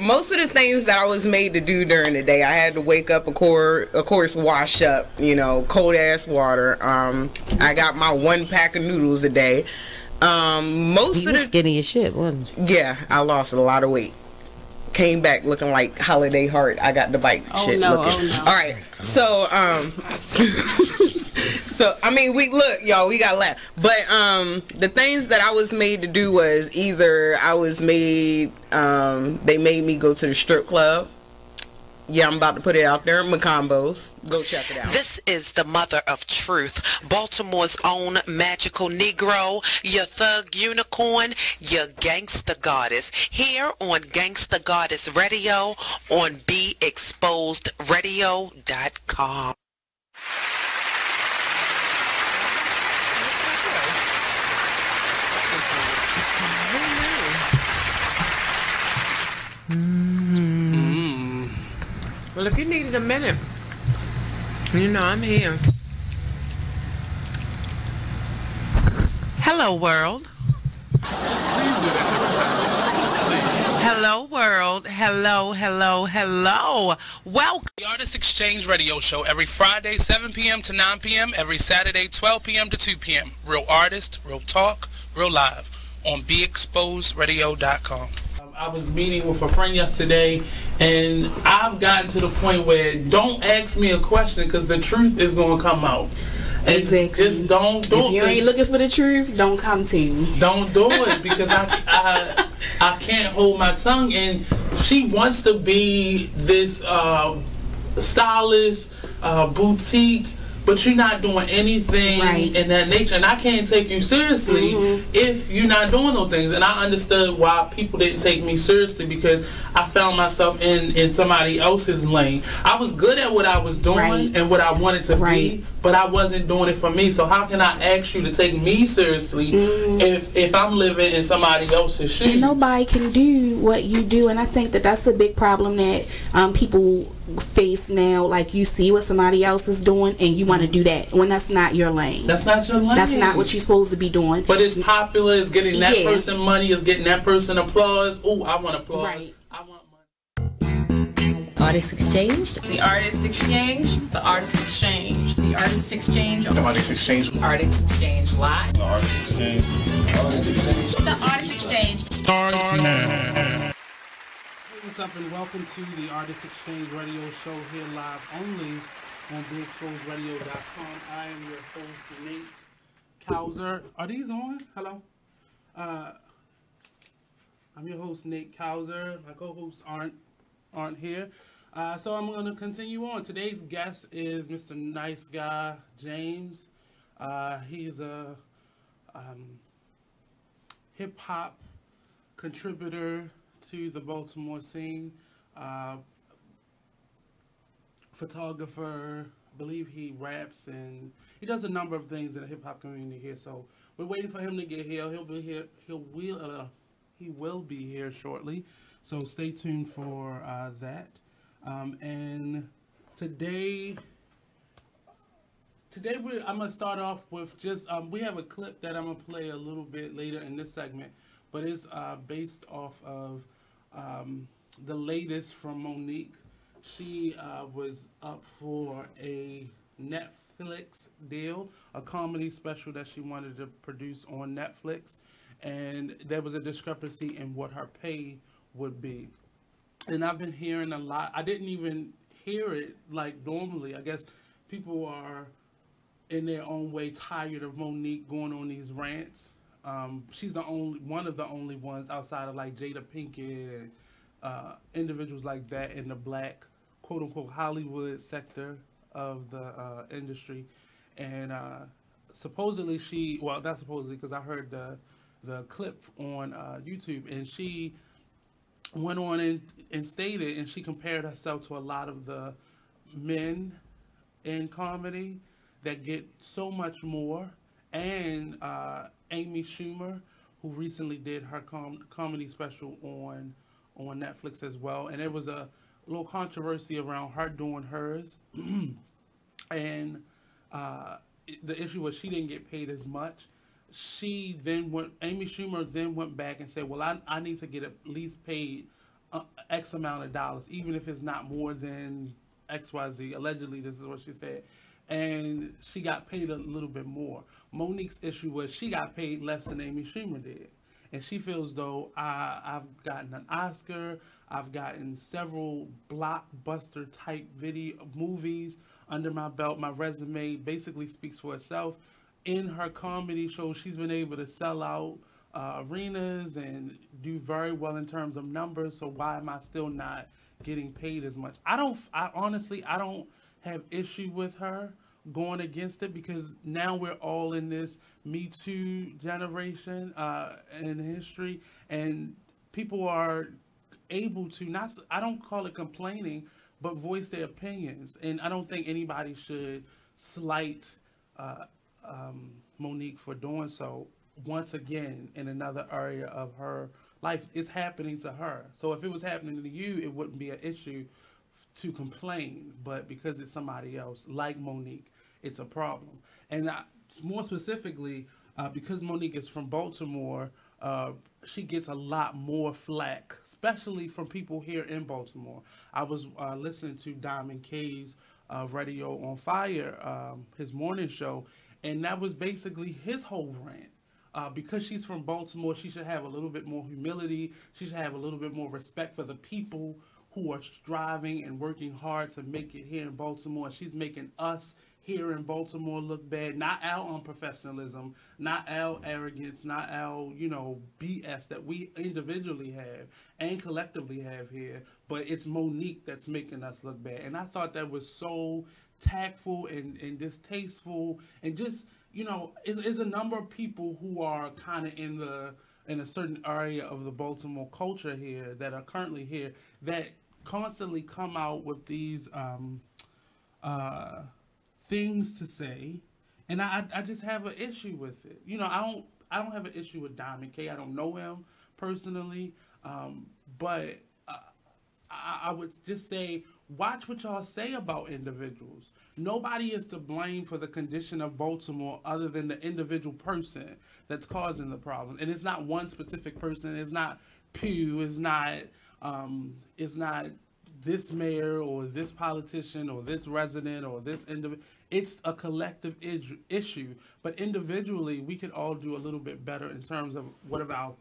most of the things that I was made to do during the day, I had to wake up, of course, wash up, you know, cold ass water. I got my 1 pack of noodles a day. Most of the skinny as shit, wasn't you? Yeah, I lost a lot of weight. Came back looking like Holiday Heart. I got the bite shit looking. Oh, no. All right, so so I mean, we look, y'all, we got laugh. But the things that I was made to do was either I was made, they made me go to the strip club. Yeah, I'm about to put it out there. Macombos. Go check it out. This is the mother of truth, Baltimore's own magical Negro, your thug unicorn, your gangster goddess, here on Gangsta Goddess Radio on BeExposedRadio.com. Well, if you needed a minute, you know I'm here. Hello, world. Hello, world. Hello, hello, hello. Welcome. The Artist Exchange Radio Show every Friday, 7 p.m. to 9 p.m. Every Saturday, 12 p.m. to 2 p.m. Real artist, real talk, real live on BeExposedRadio.com. I was meeting with a friend yesterday, and I've gotten to the point where don't ask me a question because the truth is going to come out. And exactly. Just don't do it. If you ain't looking for the truth, don't come to me. Don't do it because I can't hold my tongue. And she wants to be this stylist, boutique, but you're not doing anything in that nature, and I can't take you seriously if you're not doing those things. And I understood why people didn't take me seriously because I found myself in somebody else's lane. I was good at what I was doing and what I wanted to be, but I wasn't doing it for me. So how can I ask you to take me seriously if I'm living in somebody else's shoes? And nobody can do what you do, and I think that that's a big problem that people face now. Like, you see what somebody else is doing and you want to do that when that's not your lane. That's not your lane. That's not what you're supposed to be doing. But it's popular, it's getting that person money, it's getting that person applause. Oh, I want applause. I want money. Artist Exchange. The Artist Exchange. The Artist Exchange. The Artist Exchange. The Artist Exchange. Artist Exchange Live. The Artist Exchange. The Artist Exchange. The Artist Exchange. Starts now. What's up, and welcome to the Artist Exchange Radio Show here live only on BeExposedRadio.com. I am your host, Nate Couser. Are these on? Hello? I'm your host, Nate Couser. My co-hosts aren't here. So I'm going to continue on. Today's guest is Mr. NiceGuy James. He's a hip-hop contributor to the Baltimore scene, photographer. I believe he raps and he does a number of things in the hip hop community here. So we're waiting for him to get here. He'll be here. He will be here shortly. So stay tuned for that. And today I'm gonna start off with just we have a clip that I'm gonna play a little bit later in this segment, but it's based off of the latest from Monique. She was up for a Netflix deal, a comedy special that she wanted to produce on Netflix, and there was a discrepancy in what her pay would be. And I've been hearing a lot. I didn't even hear it like normally. I guess people are in their own way tired of Monique going on these rants. She's one of the only ones outside of like Jada Pinkett and individuals like that in the black, quote unquote, Hollywood sector of the industry. And supposedly not supposedly, because I heard the clip on YouTube, and she went on and stated, and she compared herself to a lot of the men in comedy that get so much more, and Amy Schumer, who recently did her comedy special on Netflix as well, and there was a little controversy around her doing hers, and the issue was she didn't get paid as much. Amy Schumer then went back and said, well, I need to get at least paid X amount of dollars, even if it's not more than XYZ. Allegedly, this is what she said. And she got paid a little bit more. Monique's issue was she got paid less than Amy Schumer did. And she feels though I've gotten an Oscar, I've gotten several blockbuster type movies under my belt. My resume basically speaks for itself. In her comedy show, she's been able to sell out arenas and do very well in terms of numbers. So why am I still not getting paid as much? I honestly don't have issue with her going against it, because now we're all in this Me Too generation in history, and people are able to I don't call it complaining, but voice their opinions. And I don't think anybody should slight Monique for doing so. Once again, in another area of her life, it's happening to her. So if it was happening to you, it wouldn't be an issue to complain, but because it's somebody else like Monique, it's a problem. And more specifically, because Monique is from Baltimore, she gets a lot more flack, especially from people here in Baltimore. I was listening to Damonn K's Radio on Fire, his morning show, and that was basically his whole rant. Because she's from Baltimore, she should have a little bit more humility. She should have a little bit more respect for the people who are striving and working hard to make it here in Baltimore. She's making us here in Baltimore look bad. Not our unprofessionalism, not our arrogance, not our, BS that we individually have and collectively have here, but it's Monique that's making us look bad. And I thought that was so tactful and distasteful, and just, it's a number of people who are kind of in a certain area of the Baltimore culture here that are currently here that constantly come out with these things to say, and I just have an issue with it. I don't have an issue with Damonn K. I don't know him personally, but I would just say, watch what y'all say about individuals. Nobody is to blame for the condition of Baltimore other than the individual person that's causing the problem. And it's not one specific person. It's not Pew. It's not this mayor or this politician or this resident or this individual. It's a collective issue. But individually, we could all do a little bit better in terms of what about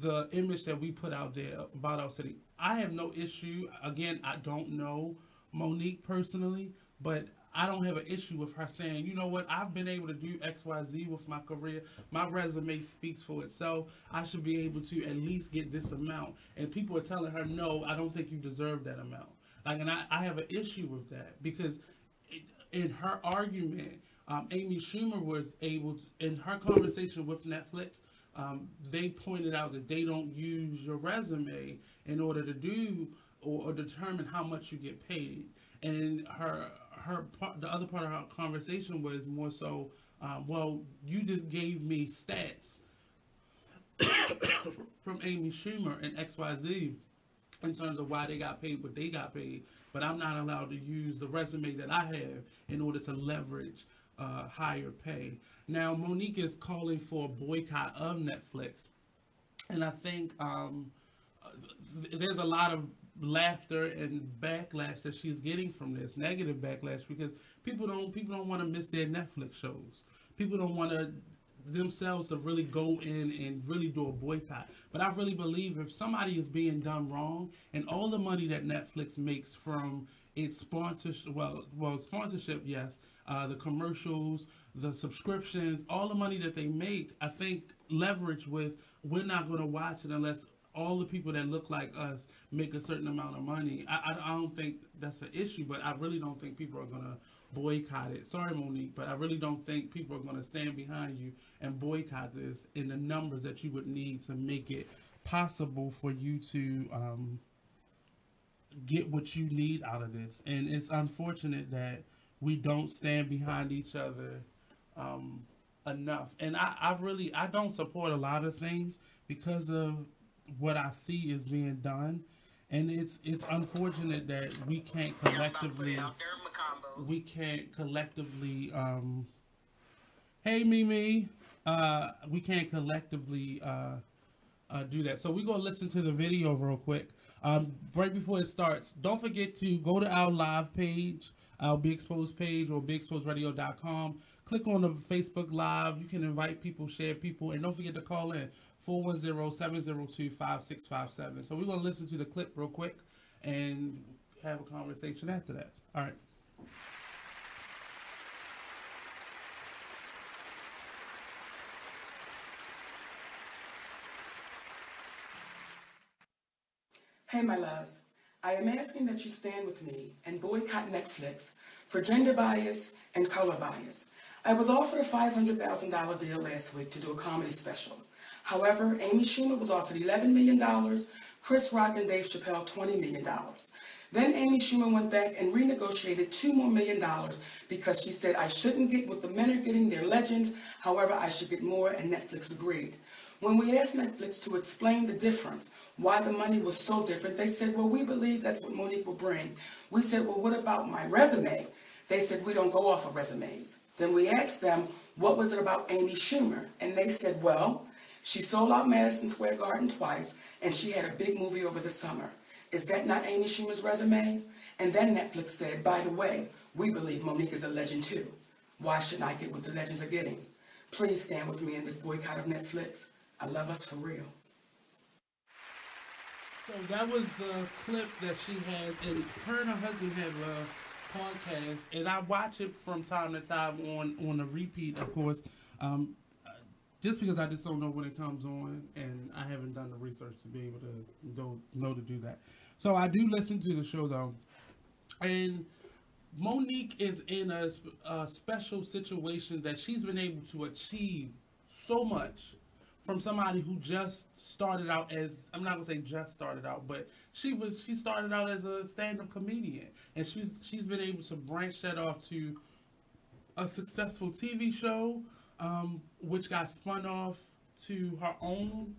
the image that we put out there about our city. I have no issue. Again, I don't know Monique personally, but I don't have an issue with her saying, you know what, I've been able to do XYZ with my career. My resume speaks for itself. I should be able to at least get this amount. And people are telling her, no, I don't think you deserve that amount. And I have an issue with that, because in her argument, Amy Schumer was able to, in her conversation with Netflix, they pointed out that they don't use your resume in order to do or determine how much you get paid. And the other part of her conversation was more so, well, you just gave me stats from Amy Schumer and XYZ in terms of why they got paid what they got paid, but I'm not allowed to use the resume that I have in order to leverage higher pay. Now, Monique is calling for a boycott of Netflix, and I think there's a lot of laughter and backlash that she's getting from this, negative backlash, because people don't want to miss their Netflix shows. People don't want themselves to really go in and really do a boycott. But I really believe if somebody is being done wrong, and all the money that Netflix makes from its sponsorship, sponsorship, yes, the commercials, the subscriptions, all the money that they make, I think leverage with, we're not going to watch it unless all the people that look like us make a certain amount of money. I don't think that's an issue, but I really don't think people are going to boycott it. Sorry, Monique, but I really don't think people are going to stand behind you and boycott this in the numbers that you would need to make it possible for you to get what you need out of this. And it's unfortunate that we don't stand behind each other enough. And I don't support a lot of things because of what I see is being done, and it's unfortunate that we can't collectively hey Mimi, we can't collectively do that. So we're going to listen to the video real quick. Right before it starts, don't forget to go to our live page, our Be Exposed page, or BeExposedRadio.com. Click on the Facebook Live. You can invite people, share people, and don't forget to call in 410-702-5657. So we're going to listen to the clip real quick and have a conversation after that. All right. Hey, my loves. I am asking that you stand with me and boycott Netflix for gender bias and color bias. I was offered a $500,000 deal last week to do a comedy special. However, Amy Schumer was offered $11 million, Chris Rock and Dave Chappelle $20 million. Then Amy Schumer went back and renegotiated $2 more million because she said I shouldn't get what the men are getting, they're legends, however I should get more, and Netflix agreed. When we asked Netflix to explain the difference, why the money was so different, they said, well, we believe that's what Monique will bring. We said, well, what about my resume? They said, we don't go off of resumes. Then we asked them, what was it about Amy Schumer? And they said, well, she sold out Madison Square Garden twice, and she had a big movie over the summer. Is that not Amy Schumer's resume? And then Netflix said, by the way, we believe Monique is a legend too. Why shouldn't I get what the legends are getting? Please stand with me in this boycott of Netflix. I love us for real. So that was the clip that she has, and her and her husband have a podcast, and I watch it from time to time on a repeat, of course, just because I just don't know when it comes on, and I haven't done the research to be able to know to do that. So I do listen to the show, though, and Monique is in a special situation that she's been able to achieve so much from somebody who just started out as, I'm not gonna say just started out, but she started out as a stand-up comedian, and she's been able to branch that off to a successful TV show, which got spun off to her own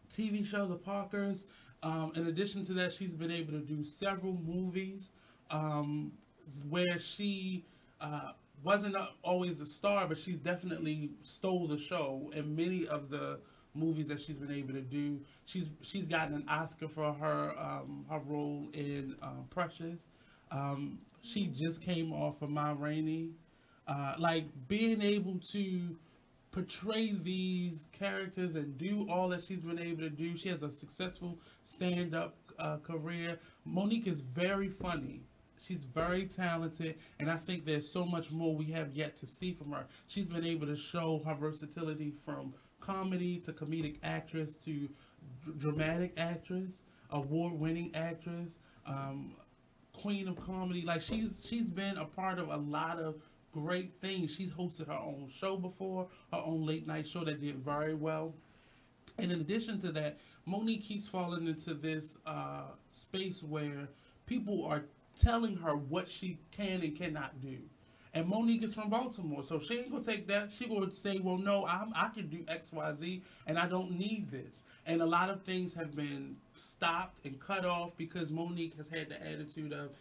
TV show, The Parkers. In addition to that, she's been able to do several movies where she wasn't always a star, but she's definitely stole the show in many of the movies that she's been able to do. She's gotten an Oscar for her role in Precious. She just came off of Ma Rainey. Like, being able to portray these characters and do all that she's been able to do. She has a successful stand-up career. Monique is very funny. She's very talented, and I think there's so much more we have yet to see from her. She's been able to show her versatility from comedy to comedic actress to dramatic actress, award-winning actress, queen of comedy. Like, she's been a part of a lot of great things. She's hosted her own show before, her own late-night show that did very well. And in addition to that, Monique keeps falling into this space where people are telling her what she can and cannot do. And Monique is from Baltimore, so she ain't gonna take that. She gonna say, well, no, I can do X, Y, Z, and I don't need this. And a lot of things have been stopped and cut off because Monique has had the attitude of,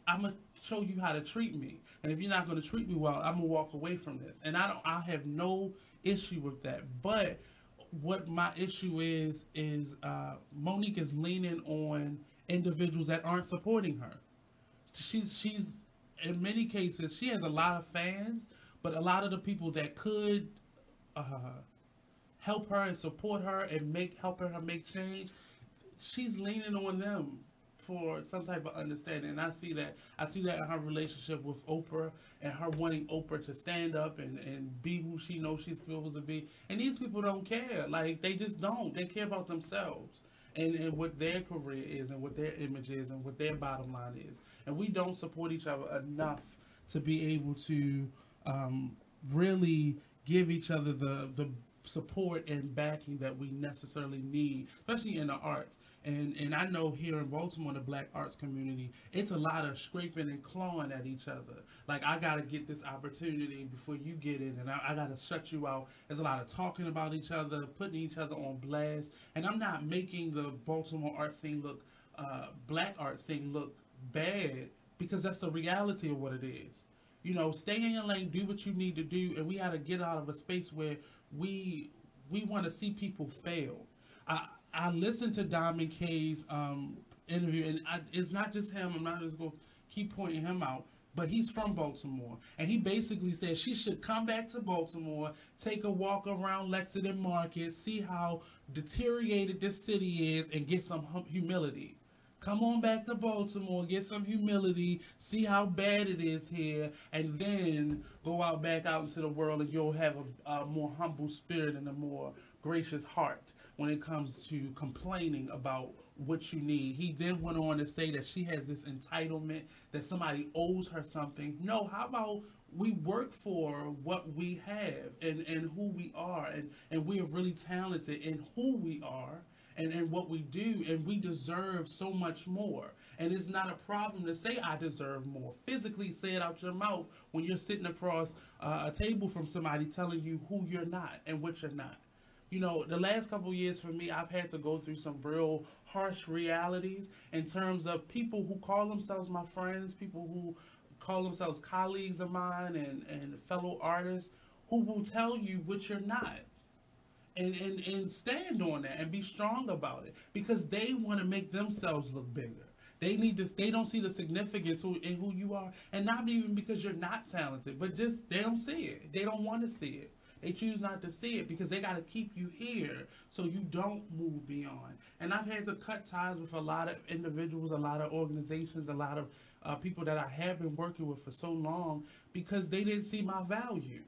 I'm gonna show you how to treat me, and if you're not gonna treat me well, I'm gonna walk away from this. And I have no issue with that. But what my issue is Monique is leaning on individuals that aren't supporting her. She's in many cases, she has a lot of fans, but a lot of the people that could help her and support her and help her make change, she's leaning on them for some type of understanding. And I see that in her relationship with Oprah, and her wanting Oprah to stand up and be who she knows she's supposed to be. And these people don't care. Like, they just don't. They care about themselves and what their career is and what their image is and what their bottom line is. And we don't support each other enough to be able to really give each other the support and backing that we necessarily need, especially in the arts. And I know here in Baltimore, the black arts community, it's a lot of scraping and clawing at each other. Like, I got to get this opportunity before you get it, and I got to shut you out. There's a lot of talking about each other, putting each other on blast. And I'm not making the Baltimore art scene look, black art scene look bad, because that's the reality of what it is. You know, stay in your lane, do what you need to do, and we got to get out of a space where we want to see people fail. I listened to Damonn K's interview, and it's not just him. I'm not just going to keep pointing him out, but he's from Baltimore, and he basically said she should come back to Baltimore, take a walk around Lexington Market, see how deteriorated this city is, and get some humility. Come on back to Baltimore, get some humility, see how bad it is here, and then go out back out into the world, and you'll have a more humble spirit and a more gracious heart when it comes to complaining about what you need. He then went on to say that she has this entitlement, that somebody owes her something. No, how about we work for what we have and who we are, and we are really talented in who we are and what we do, and we deserve so much more. And it's not a problem to say I deserve more. Physically say it out your mouth when you're sitting across a table from somebody telling you who you're not and what you're not. You know, the last couple of years for me, I've had to go through some real harsh realities in terms of people who call themselves my friends, people who call themselves colleagues of mine and fellow artists, who will tell you what you're not. And stand on that and be strong about it, because they want to make themselves look bigger. They don't see the significance in who you are, and not even because you're not talented, but just they don't see it. They don't want to see it. They choose not to see it because they got to keep you here so you don't move beyond. And I've had to cut ties with a lot of individuals, a lot of organizations, a lot of people that I have been working with for so long, because they didn't see my value.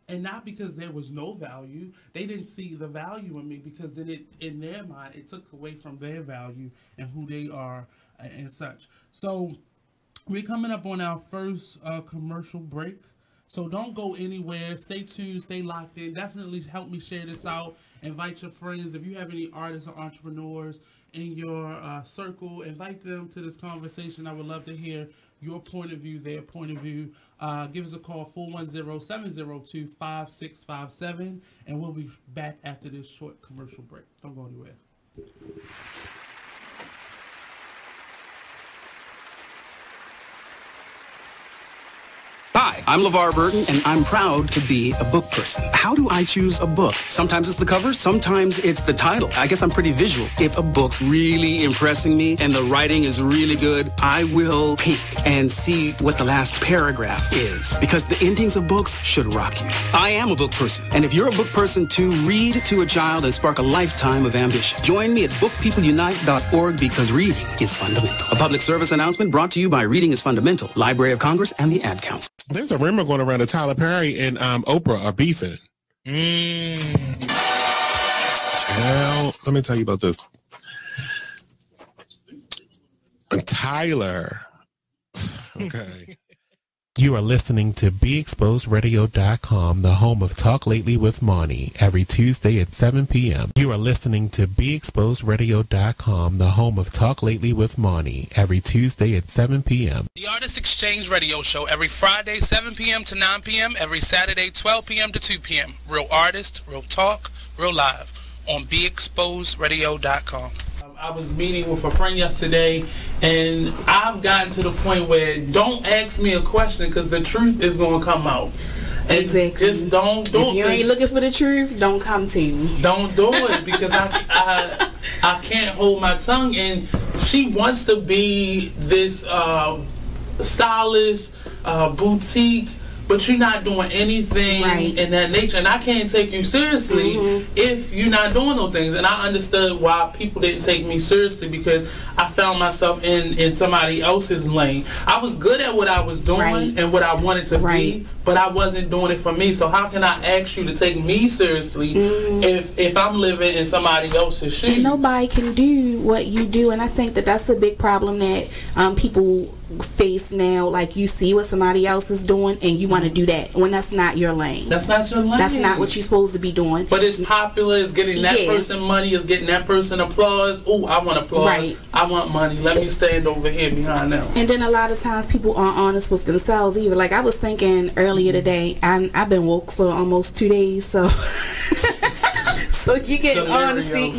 And not because there was no value. They didn't see the value in me, because then in their mind, it took away from their value and who they are and such. So we're coming up on our first commercial break. So don't go anywhere. Stay tuned. Stay locked in. Definitely help me share this out. Invite your friends. If you have any artists or entrepreneurs in your circle, invite them to this conversation. I would love to hear your point of view, their point of view. Give us a call, 410-702-5657, and we'll be back after this short commercial break. Don't go anywhere. Hi, I'm LeVar Burton, and I'm proud to be a book person. How do I choose a book? Sometimes it's the cover, sometimes it's the title. I guess I'm pretty visual. If a book's really impressing me and the writing is really good, I will peek and see what the last paragraph is, because the endings of books should rock you. I am a book person, and if you're a book person too, read to a child and spark a lifetime of ambition. Join me at bookpeopleunite.org, because reading is fundamental. A public service announcement brought to you by Reading is Fundamental, Library of Congress, and the Ad Council. There's a rumor going around that Tyler Perry and Oprah are beefing. Well, let me tell you about this. Tyler. Okay. You are listening to BeExposedRadio.com, the home of Talk Lately with Monty, every Tuesday at 7 p.m. You are listening to BeExposedRadio.com, the home of Talk Lately with Monty, every Tuesday at 7 p.m. The Artist Exchange Radio Show every Friday, 7 p.m. to 9 p.m., every Saturday, 12 p.m. to 2 p.m. Real artist, real talk, real live on BeExposedRadio.com. I was meeting with a friend yesterday, and I've gotten to the point where don't ask me a question, because the truth is going to come out. And exactly. Just don't do it. If you ain't looking for the truth, don't come to me. Don't do it, because I can't hold my tongue. And she wants to be this stylist, boutique, but you're not doing anything in that nature, and I can't take you seriously if you're not doing those things. And I understood why people didn't take me seriously, because I found myself in somebody else's lane. I was good at what I was doing and what I wanted to be, but I wasn't doing it for me. So how can I ask you to take me seriously if I'm living in somebody else's shoes? And nobody can do what you do, and I think that that's a big problem that people face now. Like, you see what somebody else is doing and you want to do that when that's not your lane. That's not your lane. That's not what you're supposed to be doing. But it's popular, it's getting that person money, it's getting that person applause. Oh, I want applause. I want money. Let me stand over here behind them. And then a lot of times people aren't honest with themselves either. Like, I was thinking earlier today, I've been woke for almost 2 days, so so you get honesty,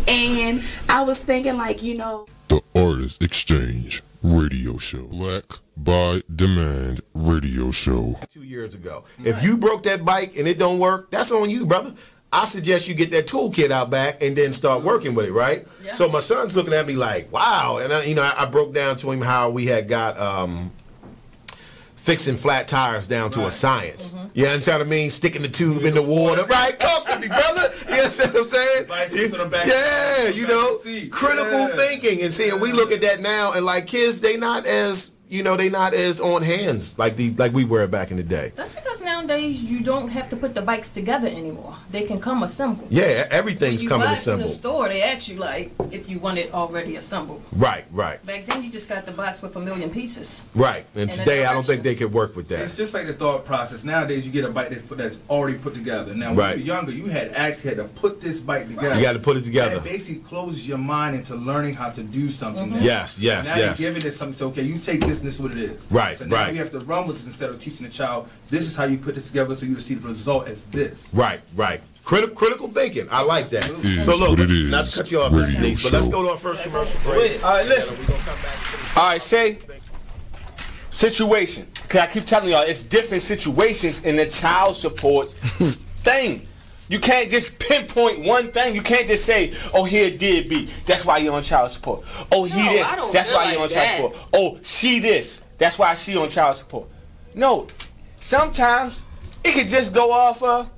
and I was thinking, like, The Artist Exchange Radio Show. Black by Demand Radio Show. 2 years ago. If you broke that bike and it don't work, that's on you, brother. I suggest you get that toolkit out back and then start working with it, right? Yeah. So my son's looking at me like, wow. And I broke down to him how we had got fixing flat tires down to a science. You understand what I mean? Sticking the tube in the water. Right? Talk to me, brother. You understand what I'm saying? Yeah, you know, critical thinking. And see, and we look at that now, and like kids, they not as on hands like we were back in the day. That's because nowadays you don't have to put the bikes together anymore. They can come assembled. Yeah, everything's coming assembled. In the store, they ask you like if you want it already assembled. Right. Back then, you just got the box with 1,000,000 pieces. Right, and today I don't think they could work with that. It's just like the thought process. Nowadays, you get a bike that's already put together. Now, when you were younger, you had to put this bike together. You got to put it together. That basically closes your mind into learning how to do something. Yes. Now you're giving it something. So, okay, you take this, and this is what it is. Right, so now we have to run with this instead of teaching the child, this is how you put this together so you will see the result as this. Right. Critical thinking. I like that. So look, not to cut you off, Mr. Denise, but let's go to our first commercial break. All right, listen. All right, Shay. Situation. Because I keep telling y'all, it's different situations in the child support thing. You can't just pinpoint one thing. You can't just say, oh, here did be. That's why you're on child support. Oh, he this. That's why you're on child support. Oh, she this. That's why she on child support. No. Sometimes it could just go off of,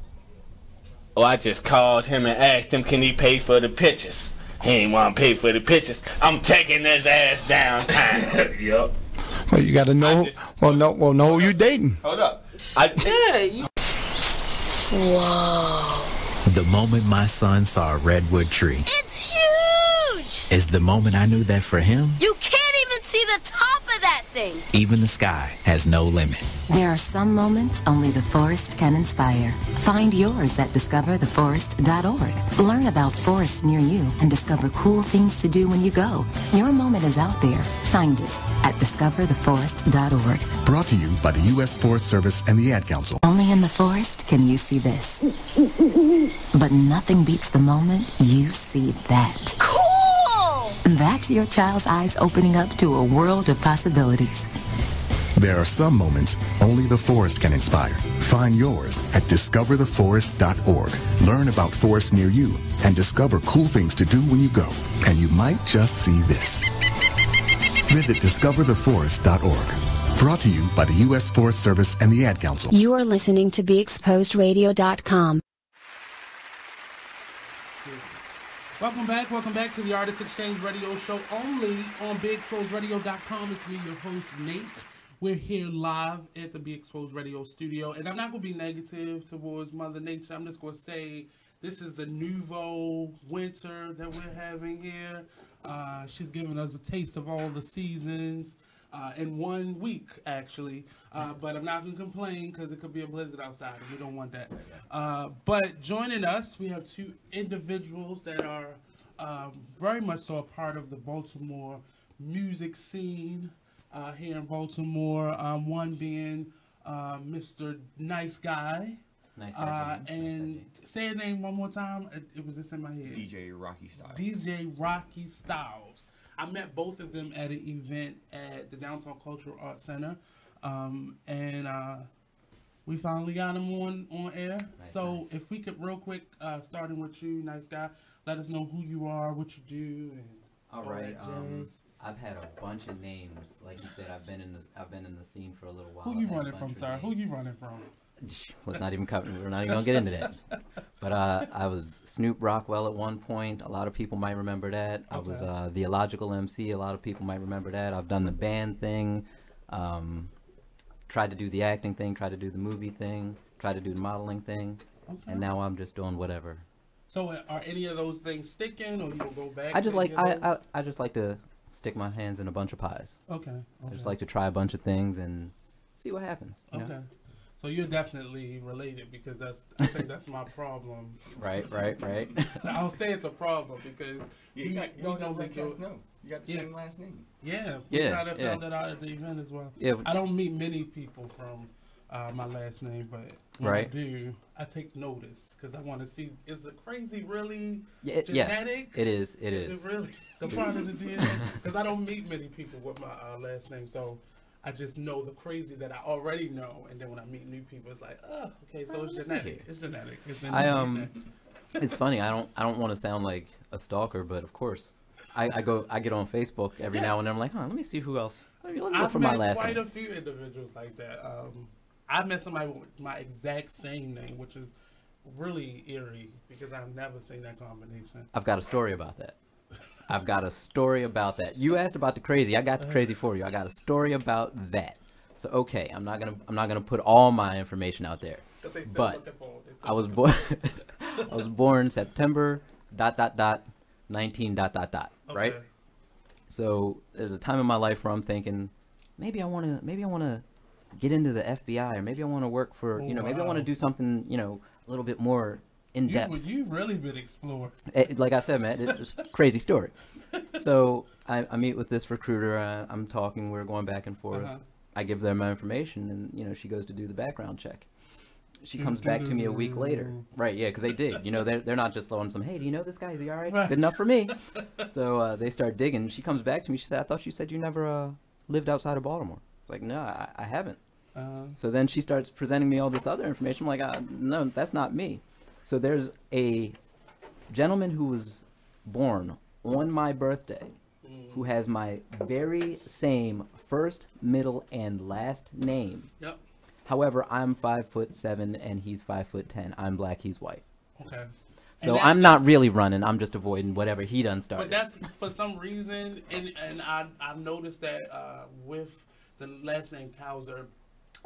oh, I just called him and asked him, can he pay for the pictures? He ain't want to pay for the pictures. I'm taking his ass downtown. Yup. Well, you got to know. Know who you dating. Hold up. Whoa. The moment my son saw a redwood tree. It's huge! Is the moment I knew that for him, You can't even see the top of that thing. even the sky has no limit. There are some moments only the forest can inspire. Find yours at discovertheforest.org. Learn about forests near you and discover cool things to do when you go. Your moment is out there. Find it at discovertheforest.org. Brought to you by the U.S. Forest Service and the Ad Council. Only in the forest can you see this. But nothing beats the moment you see that. Cool! That's your child's eyes opening up to a world of possibilities. There are some moments only the forest can inspire. Find yours at discovertheforest.org. Learn about forests near you and discover cool things to do when you go. And you might just see this. Visit discovertheforest.org. Brought to you by the U.S. Forest Service and the Ad Council. You are listening to BeExposedRadio.com. Welcome back to the Artist Exchange Radio Show, only on BeExposedRadio.com. It's me, your host, Nate. We're here live at the Be Exposed Radio studio, and I'm not going to be negative towards Mother Nature. I'm just going to say this is the nouveau winter that we're having here. She's giving us a taste of all the seasons in 1 week, actually. But I'm not going to complain because it could be a blizzard outside, and we don't want that. But joining us, we have two individuals that are very much so a part of the Baltimore music scene here in Baltimore. One being Mr. NiceGuy. And say his name one more time. It was just in my head. DJ Rocky Styles. DJ Rocky Styles. I met both of them at an event at the Downtown Cultural Arts Center. And we finally got them on air. Nice. If we could real quick, starting with you, NiceGuy, let us know who you are, what you do, and all right. I've had a bunch of names. Like you said, I've been in the scene for a little while. Who you running from, sir? Who you running from? Let's not even cover. We're not even gonna get into that. But I was Snoop Rockwell at one point. A lot of people might remember that. Okay. I was the Illogical MC. A lot of people might remember that. I've done the band thing. Tried to do the acting thing. Tried to do the movie thing. Tried to do the modeling thing. Okay. And now I'm just doing whatever. So are any of those things sticking, or you will go back? I just like to stick my hands in a bunch of pies. Okay. I just like to try a bunch of things and see what happens. You know? So you're definitely related, because I think that's my problem. Right. I'll say it's a problem because you got the same last name. Yeah. We kind of found that out at the event as well. Yeah. I don't meet many people from my last name, but when I do, I take notice because I want to see, is the crazy really genetic? Yes, it is. Is it really the part of the DNA? Because I don't meet many people with my last name, so I just know the crazy that I already know, and then when I meet new people, it's like, oh, okay, so it's genetic. It's genetic. It's genetic. It's funny. I don't want to sound like a stalker, but of course, I get on Facebook every now and then. I'm like, let me see who else. Let me look for my last name. I've met quite a few individuals like that. I've met somebody with my exact same name, which is really eerie because I've never seen that combination. I've got a story about that. You asked about the crazy. I got the crazy for you. I got a story about that. So okay, I'm not gonna put all my information out there. But I was born I was born September ... 19 ... right? So there's a time in my life where I'm thinking maybe I want to get into the FBI, or maybe I want to work for, maybe I want to do something, a little bit more in depth. You've really been exploring. Like I said, man, it's a crazy story. So I meet with this recruiter. I'm talking. We're going back and forth. I give them my information, and she goes to do the background check. She comes back to me a week later. Right, yeah, because they dig. They're not just throwing some, hey, do you know this guy? Is he all right? Good enough for me. So they start digging. She comes back to me. She said, I thought you said you never lived outside of Baltimore. It's like, no, I haven't. So then she starts presenting me all this other information. I'm like, no, that's not me. So there's a gentleman who was born on my birthday who has my very same first, middle, and last name. Yep. However, I'm 5'7" and he's 5'10". I'm black, he's white. Okay. So I'm not really running. I'm just avoiding whatever he done started. But that's for some reason, and I've noticed that with the last name Couser,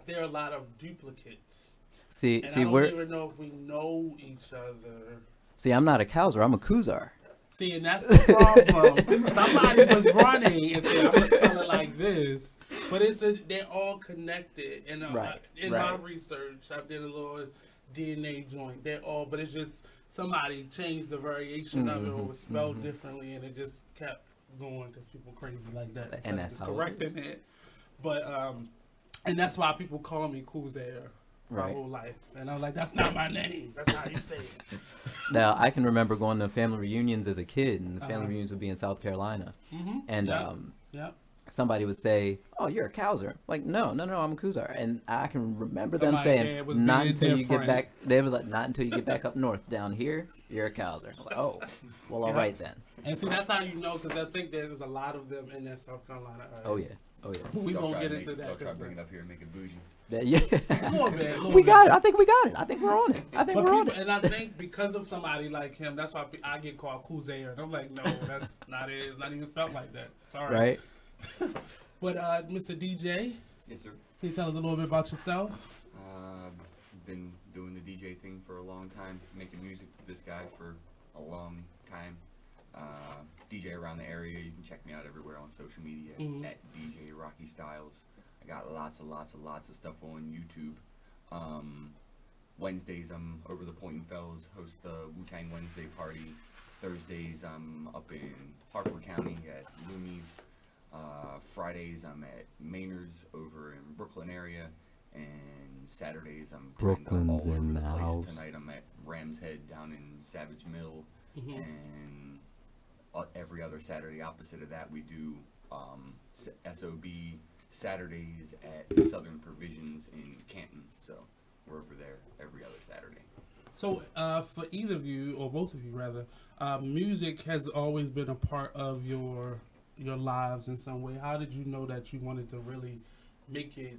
there are a lot of duplicates. See, I don't even know if we know each other. See, I'm not a Couser. I'm a Couser. See, and that's the problem. Somebody was running and said, I'm going to spell it like this. But they're all connected. And in my research, I did a little DNA joint. But it's just somebody changed the variation of it, or was spelled differently, and it just kept going because people crazy like that. And that's how correcting it. But and that's why people call me Couser my whole life. And I'm like, that's not my name. That's not how you say it. Now, I can remember going to family reunions as a kid, and the family reunions would be in South Carolina. And somebody would say, oh, you're a Couser. Like, no, I'm a Couser. And I can remember them saying, not until you get back. They was like, not until you get back up north. Down here, you're a Couser. I was like, oh, well, all right then. And see, that's how you know, because I think there's a lot of them in that South Carolina area. Oh, yeah. We won't get into that. Y'all try to bring it up here and make it bougie. Yeah. We got it. I think we got it. I think we're on it. And I think because of somebody like him, that's why I get called Couser. And I'm like, no, that's not it. It's not even spelled like that. Sorry. Right. But Mr. DJ. Yes, sir. Can you tell us a little bit about yourself? Been doing the DJ thing for a long time, making music with this guy for a long time. DJ around the area. You can check me out everywhere on social media at DJ Rocky Styles. I got lots of stuff on YouTube. Wednesdays I'm over the Point and Fells, host the Wu-Tang Wednesday party. Thursdays I'm up in Harper County at Loomy's. Fridays I'm at Maynard's over in Brooklyn area. And Saturdays I'm Brooklyn's all over in the the place. house. Tonight I'm at Ram's Head down in Savage Mill. And every other Saturday opposite of that we do SOB Saturdays at Southern Provisions in Canton. So we're over there every other Saturday. So for either of you, or both of you rather, music has always been a part of your lives in some way. How did you know that you wanted to really make it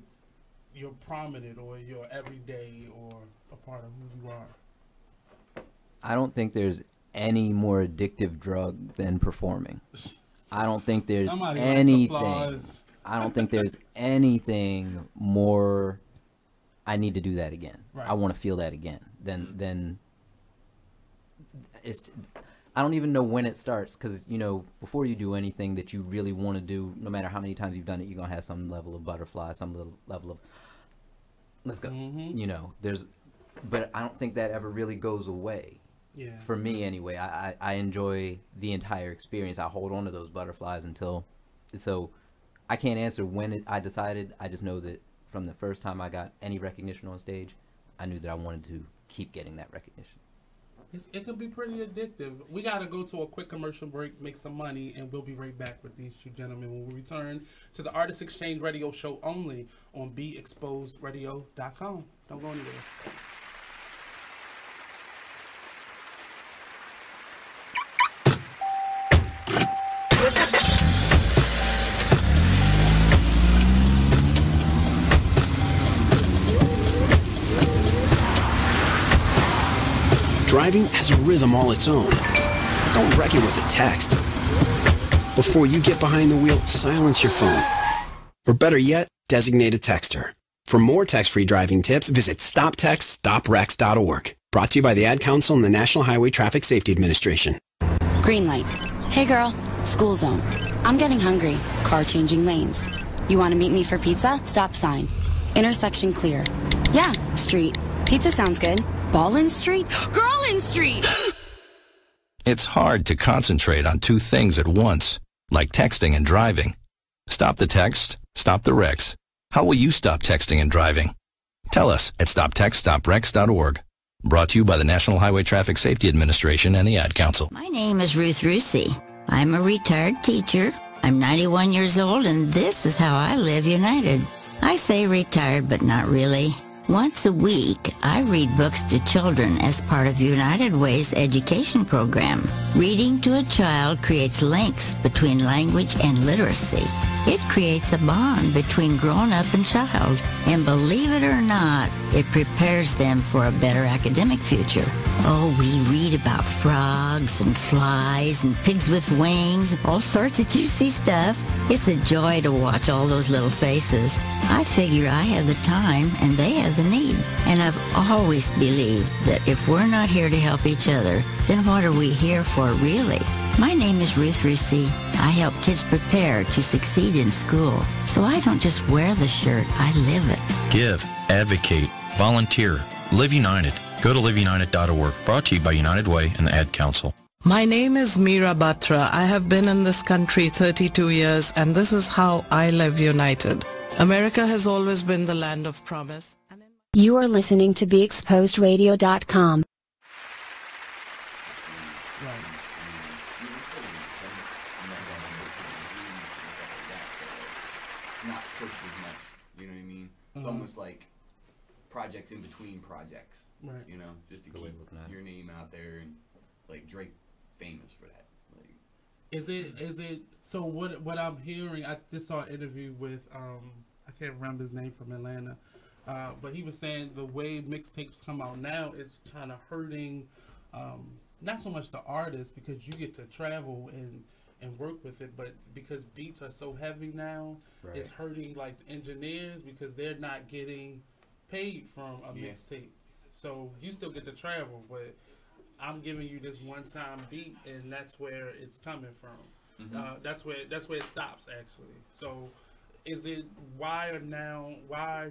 your prominent or your everyday or a part of who you are? I don't think there's any more addictive drug than performing. I don't think there's anything. I don't think there's anything more. I need to do that again. Right. I want to feel that again. Then it's. I don't even know when it starts, because before you do anything that you really want to do, no matter how many times you've done it, you're gonna have some level of butterfly, some little level of let's go. But I don't think that ever really goes away. Yeah. For me anyway, I enjoy the entire experience. I hold on to those butterflies so I can't answer when I decided. I just know that from the first time I got any recognition on stage, I knew that I wanted to keep getting that recognition. It could be pretty addictive. We got to go to a quick commercial break, make some money, and we'll be right back with these two gentlemen when we return to the Artist Exchange Radio Show only on BeExposedRadio.com. Don't go anywhere. Driving has a rhythm all its own. Don't wreck it with a text. Before you get behind the wheel, silence your phone. Or better yet, designate a texter. For more text-free driving tips, visit stoptextstoprex.org. Brought to you by the Ad Council and the National Highway Traffic Safety Administration. Green light. Hey girl, school zone. I'm getting hungry. Car changing lanes. You want to meet me for pizza? Stop sign. Intersection clear. Yeah, street. Pizza sounds good. Ballin' Street? Girlin' Street! It's hard to concentrate on two things at once, like texting and driving. Stop the text, stop the wrecks. How will you stop texting and driving? Tell us at stoptextstoprex.org. Brought to you by the National Highway Traffic Safety Administration and the Ad Council. My name is Ruth Rusi. I'm a retired teacher. I'm 91 years old, and this is how I live United. I say retired, but not really. Once a week, I read books to children as part of United Way's education program. Reading to a child creates links between language and literacy. It creates a bond between grown-up and child. And believe it or not, it prepares them for a better academic future. Oh, we read about frogs and flies and pigs with wings, all sorts of juicy stuff. It's a joy to watch all those little faces. I figure I have the time and they have the need. And I've always believed that if we're not here to help each other, then what are we here for really? My name is Ruth Rusi. I help kids prepare to succeed in school. So I don't just wear the shirt, I live it. Give, advocate, volunteer, Live United. Go to liveunited.org. Brought to you by United Way and the Ad Council. My name is Meera Batra. I have been in this country 32 years, and this is how I live united. America has always been the land of promise. You are listening to BeExposedRadio.com. Not pushed as much, you know what I mean? It's almost like projects in between projects, right? You know, just to keep your name out there, and like Drake famous for that. Like, is it? So what I'm hearing, I just saw an interview with I can't remember his name, from Atlanta, but he was saying the way mixtapes come out now, it's kind of hurting, not so much the artist, because you get to travel and work with it, but because beats are so heavy now, right, it's hurting like engineers, because they're not getting paid from a mixtape. So you still get to travel, but I'm giving you this one-time beat, and that's where it's coming from. Mm-hmm. That's where it stops, actually. So is it why now are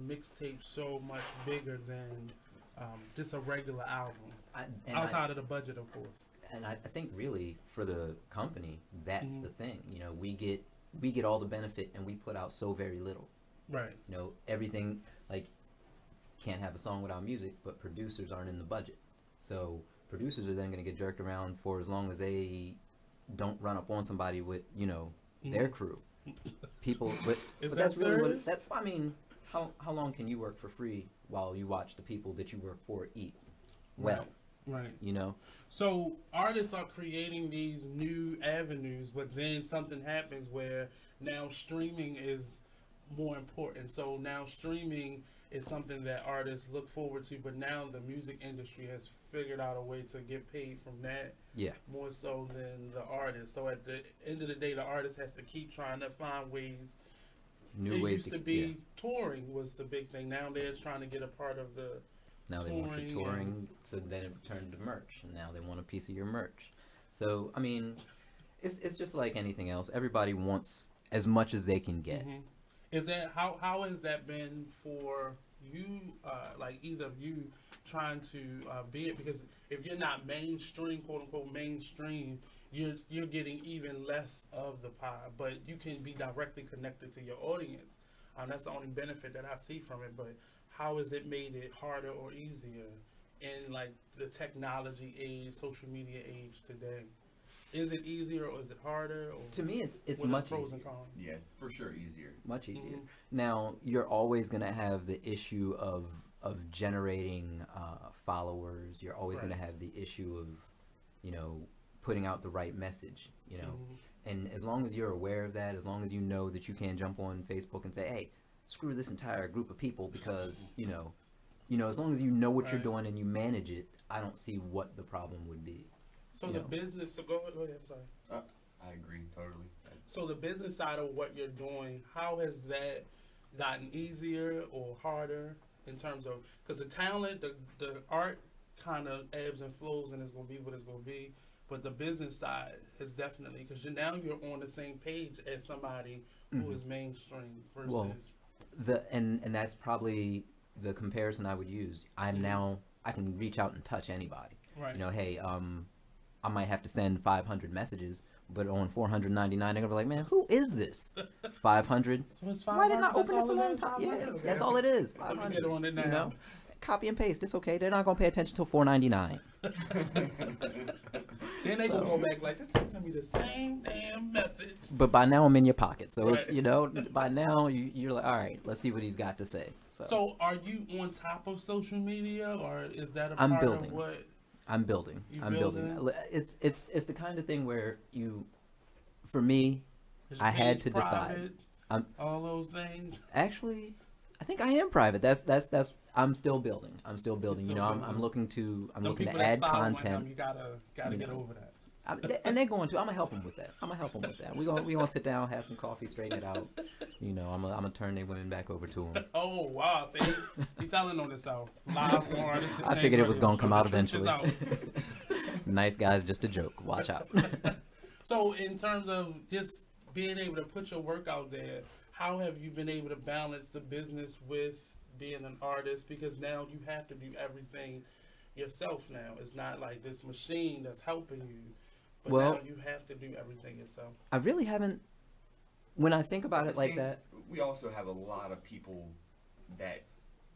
mixtapes so much bigger than just a regular album, outside of the budget, of course? And I think really for the company, that's the thing. You know, we get all the benefit, and we put out so very little. Right. You know, everything, like, can't have a song without music, but producers aren't in the budget. So producers are then going to get jerked around for as long as they don't run up on somebody with, you know, their crew. People with, but that's really what that's. I mean, how long can you work for free while you watch the people that you work for eat well? Right. You know? So artists are creating these new avenues, but then something happens where now streaming is more important. So now streaming is something that artists look forward to, but now the music industry has figured out a way to get paid from that, more so than the artist. So at the end of the day, the artist has to keep trying to find ways. New ways used to be touring was the big thing. Now they're trying to get a part of the now they want you touring, so then it turned to merch, and now they want a piece of your merch. So I mean, it's just like anything else. Everybody wants as much as they can get. Mm-hmm. Is that how has that been for you? Like either of you trying to be it, because if you're not mainstream, quote unquote mainstream, you're getting even less of the pie, but you can be directly connected to your audience. That's the only benefit that I see from it. But how has it made it harder or easier in like the technology age, social media age today? Is it easier or is it harder? Or to me, it's what are much the pros easier. and cons? Yeah, for sure easier. Much easier. Now, you're always going to have the issue of generating followers. You're always going to have the issue of, you know, putting out the right message, you know. And as long as you're aware of that, as long as you know that you can't jump on Facebook and say, hey, screw this entire group of people because, you know, as long as you know what you're doing and you manage it, I don't see what the problem would be. So the business, so go ahead, I'm sorry. I agree totally. So the business side of what you're doing, how has that gotten easier or harder in terms of, because the talent, the art kind of ebbs and flows and it's going to be what it's going to be, but the business side is definitely, because now you're on the same page as somebody who is mainstream versus... Well, and that's probably the comparison I would use. I can reach out and touch anybody. Right. You know, hey, I might have to send 500 messages, but on 499, they're gonna be like, man, who is this? 500. So it's Why didn't I open this a long time? Yeah, that's all it is. 500. Get on it now. You know, copy and paste. It's okay. They're not gonna pay attention till 499. Then they gonna go back like, this is gonna be the same damn message. But by now I'm in your pocket, so it's, you know, by now you're like, all right, let's see what he's got to say. So are you on top of social media, or is that a I'm part building. of what? I'm building. I'm building. It's the kind of thing where for me, I had to decide. All those things. Actually, I think I am private. That's. I'm still building. You know, I'm looking to add content. You gotta get over that. And they're going to. I'm gonna help them with that. We gonna sit down, have some coffee, straighten it out. You know, I'm gonna turn their women back over to them. Oh wow! See, he's telling on himself. Live on I figured it was gonna come out eventually. Nice guy's just a joke. Watch out. So, in terms of just being able to put your work out there, how have you been able to balance the business with being an artist? Because now you have to do everything yourself. Now it's not like this machine that's helping you. But now you have to do everything yourself. I really haven't. When I think about it like that, we also have a lot of people that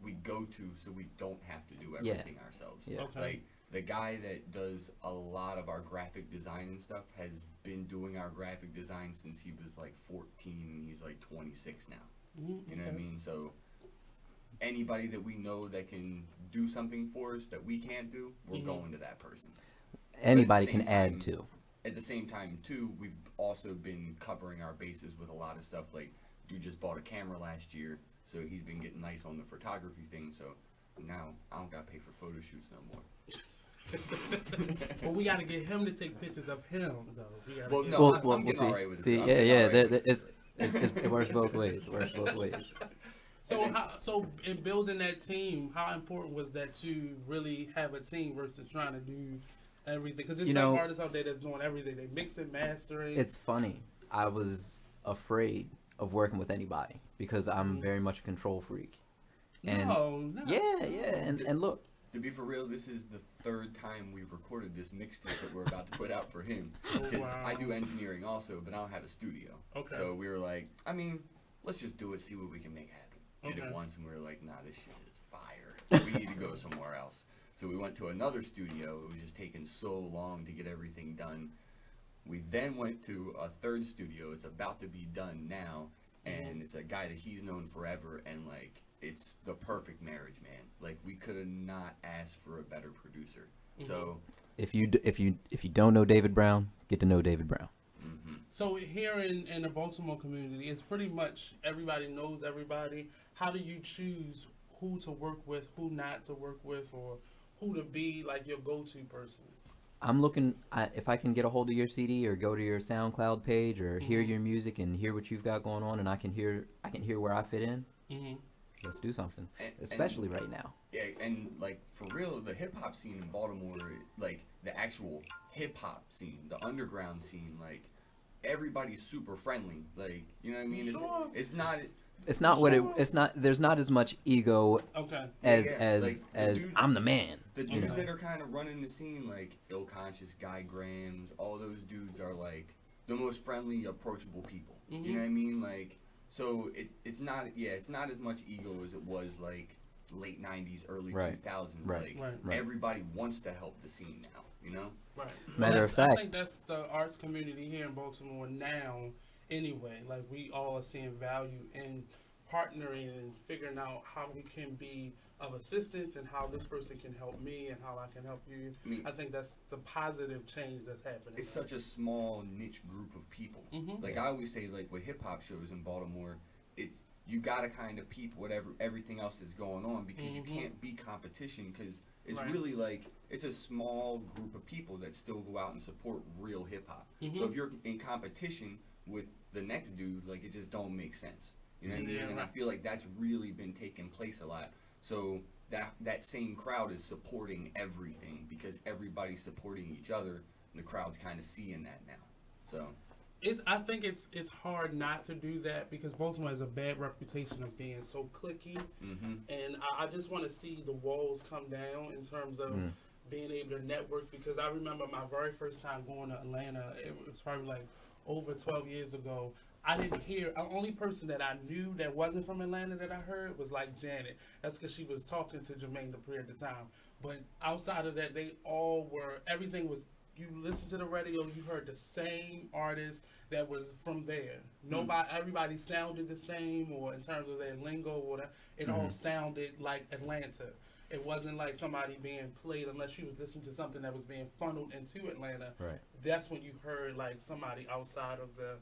we go to, so we don't have to do everything ourselves. Yeah. Okay. Like the guy that does a lot of our graphic design and stuff has been doing our graphic design since he was like 14. He's like 26 now. You know what I mean? So anybody that we know that can do something for us that we can't do, we're going to that person. Anybody can add to. At the same time, too, we've also been covering our bases with a lot of stuff. Like, dude just bought a camera last year, so he's been getting nice on the photography thing. So now I don't got to pay for photo shoots no more. But we got to get him to take pictures of him, though. I'm getting all right with it. It works both ways. So in building that team, how important was that to really have a team versus trying to do everything? Because there's some artists out there that's doing everything. They mix and mastering. It's funny. I was afraid of working with anybody because I'm very much a control freak. And no. And look. To be for real, this is the third time we've recorded this mixtape that we're about to put out for him. Because I do engineering also, but I don't have a studio. Okay. So we were like, I mean, let's just do it, see what we can make happen. Did it once, and we were like, nah, this shit is fire. We need to go somewhere else. So we went to another studio. It was just taking so long to get everything done. We then went to a third studio. It's about to be done now, and it's a guy that he's known forever, and like, it's the perfect marriage, man. Like, we could have not asked for a better producer. So if you don't know David Brown, get to know David Brown. So here in the Baltimore community, it's pretty much everybody knows everybody. How do you choose who to work with, who not to work with, or who to be like your go-to person? I'm looking, if I can get a hold of your CD or go to your SoundCloud page or hear your music and hear what you've got going on, and I can hear where I fit in. Let's do something, especially right now. Yeah, and like for real, the hip hop scene in Baltimore, like the actual hip hop scene, the underground scene, like everybody's super friendly. Like, you know what I mean? It's not. It's not what it's not. There's not as much ego as like I'm the man. The dudes that are kind of running the scene, like Ill Conscious, Guy Grams, all those dudes are like the most friendly, approachable people. You know what I mean? Like, so it's not as much ego as it was like late 90s, early Right. 2000s. Right. Like, Right. everybody wants to help the scene now, you know? Right. Matter of I fact, think that's the arts community here in Baltimore now anyway. Like, we all are seeing value in partnering and figuring out how we can be of assistance and how this person can help me and how I can help you. I think that's the positive change that's happening. It's such a small niche group of people. Like I always say, like with hip hop shows in Baltimore, it's you gotta kind of peep whatever everything else is going on because you can't be competition because it's really like it's a small group of people that still go out and support real hip hop. So if you're in competition with the next dude, like it just don't make sense. You know what I mean? And I feel like that's really been taking place a lot. So that same crowd is supporting everything because everybody's supporting each other, and the crowd's kind of seeing that now. So I think it's hard not to do that because Baltimore has a bad reputation of being so cliquey, and I just want to see the walls come down in terms of being able to network. Because I remember my very first time going to Atlanta, it was probably like over 12 years ago. I didn't hear, the only person that I knew that wasn't from Atlanta that I heard was like Janet. That's because she was talking to Jermaine Dupri at the time. But outside of that, they all were, everything was, you listened to the radio, you heard the same artist that was from there. Everybody sounded the same, or in terms of their lingo, or whatever. It all sounded like Atlanta. It wasn't like somebody being played unless you was listening to something that was being funneled into Atlanta. Right. That's when you heard like somebody outside of the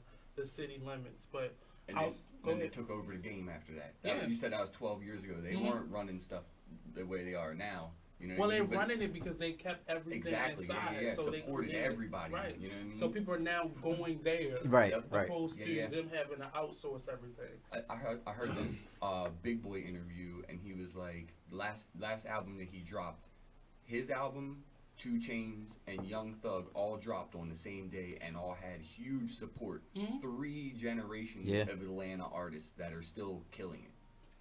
city limits. But and then they took over the game after that. You said that was 12 years ago. They weren't running stuff the way they are now. You know well, they're running it because they kept everything inside. So they supported everybody. Right. You know what I mean? So people are now going there. Opposed to them having to outsource everything. I heard this Big Boy interview, and he was like, last album that he dropped, his album, 2 Chainz, and Young Thug all dropped on the same day and all had huge support. 3 generations of Atlanta artists that are still killing it.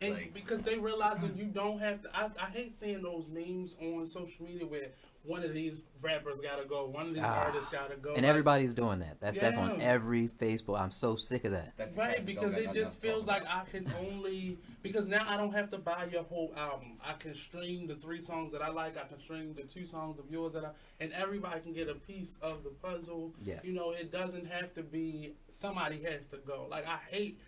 And like, because they realizing you don't have to, I hate seeing those memes on social media where one of these rappers gotta go, one of these artists gotta go. And everybody's doing that. That's on every Facebook. I'm so sick of that. Right, because it just feels like I can only, because now I don't have to buy your whole album. I can stream the 3 songs that I like, I can stream the 2 songs of yours and everybody can get a piece of the puzzle. Yes. You know, it doesn't have to be, somebody has to go. Like I hate,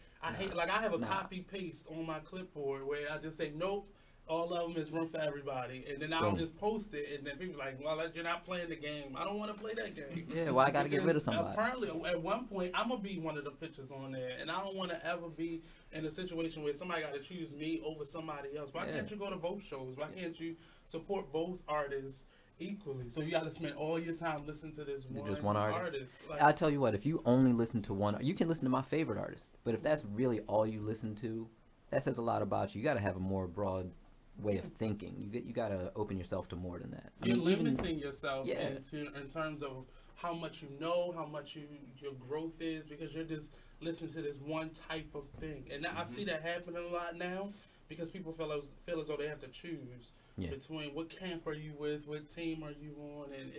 like I have a copy paste on my clipboard where I just say, nope, all of them is room for everybody. And then I'll just post it and then people are like, well, you're not playing the game. I don't want to play that game. Yeah, well, I got to get rid of somebody. Apparently, at one point, I'm going to be one of the pictures on there. And I don't want to ever be in a situation where somebody got to choose me over somebody else. Why can't you go to both shows? Why can't you support both artists equally? So you got to spend all your time listening to this one artist. Like, I tell you what, if you only listen to one, you can listen to my favorite artist. But if that's really all you listen to, that says a lot about you. You got to have a more broad way of thinking. You got to open yourself to more than that. You're limiting yourself in terms of how much you know, how much your growth is, because you're just listening to this one type of thing. And now I see that happening a lot now because people feel as though they have to choose between what camp are you with, what team are you on, and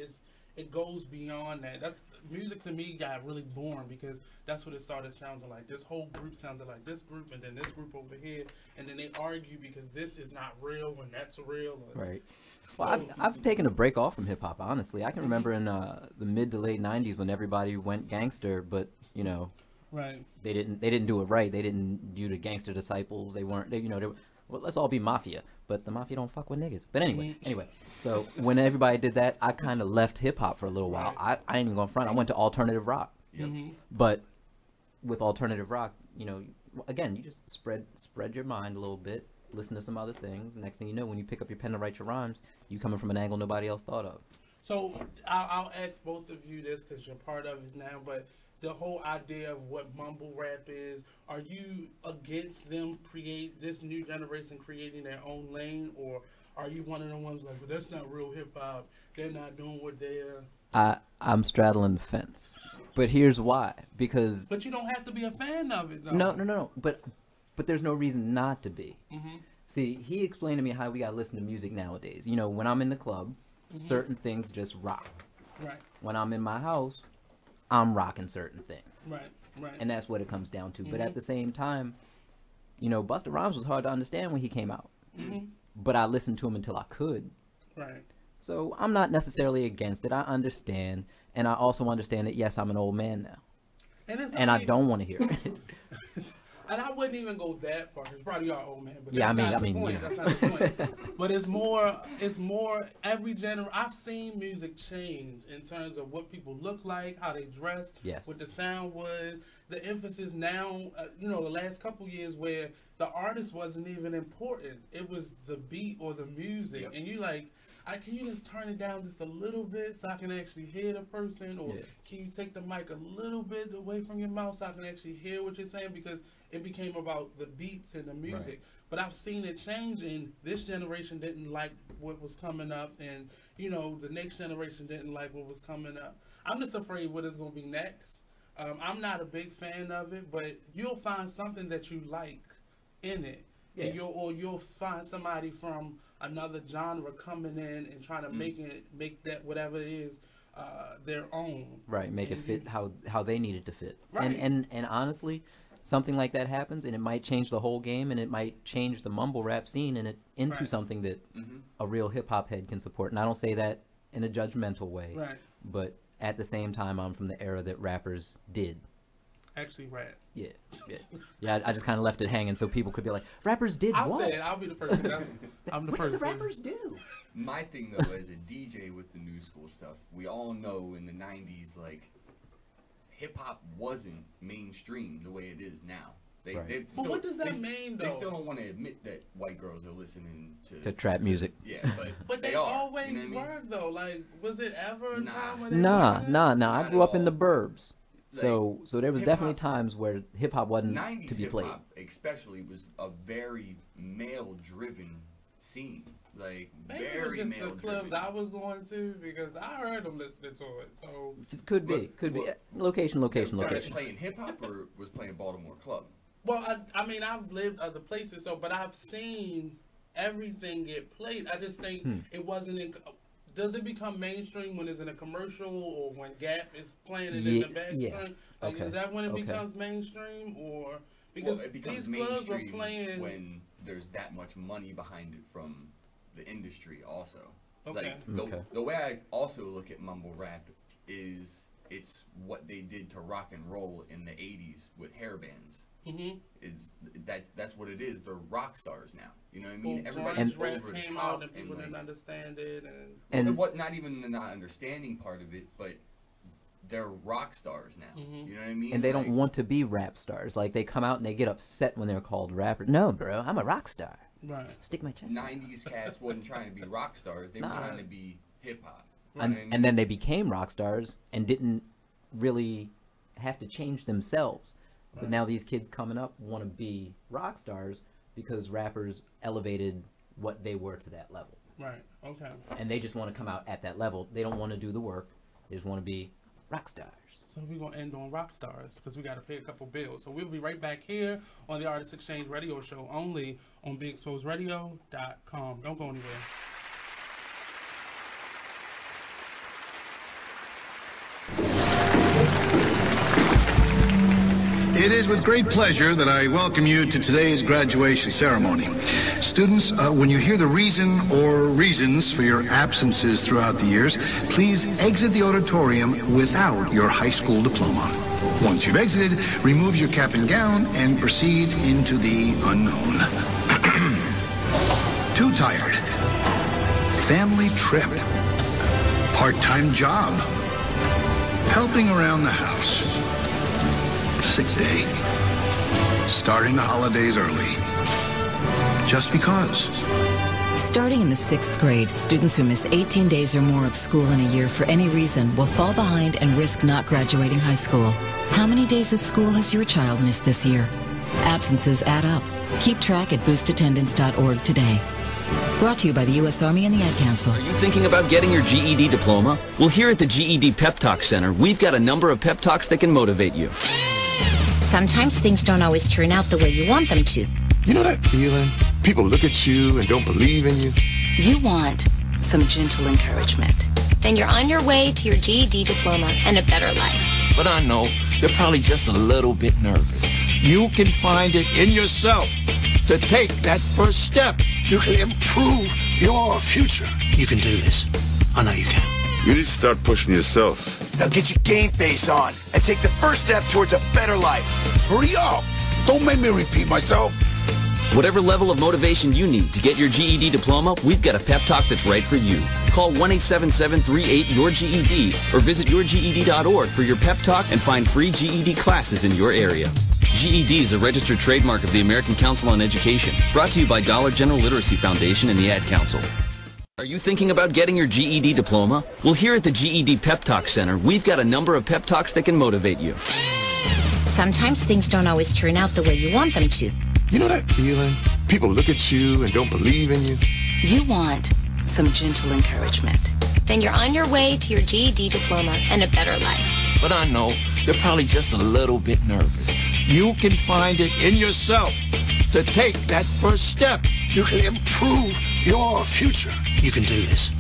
it goes beyond that. That's music to me got really boring because that's what it started sounding like. This whole group sounded like this group, and then this group over here, and then they argue because this is not real and that's real. Right. Well, I've taken a break off from hip hop. Honestly, I can remember in the mid to late '90s when everybody went gangster, but you know, they didn't do it right. They didn't do the Gangster Disciples. They weren't. Well, let's all be mafia, but the mafia don't fuck with niggas. But anyway, so when everybody did that, I kind of left hip hop for a little while. I ain't even going front. I went to alternative rock. But with alternative rock, again, you just spread your mind a little bit, listen to some other things. Next thing you know, when you pick up your pen to write your rhymes, you coming from an angle nobody else thought of. So I'll ask both of you this because you're part of it now, but the whole idea of what mumble rap is, are you against them this new generation creating their own lane, or are you one of the ones like, well, that's not real hip hop, they're not doing what they're... I'm straddling the fence, but here's why. Because... But you don't have to be a fan of it, though. No. But there's no reason not to be. See, he explained to me how we gotta listen to music nowadays. When I'm in the club, certain things just rock. Right. When I'm in my house, I'm rocking certain things. Right. And that's what it comes down to. But at the same time, Busta Rhymes was hard to understand when he came out. but I listened to them until I could. Right. So I'm not necessarily against it. I understand, and I also understand that yes, I'm an old man now, and I don't want to hear it. And I wouldn't even go that far. It's probably our old man, but Yeah, that's I not mean, the point. yeah. That's not the point. But it's more every generation. I've seen music change in terms of what people look like, how they dressed, Yes. what the sound was. The emphasis now, the last couple years where the artist wasn't even important. It was the beat or the music, and you like. Can you just turn it down just a little bit so I can actually hear the person? Or can you take the mic a little bit away from your mouth so I can actually hear what you're saying? Because it became about the beats and the music. Right. But I've seen it change, and this generation didn't like what was coming up, and, the next generation didn't like what was coming up. I'm just afraid what is going to be next. I'm not a big fan of it, but you'll find something that you like in it. Yeah. And you'll find somebody from another genre coming in and trying to make that whatever it is their own. Right, make it fit how they need it to fit. Right. And honestly, something like that happens, and it might change the whole game, and it might change the mumble rap scene into something that a real hip hop head can support. And I don't say that in a judgmental way. Right. But at the same time, I'm from the era that rappers did. Actually rap. Yeah. I just kind of left it hanging so people could be like, rappers did I'll what? say it. I'll be the person. I'm the person. What did the rappers do? My thing, though, as a DJ with the new school stuff, we all know in the 90s, hip-hop wasn't mainstream the way it is now. But what does that mean, though? They still don't want to admit that white girls are listening to trap music. Yeah, but they are, always you know what I mean? were, though. Like, was it ever a time when they Nah. Not I grew up in the burbs. Like, so there was definitely times where hip hop wasn't 90s to be played. hip-hop especially was a very male-driven scene. Like, maybe very it was just male-driven. the clubs I was going to because I heard them listening to it. So Just could be. Location. Was playing hip-hop or was playing Baltimore club? Well, I mean, I've lived other places, but I've seen everything get played. I just think it wasn't in... Does it become mainstream when it's in a commercial or when Gap is playing it in the background? Like, is that when it becomes mainstream, or because it becomes these clubs are mainstream playing when there's that much money behind it from the industry, also. Okay. Like the way I also look at mumble rap is it's what they did to rock and roll in the '80s with hair bands. That's what it is. They're rock stars now. You know what I mean? Everybody's over came top out and people didn't understand it, and what? Not even the not understanding part of it, but they're rock stars now. You know what I mean? And they don't want to be rap stars. Like, they come out and they get upset when they're called rappers. No, bro, I'm a rock star. Right. Stick my chest. 90s cats wasn't trying to be rock stars. They were trying to be hip hop. And then they became rock stars and didn't really have to change themselves. But now these kids coming up want to be rock stars because rappers elevated what they were to that level. Right. Okay. And they just want to come out at that level. They don't want to do the work. They just want to be rock stars. So we're going to end on rock stars because we got to pay a couple bills. So we'll be right back here on the Artist Exchange Radio Show, only on BeExposedRadio.com. Don't go anywhere. It is with great pleasure that I welcome you to today's graduation ceremony. Students, when you hear the reason or reasons for your absences throughout the years, please exit the auditorium without your high school diploma. Once you've exited, remove your cap and gown and proceed into the unknown. Too tired. Family trip. Part-time job. Helping around the house. Sick day. Starting the holidays early. Just because. Starting in the 6th grade, students who miss 18 days or more of school in a year for any reason will fall behind and risk not graduating high school. How many days of school has your child missed this year? Absences add up. Keep track at boostattendance.org today. Brought to you by the U.S. Army and the Ad Council. Are you thinking about getting your GED diploma? Well, here at the GED Pep Talk Center, we've got a number of pep talks that can motivate you. Sometimes things don't always turn out the way you want them to. You know that feeling? People look at you and don't believe in you. You want some gentle encouragement. Then you're on your way to your GED diploma and a better life. But I know they're probably just a little bit nervous. You can find it in yourself to take that first step. You can improve your future. You can do this. I know you can. You need to start pushing yourself. Now get your game face on and take the first step towards a better life. Hurry up! Don't make me repeat myself. Whatever level of motivation you need to get your GED diploma, we've got a pep talk that's right for you. Call 1-877-38-YOUR-GED or visit yourged.org for your pep talk and find free GED classes in your area. GED is a registered trademark of the American Council on Education, brought to you by Dollar General Literacy Foundation and the Ad Council. Are you thinking about getting your GED diploma? Well, here at the GED Pep Talk Center, we've got a number of pep talks that can motivate you. Sometimes things don't always turn out the way you want them to. You know that feeling? People look at you and don't believe in you. You want some gentle encouragement. Then you're on your way to your GED diploma and a better life. But I know they're probably just a little bit nervous. You can find it in yourself to take that first step. You can improve your future. You can do this.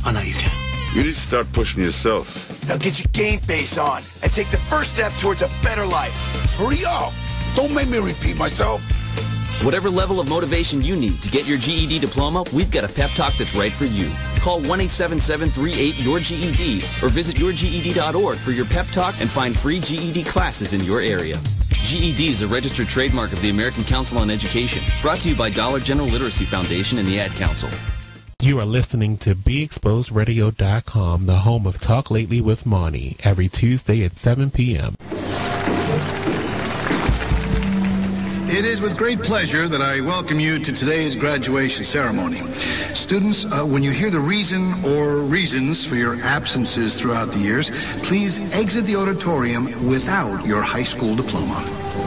I know you can. You need to start pushing yourself. Now get your game face on and take the first step towards a better life. Hurry up! Don't make me repeat myself. Whatever level of motivation you need to get your GED diploma, we've got a pep talk that's right for you. Call 1-877-38-YOUR-GED or visit yourged.org for your pep talk and find free GED classes in your area. GED is a registered trademark of the American Council on Education, brought to you by Dollar General Literacy Foundation and the Ad Council. You are listening to BeExposedRadio.com, the home of Talk Lately with Monty, every Tuesday at 7 p.m. It is with great pleasure that I welcome you to today's graduation ceremony. Students, when you hear the reason or reasons for your absences throughout the years, please exit the auditorium without your high school diploma.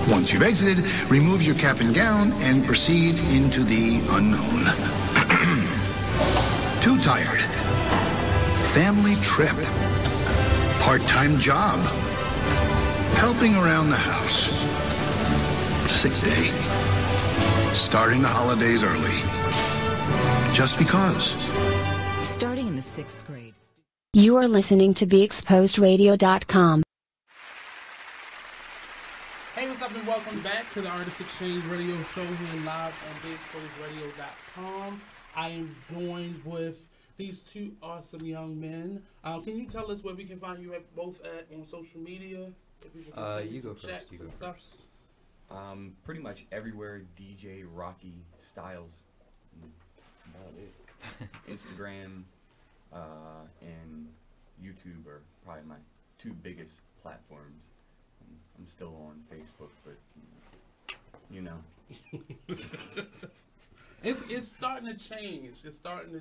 Once you've exited, remove your cap and gown and proceed into the unknown. Too tired. Family trip. Part-time job. Helping around the house. Sick day. Starting the holidays early. Just because. Starting in the 6th grade. You are listening to BeExposedRadio.com. Hey, what's up, and welcome back to the Artist Exchange Radio Show here live on BeExposedRadio.com. I am joined with these two awesome young men. Can you tell us where we can find you both at on social media? You go first. You go first. Pretty much everywhere. DJ Rocky Styles. That's about it. Instagram and YouTube are probably my two biggest platforms. I'm still on Facebook, but you know. It's starting to change. It's starting to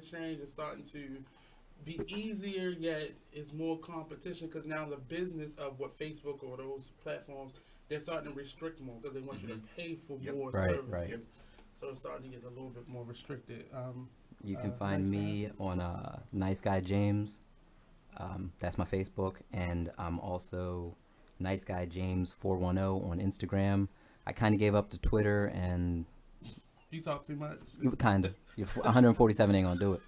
be easier, yet it's more competition because now the business of what Facebook or those platforms, they're starting to restrict more because they want you to pay for more services. Right. So it's starting to get a little bit more restricted. You can find me on NiceGuy James. That's my Facebook, and I'm also NiceGuy James 410 on Instagram. I kind of gave up to Twitter, and you talk too much. Kind of. 147 ain't gonna do it.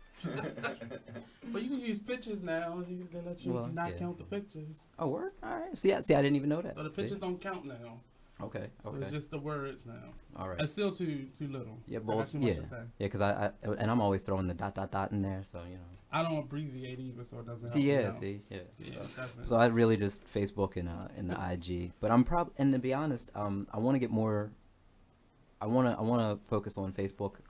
But you can use pictures now. They let you not count the pictures. Oh, word? All right. See, I didn't even know that. So the pictures don't count now. Okay. So it's just the words now. All right. It's still too little. Yeah, both. Yeah. Because and I'm always throwing the ... in there, so you know. I don't abbreviate either, so it doesn't help. Yeah. So I really just Facebook and the IG. But I'm and to be honest, I want to get more. I want to focus on Facebook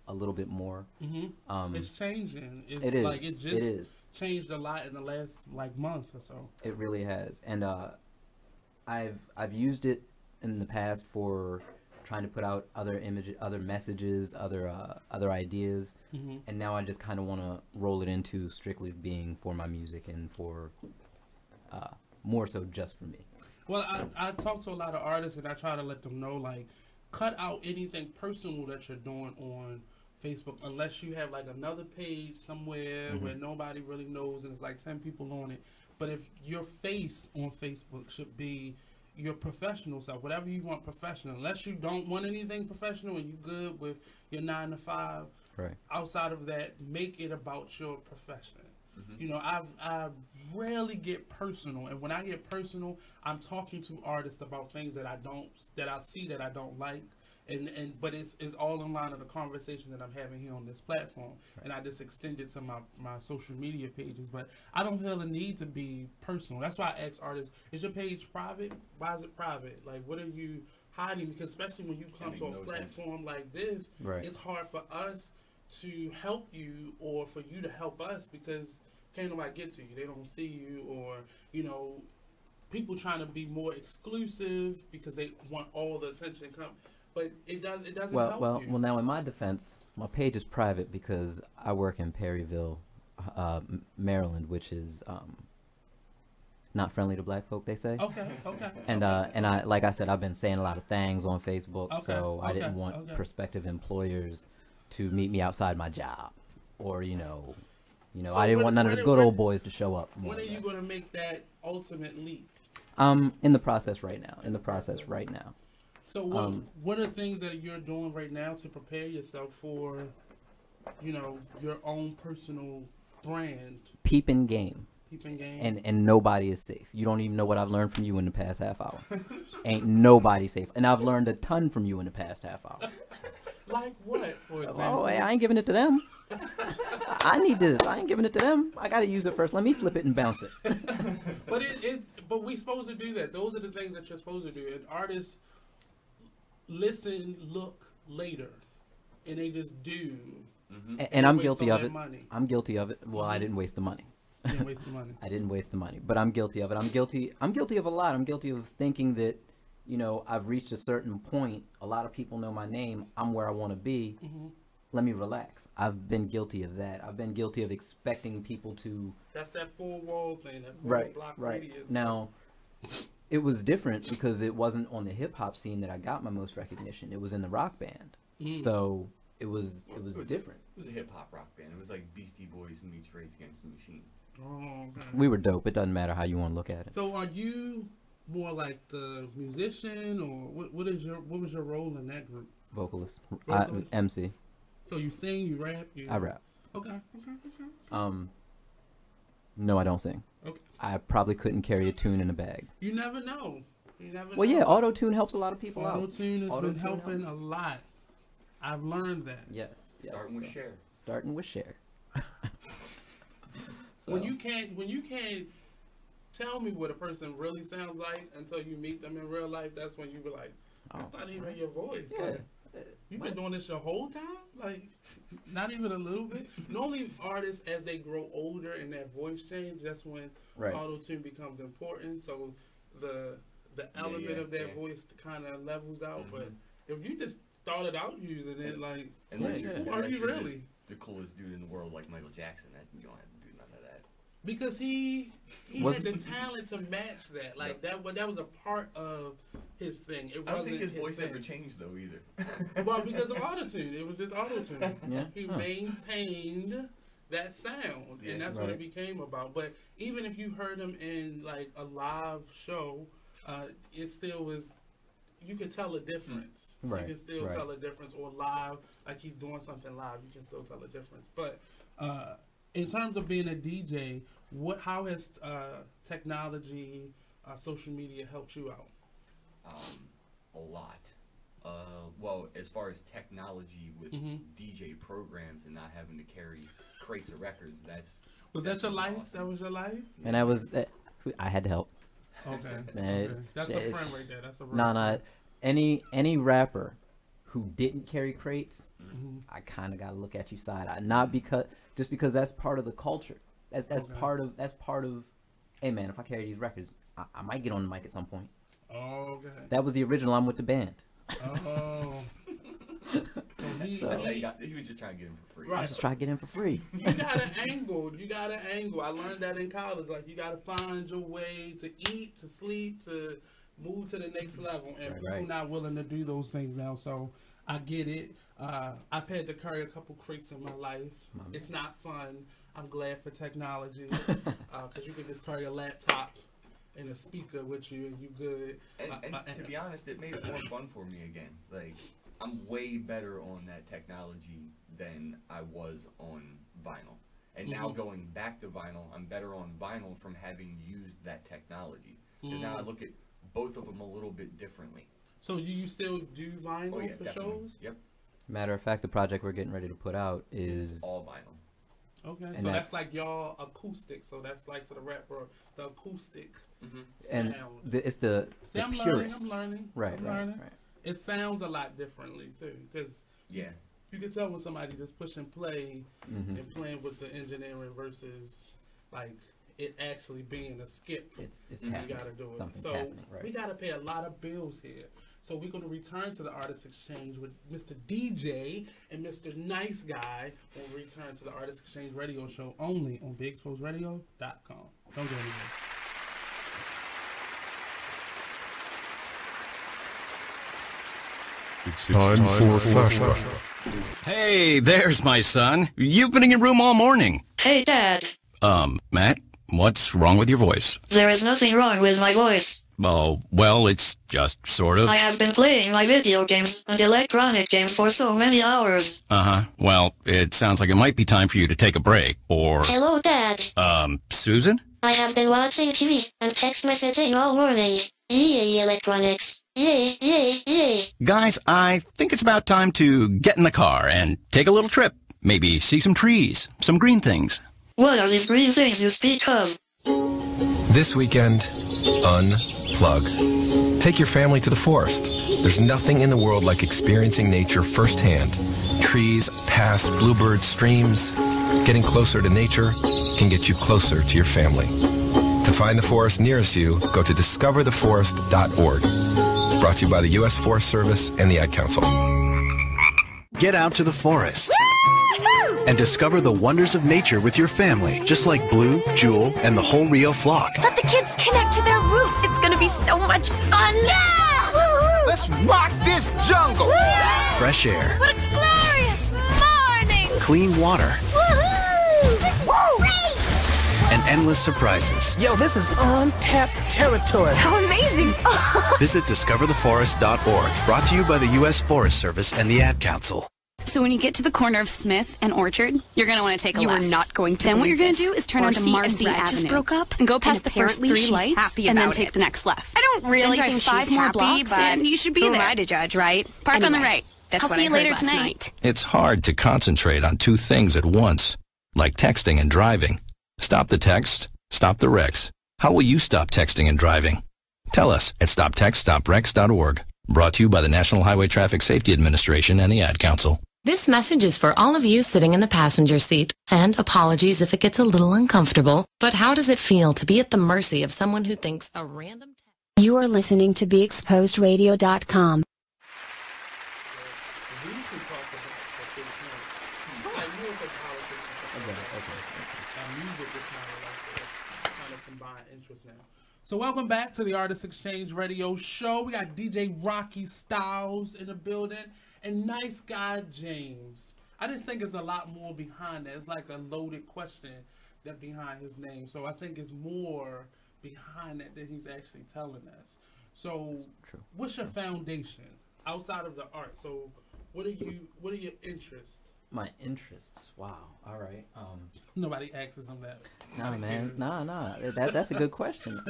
a little bit more. It's changing. It is. Changed a lot in the last month or so. It really has, and I've used it in the past for trying to put out other images, other messages, other ideas, and now I just kind of want to roll it into strictly being for my music and for more so just for me. Well, I talk to a lot of artists and I try to let them know cut out anything personal that you're doing on Facebook unless you have another page somewhere where nobody really knows and it's 10 people on it. But if your face on Facebook should be your professional self, whatever you want professional, unless you don't want anything professional and you good with your 9 to 5. Right. Outside of that, make it about your profession. You know, I've rarely get personal, and when I get personal, I'm talking to artists about things that I see that I don't like, but it's all in line of the conversation that I'm having here on this platform, and I just extend it to my social media pages. But I don't feel a need to be personal. That's why I ask artists, is your page private? Why is it private? Like, what are you hiding? Because especially when you come to a platform like this, it's hard for us to help you or for you to help us, because can't nobody get to you. They don't see you, or people trying to be more exclusive because they want all the attention but it doesn't help you. Well, now in my defense, my page is private because I work in Perryville, Maryland, which is not friendly to black folk, they say. Okay. And I, like I said, I've been saying a lot of things on Facebook, so I didn't want prospective employers to meet me outside my job, or so I didn't want none of the good old boys to show up. When are you going to make that ultimate leap? In the process right now. So what are things that you're doing right now to prepare yourself for, your own personal brand? Peeping game. And nobody is safe. You don't even know what I've learned from you in the past half hour. Ain't nobody safe. And I've learned a ton from you in the past half hour. Like what, for example? Oh, hey, I ain't giving it to them. I need this. I ain't giving it to them. I got to use it first. Let me flip it and bounce it. But we supposed to do that. Those are the things that you're supposed to do. And artists listen, look later, and they just do. And I'm guilty of it. I'm guilty of it. Well, I didn't waste the money. You didn't waste the money. I didn't waste the money, but I'm guilty of it. I'm guilty of a lot. I'm guilty of thinking that, I've reached a certain point. A lot of people know my name. I'm where I want to be. Let me relax. I've been guilty of that. I've been guilty of expecting people to. That's that full wall thing. That full block radius. Now, it was different because it wasn't on the hip hop scene that I got my most recognition. It was in the rock band. So it was different. It was a hip hop rock band. It was like Beastie Boys meets Rage Against the Machine. Oh, okay. We were dope. It doesn't matter how you want to look at it. So are you more like the musician, or what was your role in that group? Vocalist. MC. So you sing, you rap? I rap. Okay. No, I don't sing. Okay. I probably couldn't carry a tune in a bag. You never know. Well, yeah, auto-tune helps a lot of people out. Auto-tune has been helping a lot. I've learned that. Yes. Starting with Cher. Starting with Cher. When you can't tell me what a person really sounds like until you meet them in real life, that's when you be like, that's not even your voice. Yeah. Like, you've been doing this your whole time? Like, not even a little bit? Normally, artists, as they grow older and their voice change, that's when auto-tune becomes important. So the element of their voice kind of levels out. But if you just started out using it, like, unless you're really the coolest dude in the world like Michael Jackson, that you don't have to do none of that. Because he had the talent to match that. Like that was a part of his thing. It wasn't. I don't think his voice thing. ever changed though either. Well, because of autotune, it was just autotune. Yeah. He maintained that sound, and that's what it became about. But even if you heard him in like a live show, it still was. You could tell a difference. You can still tell a difference, or live, like he's doing something live, you can still tell a difference. But in terms of being a DJ, how has technology, social media helped you out? A lot. Well, as far as technology with DJ programs and not having to carry crates of records, was that your life? Awesome. That was your life? And I had to help. Okay. That's a friend right there. That's a real friend. Any rapper who didn't carry crates, I kind of got to look at you side eye. Not because that's part of the culture. That's part of. Hey man, if I carry these records, I might get on the mic at some point. Oh, okay. That was the original. I'm with the band. Oh. He was just trying to get him for free. Right. I just trying to get him for free. You got an angle. I learned that in college. Like, you got to find your way to eat, to sleep, to move to the next level. And people not willing to do those things now. So I get it. I've had to carry a couple crates in my life. It's not fun. I'm glad for technology because you can just carry a laptop and a speaker with you and you good. And to be honest, it made it more fun for me again. Like, I'm way better on that technology than I was on vinyl. And now going back to vinyl, I'm better on vinyl from having used that technology. Because now I look at both of them a little bit differently. So you still do vinyl for definitely. shows? Yep. Matter of fact, the project we're getting ready to put out is all vinyl. Okay, and so that's like y'all acoustic. So that's like to the rapper, the acoustic and sound. it's the purest. I'm learning. Right, I'm right, learning. right. It sounds a lot differently too, because you can tell when somebody just pushing play and playing with the engineering versus like it actually being a skip. It's you happening. gotta do it. Something's So happening, right. we gotta pay a lot of bills here. So we're going to return to the Artist Exchange with Mr. DJ and Mr. Nice Guy when we return to the Artist Exchange radio show only on BigExposeRadio.com. Don't go anywhere. It's time for flashback. Hey, there's my son. You've been in your room all morning. Hey, Dad. Matt, what's wrong with your voice? There is nothing wrong with my voice. Oh, well, it's just sort of. I have been playing my video games and electronic games for so many hours. Uh-huh. Well, it sounds like it might be time for you to take a break, or... Hello, Dad. Susan? I have been watching TV and text messaging all morning. Yay, electronics. Yay, yay, yay. Guys, I think it's about time to get in the car and take a little trip. Maybe see some trees, some green things. What are these green things you speak of? This weekend, unplug. Take your family to the forest. There's nothing in the world like experiencing nature firsthand. Trees, paths, bluebirds, streams. Getting closer to nature can get you closer to your family. To find the forest nearest you, go to discovertheforest.org. Brought to you by the U.S. Forest Service and the Ad Council. Get out to the forest and discover the wonders of nature with your family, just like Blue, Jewel, and the whole Rio flock. Let the kids connect to their roots. It's gonna be so much fun. Yeah! Woo-hoo! Let's rock this jungle. Yeah! Fresh air. What a glorious morning! Clean water. Woohoo! This is great! And endless surprises. Yo, this is untapped territory. How amazing! Visit discovertheforest.org. Brought to you by the U.S. Forest Service and the Ad Council. So when you get to the corner of Smith and Orchard, you're going to want to take a left. You are not going to Then what you're going to do is turn onto Marcy Avenue. Just broke up, and go past the first apparently 3 she's lights, happy and then about take it. the next left. I don't really then drive think 5 she's more happy, blocks, but and you should be who there. am I to judge, right? Park on the Anyway, right. That's I'll what see I you heard later last tonight. night. It's hard to concentrate on 2 things at once, like texting and driving. Stop the text, stop the wrecks. How will you stop texting and driving? Tell us at stoptextstoprex.org. Brought to you by the National Highway Traffic Safety Administration and the Ad Council. This message is for all of you sitting in the passenger seat. And apologies if it gets a little uncomfortable. But how does it feel to be at the mercy of someone who thinks a random... You are listening to BeExposedRadio.com. So welcome back to the Artist Exchange Radio Show. We got DJ Rocky Styles in the building and Nice Guy James. I just think there's a lot more behind that. It's like a loaded question that behind his name. So I think it's more behind that he's actually telling us. So what's your foundation outside of the art? So what are your interests? My interests. Wow. All right. Nobody asks him that. Nah, man. Nah. That's a good question.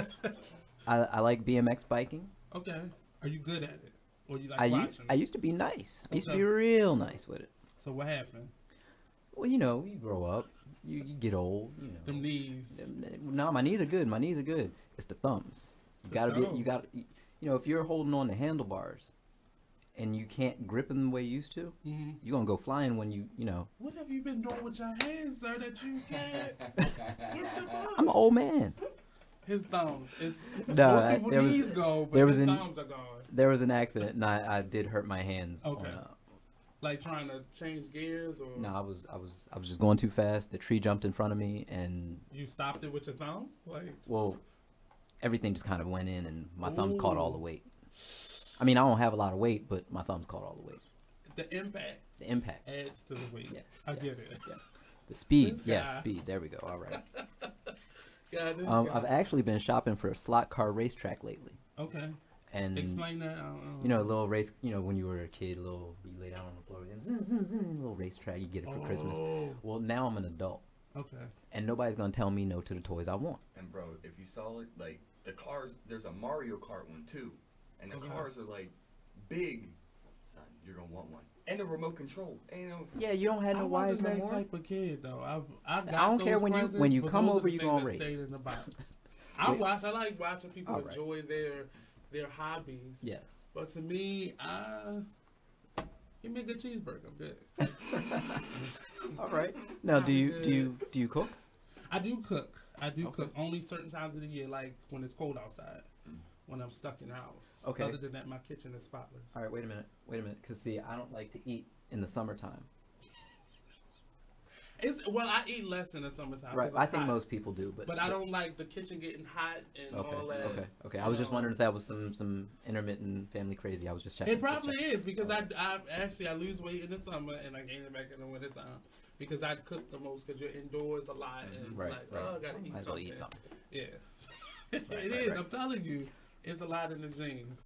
I like BMX biking. Okay. Are you good at it? Or you like watching? I used to be nice. I used to be real nice with it. So what happened? Well, you grow up. You get old. Them knees. No, my knees are good. My knees are good. It's the thumbs. If you're holding on to handlebars and you can't grip them the way you used to, you're going to go flying when you know. What have you been doing with your hands, sir, that you can't? I'm an old man. His thumbs. Most people's knees go, but his thumbs are gone. There was an accident, and I did hurt my hands. Okay. Like trying to change gears, or no? I was just going too fast. The tree jumped in front of me, and you stopped it with your thumb. Well, everything just kind of went in, and my thumbs caught all the weight. I mean, I don't have a lot of weight, but my thumbs caught all the weight. The impact. The impact adds to the weight. Yes, I get it. Yes. The speed. Yes, speed. There we go. All right. I've actually been shopping for a slot car racetrack lately. Okay. And explain that. A little race. When you were a kid, you lay down on the floor, zin, zin, zin, little racetrack. You get it for Christmas. Well, now I'm an adult. Okay. And nobody's gonna tell me no to the toys I want. And bro, if you saw it, like the cars, there's a Mario Kart one too, and the cars are like big. Son, you're gonna want one. And a remote control. Ain't no. Yeah, you don't have no wires no more. I wasn't that type of kid though. I don't care when you come over, you gonna race. Stayed in the box. I like watching people enjoy their hobbies. Yes. But to me, give me a good cheeseburger. I'm good. All right. Now, do you cook? I do cook. I do cook only certain times of the year, like when it's cold outside, when I'm stuck in the house. Okay. Other than that, my kitchen is spotless. All right. Wait a minute. Because see, I don't like to eat in the summertime. Well, I eat less in the summertime. Right. I think most people do, but I don't like the kitchen getting hot and all that. Okay. I was just wondering if that was some intermittent family crazy. I was just checking. It probably is because I lose weight in the summer and I gain it back in the wintertime because I cook the most because you're indoors a lot and I gotta eat something. Might as well eat something. Yeah, it is. I'm telling you, it's a lot in the genes.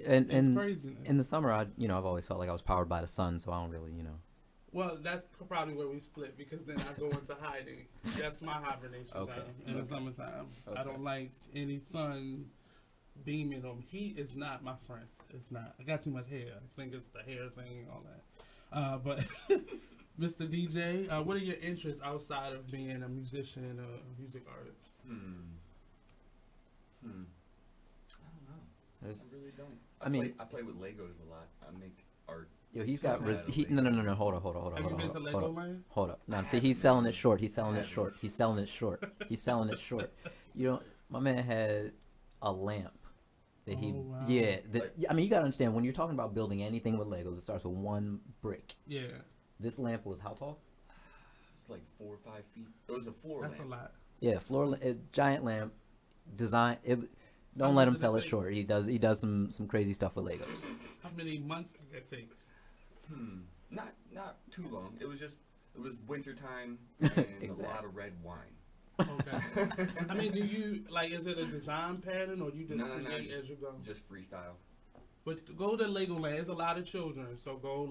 And craziness. In the summer, I've always felt like I was powered by the sun, so I don't really, Well, that's probably where we split because then I go into hiding. That's my hibernation time in the summertime. I don't like any sun beaming on me. Heat is not my friend. It's not. I got too much hair. I think it's the hair thing and all that. But Mr. DJ, what are your interests outside of being a musician or a music artist? I don't know. I really don't. I play with Legos a lot. I make art. Yo, he's got no. Hold up. Have you been to Legoland? Hold up. Now, see, he's selling it short. He's selling it short. My man had a lamp that he. Oh, wow. Yeah. I mean, you gotta understand when you're talking about building anything with Legos, it starts with one brick. Yeah. This lamp was how tall? It's like 4 or 5 feet. It was a floor lamp. That's a lot. Yeah, giant lamp. Design. Don't let him sell it short. He does some crazy stuff with Legos. How many months did that take? Not too long. It was winter time and a lot of red wine. Okay. I mean, do you is it a design pattern or you just create as you go? Just freestyle. But go to Legoland. There's a lot of children, so go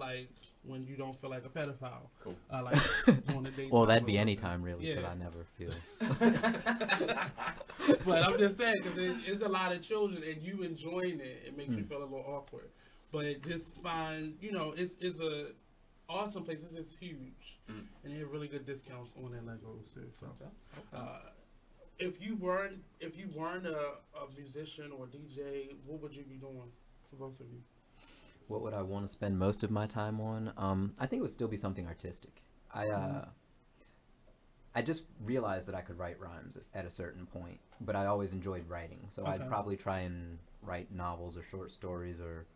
when you don't feel like a pedophile. Cool. On a date. Well, that'd be any time really, because I never feel. But I'm just saying because it's a lot of children and you enjoying it. It makes you feel a little awkward. But just find, it's a awesome place. It's just huge, and they have really good discounts on their Legos too. So, if you weren't a musician or DJ, what would you be doing? For both of you, what would I want to spend most of my time on? I think it would still be something artistic. I just realized that I could write rhymes at a certain point, but I always enjoyed writing. So I'd probably try and write novels or short stories or.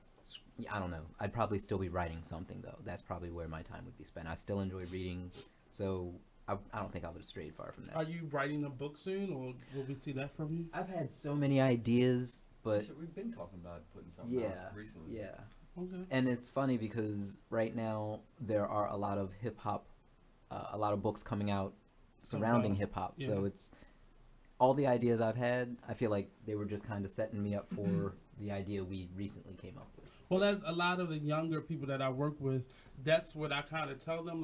I don't know. I'd probably still be writing something, though. That's probably where my time would be spent. I still enjoy reading, so I don't think I would have strayed far from that. Are you writing a book soon, or will we see that from you? I've had so many ideas, but... We've been talking about putting something out recently. Yeah. Okay. And it's funny because right now there are a lot of hip-hop, a lot of books coming out surrounding hip-hop. Yeah. So it's... All the ideas I've had, I feel like they were just kind of setting me up for the idea we recently came up with. Well, that's a lot of the younger people that I work with. That's what I kind of tell them,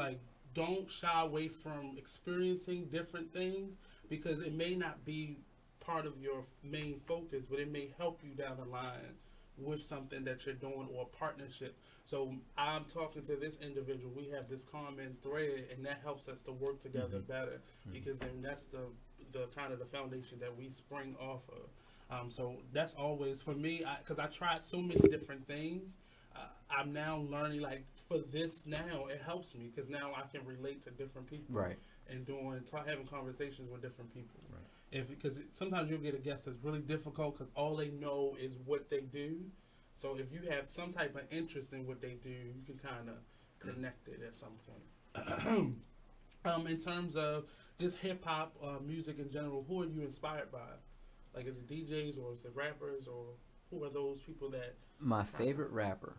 don't shy away from experiencing different things because it may not be part of your main focus, but it may help you down the line with something that you're doing or a partnership. So I'm talking to this individual. We have this common thread, and that helps us to work together better because then that's the kind of the foundation that we spring off of. So that's always for me because I tried so many different things. I'm now learning for this now it helps me because now I can relate to different people, right? And having conversations with different people, right? Because sometimes you'll get a guest that's really difficult because all they know is what they do. So if you have some type of interest in what they do, you can kind of connect it at some point. In terms of just hip hop music in general, who are you inspired by? Is it DJs or is it rappers or who are those people that... My favorite rapper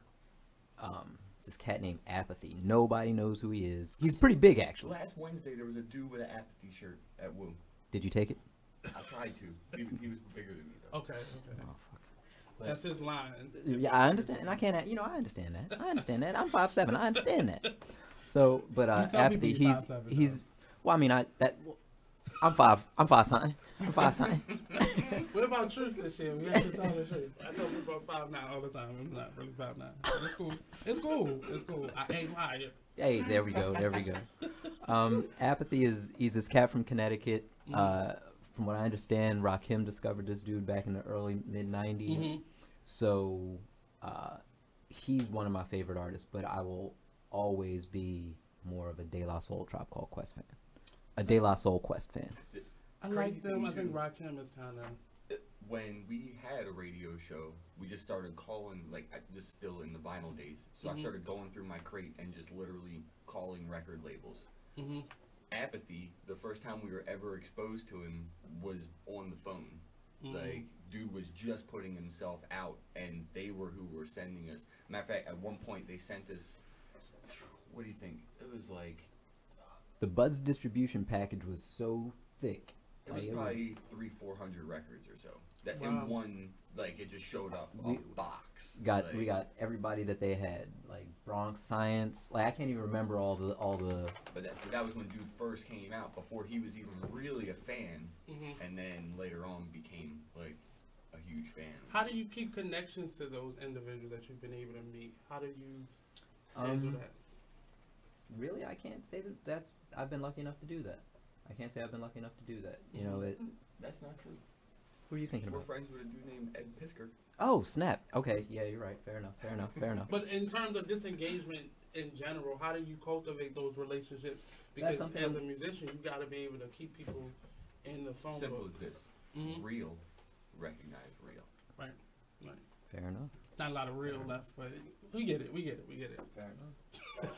is this cat named Apathy. Nobody knows who he is. He's pretty big, actually. Last Wednesday, there was a dude with an Apathy shirt at Woo. Did you take it? I tried to. He was bigger than me, though. Okay. Oh, fuck. That's his line. Yeah, I understand. And I can't... I understand that. I'm 5'7". I understand that. So, but Apathy, he's... Well, I mean, I'm five something. I'm 5'9". What about truth this year? We have to tell the truth. I tell people about 5'9" all the time. I'm not really 5'9". But it's cool. It's cool. It's cool. I aim higher. Hey, there we go. There we go. Apathy he's this cat from Connecticut. From what I understand, Rakim discovered this dude back in the early mid-90s. So he's one of my favorite artists, but I will always be more of a De La Soul Tribe Called Quest fan. A De La Soul Quest fan. I like them. I think Rakim is kind of... When we had a radio show, we just started calling, like, just still in the vinyl days. So I started going through my crate and just literally calling record labels. Apathy, the first time we were ever exposed to him was on the phone. Like, dude was just putting himself out, and they were who were sending us. Matter of fact, at one point they sent us, what do you think? It was like... The Bud's distribution package was so thick. It was probably 300-400 records or so. That in one, like, it just showed up a box. We got everybody that they had, like Bronx Science. Like, I can't even remember all the. But that was when dude first came out, before he was even really a fan, and then later on became like a huge fan. How do you keep connections to those individuals that you've been able to meet? How do you handle that? Really, I can't say that's. I've been lucky enough to do that. I can't say I've been lucky enough to do that. You know it. That's not true. Who are you thinking about? We're friends with a dude named Ed Pisker. Oh, snap. Okay, yeah, you're right. Fair enough. But in terms of disengagement in general, how do you cultivate those relationships? Because as a musician, you got to be able to keep people in the phone. Simple as this. Real. Recognize real. Right. Fair enough. Not a lot of real left, but we get it. Fair enough.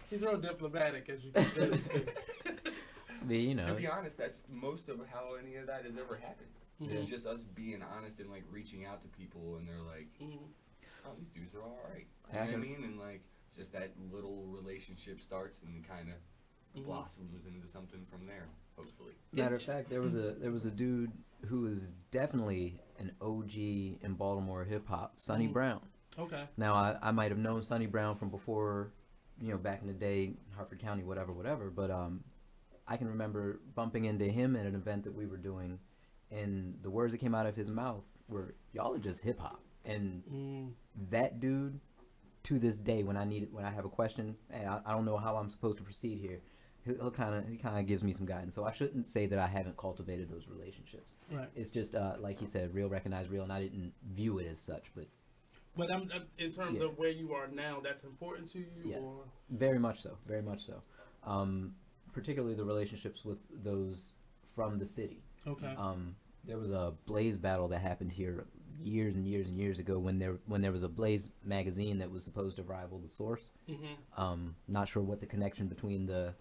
He's real diplomatic, as you can see. You know, to be honest, that's most of how any of that has ever happened. It's just us being honest and like reaching out to people, and they're like, "Oh, these dudes are all right." You know what I mean? And like, it's just that little relationship starts and kind of blossoms into something from there. Hopefully. Matter of fact, there was a dude who was definitely an OG in Baltimore hip hop, Sonny Brown. Okay. Now I might have known Sonny Brown from before, you know, back in the day, Hartford County, whatever. But I can remember bumping into him at an event that we were doing, and the words that came out of his mouth were, "Y'all are just hip hop." And that dude, to this day, when I have a question, hey, I don't know how I'm supposed to proceed here, he kind of gives me some guidance. So I shouldn't say that I haven't cultivated those relationships. Right. It's just like he said, real, recognize real, and I didn't view it as such, but. But in terms of where you are now, that's important to you? Yes. Or? Very much so. Particularly the relationships with those from the city. Okay. There was a Blaze battle that happened here years and years and years ago when there was a Blaze magazine that was supposed to rival The Source. Not sure what the connection between the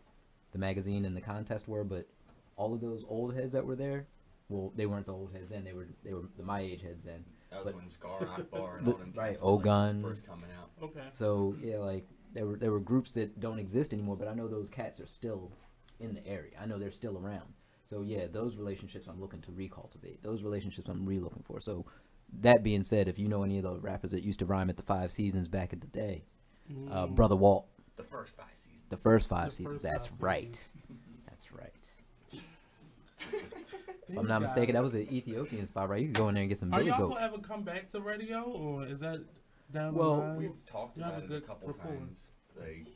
magazine and the contest were, but all of those old heads that were there, well, they weren't the old heads then. They were my age heads then. That was when Scar and Akbar and all them right, Ogun first coming out. Okay. So yeah, like there were groups that don't exist anymore, but I know those cats are still in the area. I know they're still around. So yeah, those relationships I'm looking to recultivate. Those relationships I'm re-looking for. So that being said, if you know any of the rappers that used to rhyme at the 5 Seasons back in the day, Brother Walt. The first 5 seasons. The first 5 seasons. That's right. That's right. If I'm not mistaken, that was an Ethiopian spot, right? You can go in there and get some Are Billy y'all Goat. gonna ever come back to radio, or is that down the Well, line? We've talked about it a couple times. Like,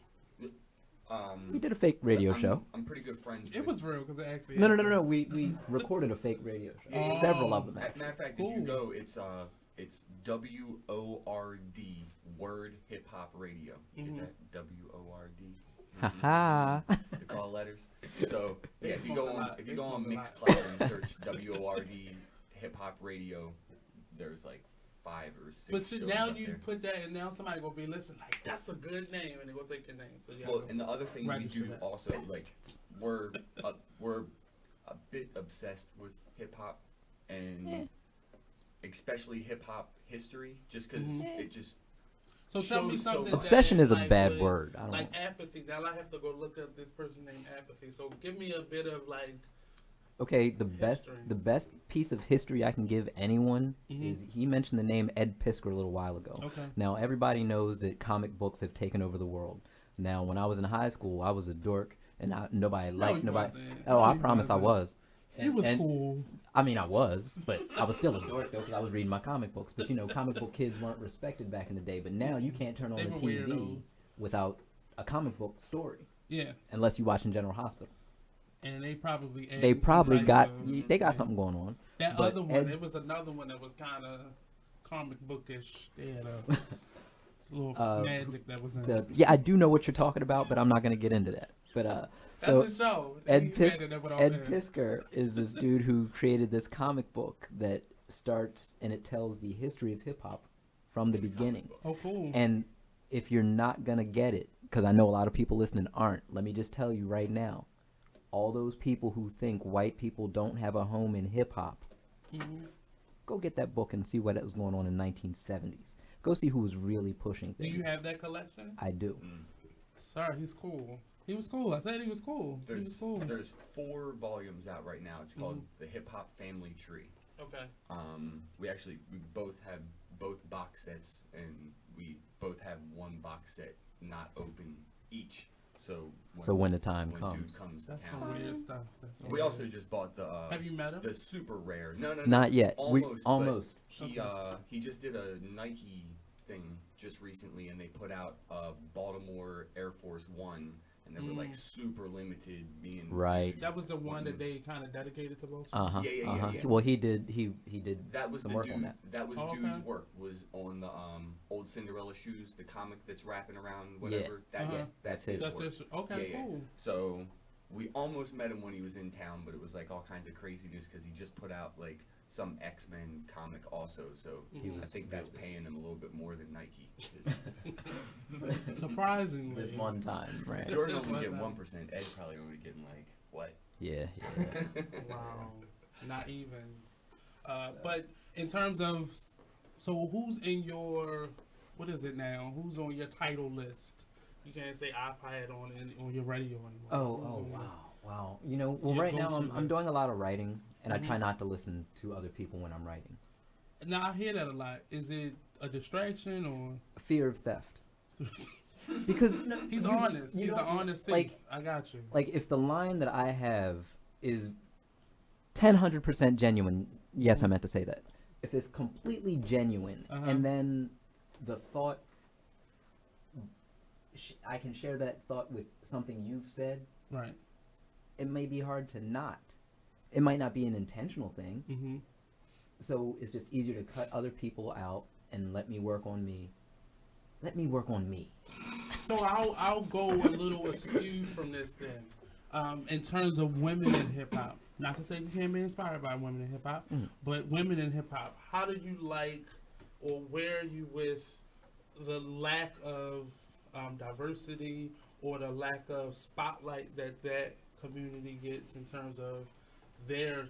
we did a fake radio show. I'm pretty good friends. It was real because it actually. No. We recorded a fake radio show. Several of them. Matter of fact, if you go, it's WORD, Word Hip Hop Radio. Get that? WORD. Haha. The call letters. So yeah, if you go on Mixcloud and search WORD Hip Hop Radio, there's like 5 or 6. But see, shows now up you there. put that, and now somebody gonna be listening like, that's a good name, and they gonna take your name. So yeah. Well, and the other thing we do also, like, we're a bit obsessed with hip hop, and especially hip hop history, just because it just. So tell me something. Obsession is a like, bad word. I don't like know. Apathy. Now I have to go look up this person named Apathy. So give me a bit of like. Okay, the best piece of history I can give anyone is he mentioned the name Ed Pisker a little while ago. Okay. Now everybody knows that comic books have taken over the world. Now when I was in high school, I was a dork and nobody liked nobody. wasn't. Oh, No, I you promise I wasn't. was. He was cool. I mean, I was, but I was still a dork though because I was reading my comic books. But you know, comic book kids weren't respected back in the day. But now you can't turn on They the were TV weirdos. without a comic book story. Yeah. Unless you watching General Hospital. And they probably They probably got they got yeah. something going on. That But other one, it was another one that was kind of comic bookish. They had a little magic that was in it. Yeah, I do know what you're talking about, but I'm not going to get into that. But so That's a show. Ed, He made it up with all Ed that. Piskor is this dude who created this comic book that starts and it tells the history of hip hop from the beginning. Oh, cool. And if you're not going to get it, because I know a lot of people listening aren't, let me just tell you right now, all those people who think white people don't have a home in hip hop, go get that book and see what was going on in 1970s. Go see who was really pushing Do things. you have that collection? I do. Sir, he's cool. He was cool. I said he was cool. He was cool. There's 4 volumes out right now. It's called The Hip Hop Family Tree. Okay. We both have both box sets, and we both have one box set not open each. So when the time dude comes. comes That's to some town. weird stuff. That's some We weird. also just bought the Have you met him? the super rare. No. Not yet. Almost. Almost. But he just did a Nike thing just recently, and they put out a Baltimore Air Force One, and they were like super limited. Right. That was the one that they kind of dedicated to Baltimore. Yeah. Well, he did That was some the work dude. on that. That was Oh, dude's okay. work. Was on the old Cinderella shoes, the comic that's wrapping around whatever. Yeah. That's his his That's work. his. Okay, Yeah. cool. So we almost met him when he was in town, but it was like all kinds of craziness because he just put out like some X-Men comic also. So I think that's paying him a little bit more than Nike. Surprisingly. This one time, right? Jordan This only one getting time. 1%. Ed's probably only getting like what? Yeah. Wow. Not even. But in terms of, so who's in your, what is it now? Who's on your title list? You can't say iPad on your radio anymore. Oh, wow. You know, well, right now I'm doing a lot of writing, and I try not to listen to other people when I'm writing. Now, I hear that a lot. Is it a distraction or? Fear of theft. Because he's honest. He's an honest thief. Like, I got you. Like, if the line that I have is 100% genuine, yes, I meant to say that. If it's completely genuine, and then the thought, I can share that thought with something you've said. Right. It may be hard to not. It might not be an intentional thing. Mm-hmm. So it's just easier to cut other people out and let me work on me. Let me work on me. So I'll go a little askew from this then. In terms of women in hip hop, not to say you can't be inspired by women in hip hop, but women in hip hop, how do you like, or where are you with the lack of diversity or the lack of spotlight that community gets in terms of their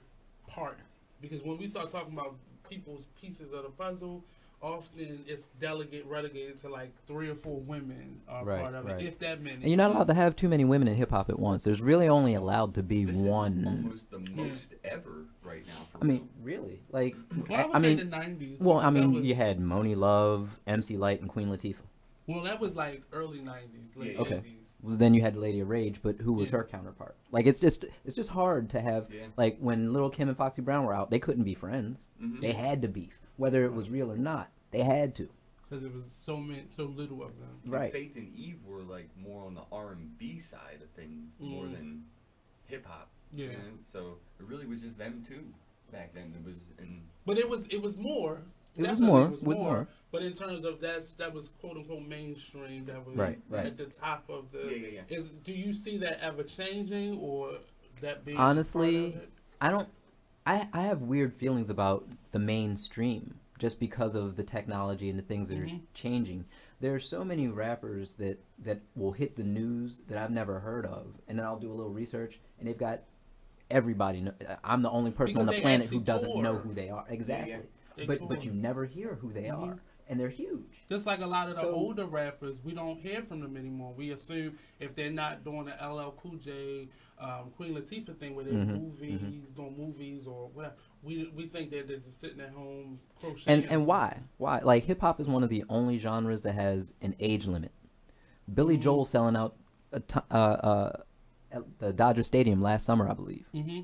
part? Because when we start talking about people's pieces of the puzzle, often it's relegated to like 3 or 4 women are part of it, if that many. And you're not allowed to have too many women in hip hop at once. There's really only allowed to be one. Is almost the most ever right now. I mean, really? Like, Well, I mean, in the 90s. well, I mean, was, you had Moni Love, MC Light, and Queen Latifah. Well, that was like early 90s, late 80s. Well, then you had Lady of Rage, but who was her counterpart? Like, it's just hard to have, like, when Lil' Kim and Foxy Brown were out, they couldn't be friends. They had to beef, whether it was real or not. They had to. Because it was so little of them. Right. Faith and Eve were like more on the R&B side of things more than hip hop. Yeah. You know? So it really was just them two back then. It was But it was more. It was Definitely more. was With more. more. But in terms of that was quote unquote mainstream. That was Right. at the top of the. Do you see that ever changing or that being? Honestly, part of it? I don't. I have weird feelings about the mainstream just because of the technology and the things that are changing. There are so many rappers that will hit the news that I've never heard of, and then I'll do a little research, and they've got everybody. I'm the only person on the planet who doesn't know who they are. Exactly. But you never hear who they are, and they're huge. Just like a lot of the older rappers, we don't hear from them anymore. We assume if they're not doing the LL Cool J, Queen Latifah thing where they're doing movies or whatever, we think they're just sitting at home crocheting. And why? Why? Like, hip hop is one of the only genres that has an age limit. Billy Joel selling out the Dodger Stadium last summer, I believe. Mm-hmm.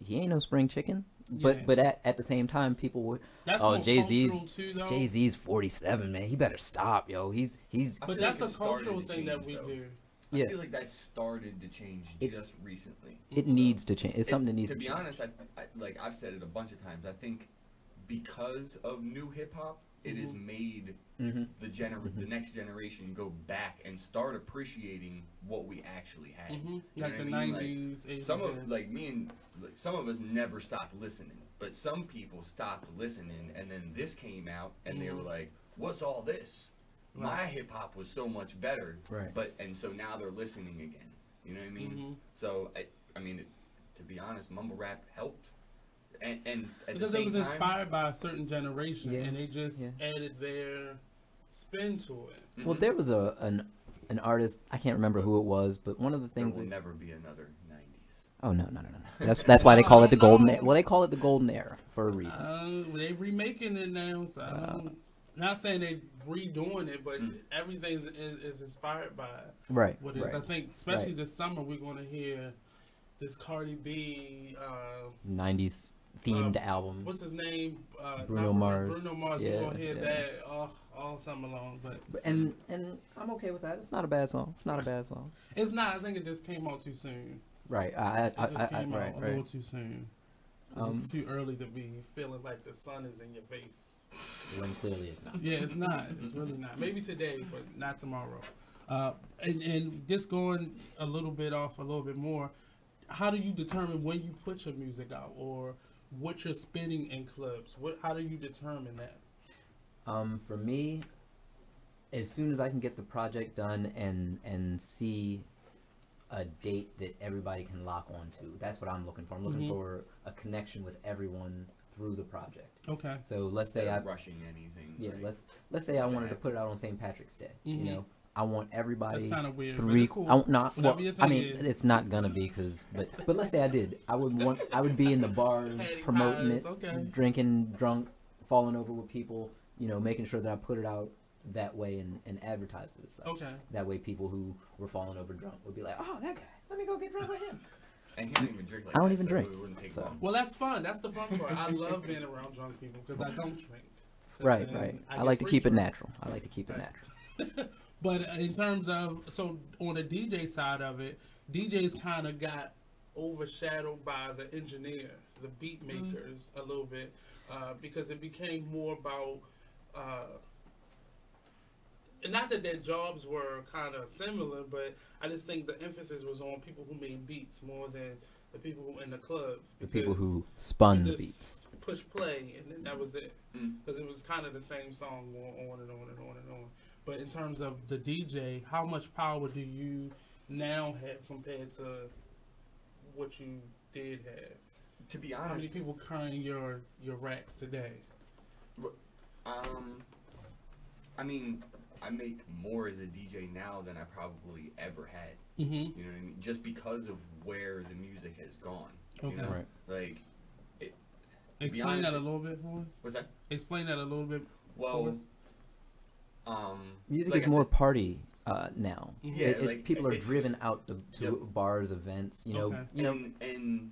He ain't no spring chicken. But at the same time, people would. That's Jay-Z's 47, man. He better stop, yo. He's. But that's a cultural thing that we do. I feel like that started to change just recently. It needs to change. It's something that needs to change. To be honest, like I've said it a bunch of times. I think because of new hip hop, it has made the next generation go back and start appreciating what we actually had. Like the 90s, 80s. Some of some of us never stopped listening, but some people stopped listening, and then this came out, and they were like, "What's all this? Right. My hip hop was so much better." Right. And so now they're listening again. You know what I mean? So I mean, to be honest, mumble rap helped. And at because the same it was time, inspired by a certain generation, and they just added their spin to it. Well, there was an artist, I can't remember who it was, but one of the things there will never be another 90s. Oh no. That's why they call it the golden era. Well, they call it the golden era for a reason. They remaking it now, so I don't. Not saying they redoing it, but everything is inspired by what it is. I think, especially this summer, we're going to hear this Cardi B 90s themed album. What's his name? Bruno Mars. Bruno Mars. We're going to hear that all summer long. But and I'm okay with that. It's not a bad song. It's not. I think it just came out too soon. Right. It came out a little too soon. It's too early to be feeling like the sun is in your face. When clearly it's not. Yeah, it's not. It's really not. Maybe today, but not tomorrow. And just going a little bit more, how do you determine when you put your music out or what you're spinning in clubs? How do you determine that? For me, as soon as I can get the project done and see a date that everybody can lock onto, that's what I'm looking for. I'm looking for a connection with everyone through the project. Okay. So let's say I'm rushing anything. Yeah. Like, let's say I wanted to put it out on St. Patrick's Day. You know, I want everybody. That's kind of weird. Cool. It's not gonna be but let's say I did. I would be in the bars promoting it, drinking drunk, falling over with people. You know, making sure that I put it out that way and advertised it as such. Okay. That way, people who were falling over drunk would be like, "Oh, that guy. Let me go get drunk with him." And he don't even drink like I don't that, even drink. It wouldn't take So. long. Well, that's fun. That's the fun part. I love being around drunk people because I don't drink. Right. I like to keep it natural. But in terms of, so on the DJ side of it, DJs kind of got overshadowed by the engineer, the beat makers a little bit, because it became more about, and not that their jobs were kind of similar, but I just think the emphasis was on people who made beats more than the people who in the clubs. The people who spun the beats. Push play, and then that was it. Because it was kind of the same song going on and on and on and on. But in terms of the DJ, how much power do you now have compared to what you did have? To be honest, how many people carrying your racks today? I mean, I make more as a DJ now than I probably ever had. You know what I mean? Just because of where the music has gone. Okay. You know? Right. Like, explain that a little bit for us. What's that? Explain that a little bit. Well, music like is more party now. Yeah, people are driven out to bars, events. You know, and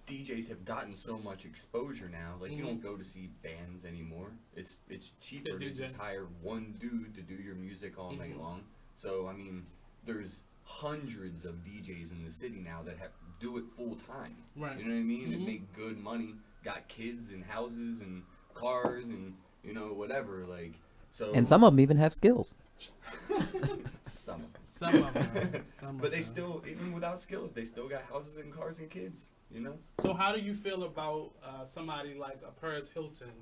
DJs have gotten so much exposure now. Like you don't go to see bands anymore. It's cheaper to just hire one dude to do your music all night long. So I mean, there's hundreds of DJs in the city now that do it full time. Right. You know what I mean? And make good money. Got kids and houses and cars and whatever. Like so. And some of them even have skills. Some of them. Some of them. But they still, even without skills, they still got houses and cars and kids. You know. So how do you feel about somebody like a Paris Hilton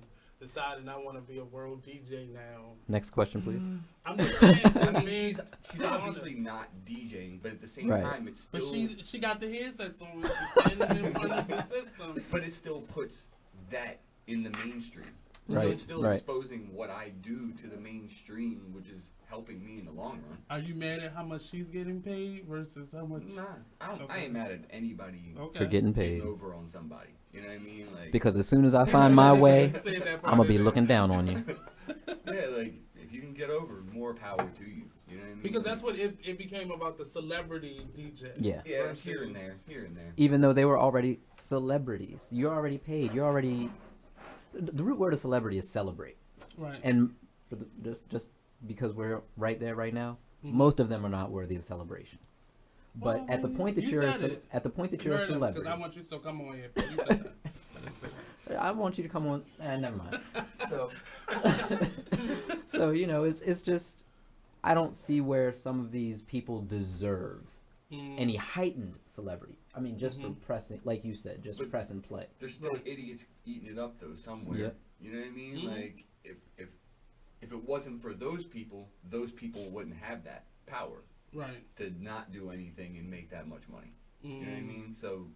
deciding I want to be a world DJ now? Next question, please. I'm just saying. I mean, she's obviously not DJing, but at the same time, it's still. But she got the headsets on. She's standing in front of the system. But it still puts that in the mainstream. Right. So it's still exposing what I do to the mainstream, which is helping me in the long run. Are you mad at how much she's getting paid versus how much? Nah, I ain't mad at anybody for getting paid. Over on somebody. You know what I mean? Like, because as soon as I find my way, I'm gonna be looking down on you. Yeah, like if you can get over, more power to you. You know what I mean? Because that's what it became about, the celebrity DJ. Yeah. Yeah, here and there. Even though they were already celebrities. You're already paid. You're already... The root word of celebrity is celebrate. Right. And for just because we're right there right now, most of them are not worthy of celebration. But at the point that you're a celebrity... Because I want you to come on here. You said that. I want you to come on. Never mind. So you know, it's just I don't see where some of these people deserve any heightened celebrity. I mean, just for pressing, like you said, just press and play. There's still idiots eating it up though somewhere. Yep. You know what I mean? Like if it wasn't for those people wouldn't have that power. Right. To not do anything and make that much money. You know what I mean? So.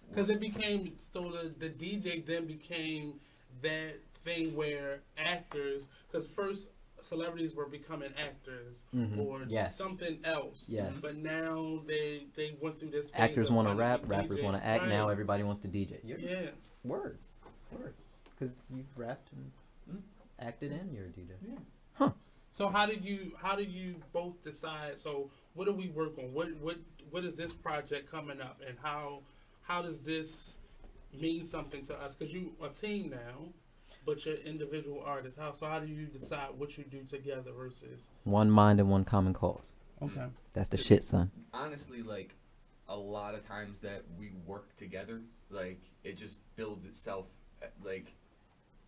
Because it became, so the DJ then became that thing where actors, because first celebrities were becoming actors or something else. Yes. But now they went through this phase. Actors want to rap, DJ. rappers want to act. Right. Now everybody wants to DJ. Yeah. Word. Because you've rapped and acted and you're a DJ. Yeah. Huh. So how did you both decide? So what do we work on? What is this project coming up, and how does this mean something to us? Because you are a team now, but you're individual artists. So how do you decide what you do together versus one mind and one common cause? Okay, that's the shit, son. Honestly, like a lot of times that we work together, like it just builds itself. Like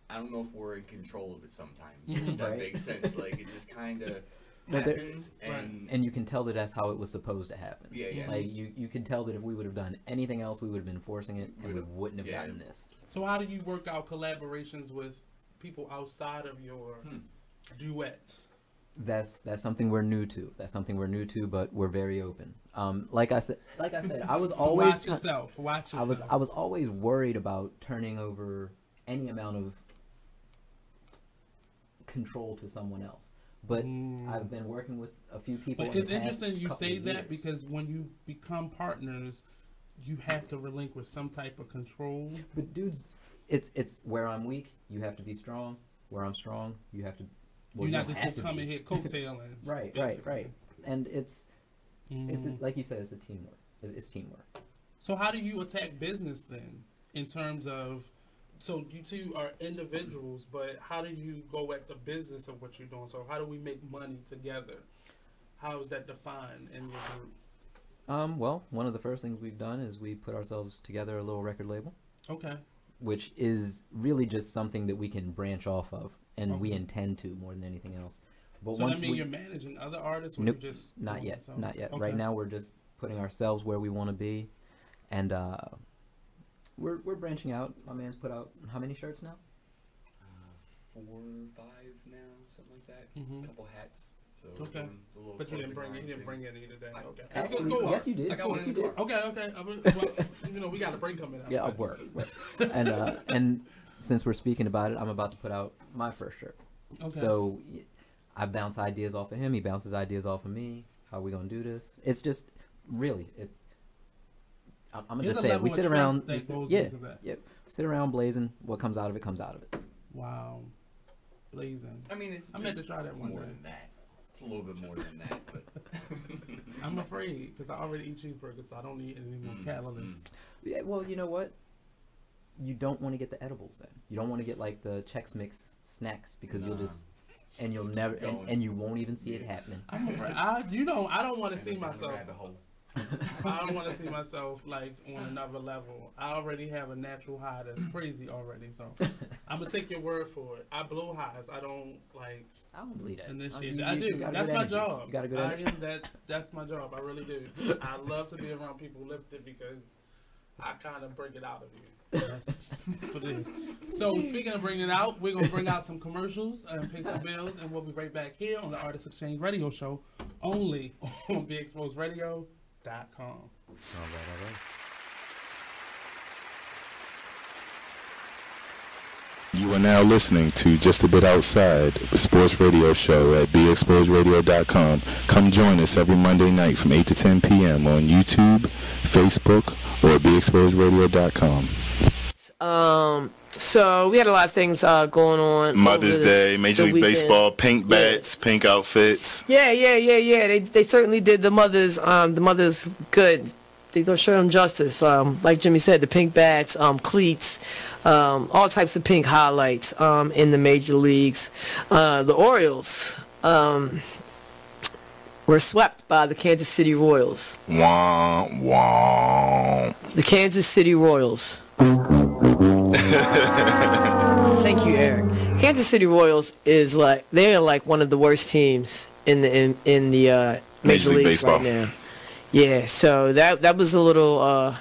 I don't know if we're in control of it sometimes. If that makes sense. Like it just kind of happens, and you can tell that that's how it was supposed to happen. Yeah. Like you can tell that if we would have done anything else, we would have been forcing it, and we wouldn't have gotten this. So how do you work out collaborations with people outside of your duets? That's something we're new to. But we're very open. Like I said, I was always watch yourself. I was always worried about turning over any amount of control to someone else. But I've been working with a few people. But it's interesting you say that, because when you become partners, you have to relinquish some type of control. But dudes, it's where I'm weak, you have to be strong. Where I'm strong, you have to. Well, you're not just gonna come in here coattailing. Right. And it's like you said, it's teamwork. It's teamwork. So how do you attack business then, in terms of? So you two are individuals, but how do you go at the business of what you're doing? So how do we make money together? How is that defined in your group? Well, one of the first things we've done is we put ourselves together a little record label. Okay. Which is really just something that we can branch off of, and we intend to more than anything else. But so that means you're managing other artists, or nope, you just not yet. Okay. Right now we're just putting ourselves where we want to be, and we're branching out. My man's put out how many shirts now? 4 or 5 now, something like that. A couple hats. So okay. But you didn't bring any today. Okay. That's cool. Yes, you did. Okay. Well, we got a break coming up. Yeah, of work. And since we're speaking about it, I'm about to put out my first shirt. Okay. So I bounce ideas off of him. He bounces ideas off of me. How are we gonna do this? It's just really I'm gonna just say it. We sit around. Sit around blazing. What comes out of it comes out of it. Wow, blazing. I mean, I meant to try that one more day. Than that. It's a little bit more than that, but I'm afraid because I already eat cheeseburgers, so I don't need any more calories. Yeah, well, you know what? You don't want to get the edibles then. You don't want to get like the Chex Mix snacks because you'll just you'll never and you won't even see it happening. I'm afraid. I don't want to see myself. I don't want to see myself like on another level. I already have a natural high that's crazy already, so I'm gonna take your word for it. I blow highs. I don't believe that. And this shit, I do. That's my job. You got a good energy. That's my job. I really do. I love to be around people lifted because I kind of bring it out of you. That's what it is. So speaking of bringing it out, we're gonna bring out some commercials and pay some bills, and we'll be right back here on the Artist Exchange Radio Show, only on BeExposedRadio.com. All right. You are now listening to Just a Bit Outside, the sports radio show at BeExposedRadio.com. Come join us every Monday night from 8 to 10 p.m. on YouTube, Facebook, or BeExposedRadio.com. So we had a lot of things going on. Mother's Day, Major League Baseball, pink bats, pink outfits. Yeah. They certainly did the mothers good. They don't show them justice. Like Jimmy said, the pink bats, cleats, all types of pink highlights in the major leagues. The Orioles were swept by the Kansas City Royals. Wah, wah. The Kansas City Royals. Thank you, Eric. Kansas City Royals is they're like one of the worst teams in the major leagues baseball right now. Yeah, so that was a little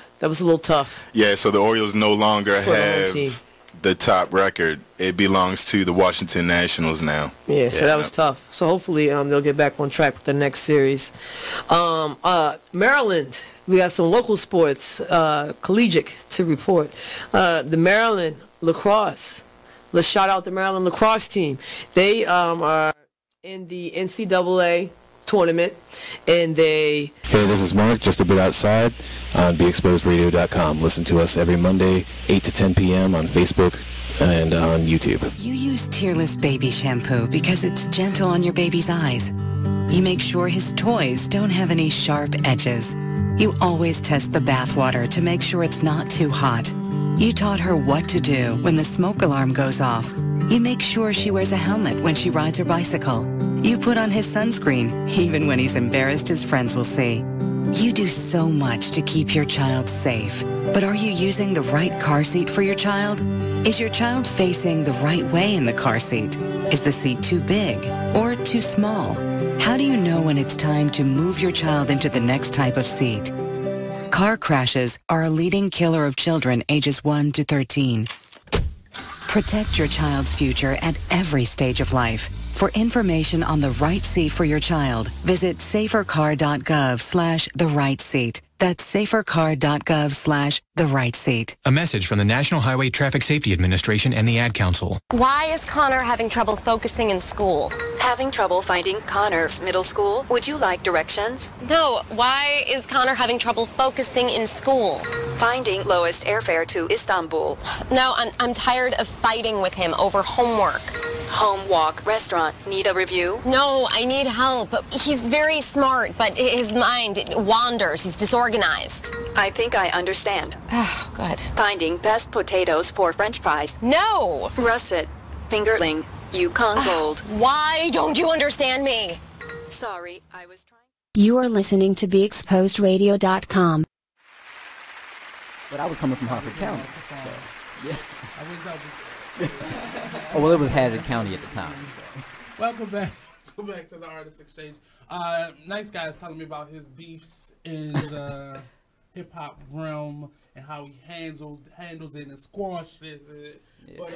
tough. Yeah, so the Orioles no longer have the top record. It belongs to the Washington Nationals now. Yeah, so that was tough. So hopefully they'll get back on track with the next series. Maryland, we got some local sports, collegiate to report. The Maryland lacrosse. Let's shout out the Maryland lacrosse team. They are in the NCAA tournament, and they... Hey, this is Mark, just a bit outside on BeExposedRadio.com. Listen to us every Monday, 8 to 10 p.m. on Facebook and on YouTube. You use Tearless Baby Shampoo because it's gentle on your baby's eyes. You make sure his toys don't have any sharp edges. You always test the bathwater to make sure it's not too hot. You taught her what to do when the smoke alarm goes off. You make sure she wears a helmet when she rides her bicycle. You put on his sunscreen, even when he's embarrassed his friends will see. You do so much to keep your child safe. But are you using the right car seat for your child? Is your child facing the right way in the car seat? Is the seat too big or too small? How do you know when it's time to move your child into the next type of seat? Car crashes are a leading killer of children ages 1 to 13. Protect your child's future at every stage of life. For information on the right seat for your child, visit safercar.gov/the-right-seat. That's safercar.gov/the-right-seat. A message from the National Highway Traffic Safety Administration and the Ad Council. Why is Connor having trouble focusing in school? Having trouble finding Connor's middle school? Would you like directions? No, why is Connor having trouble focusing in school? Finding lowest airfare to Istanbul. No, I'm tired of fighting with him over homework. Home, walk, restaurant. Need a review? No, I need help. He's very smart, but his mind wanders. He's disorganized. I think I understand. Oh, good. Finding best potatoes for French fries. No! Russet, fingerling, Yukon Gold. Why don't you understand me? Sorry, I was trying. You are listening to BeExposedRadio.com. But I was coming from Harford County, so yeah. Oh, well, it was Hazard County at the time. So. Welcome back. Welcome back to the Artist Exchange. NiceGuy is telling me about his beefs in the hip hop realm and how he handles it and squashes it. Yeah. But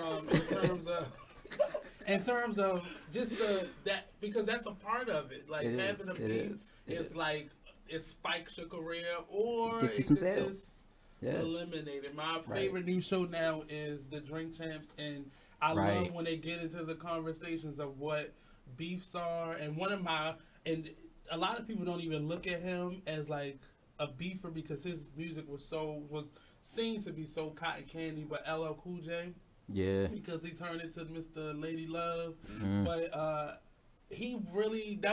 in terms of just that, because that's a part of it. Like having a beef is like it spikes your career or gets you some sales. Eliminated. My favorite new show now is The Drink Champs, and I love when they get into the conversations of what beefs are. And and a lot of people don't even look at him as like a beefer because his music was seen to be so cotton candy, but LL Cool J, because he turned into Mr. Lady Love, but that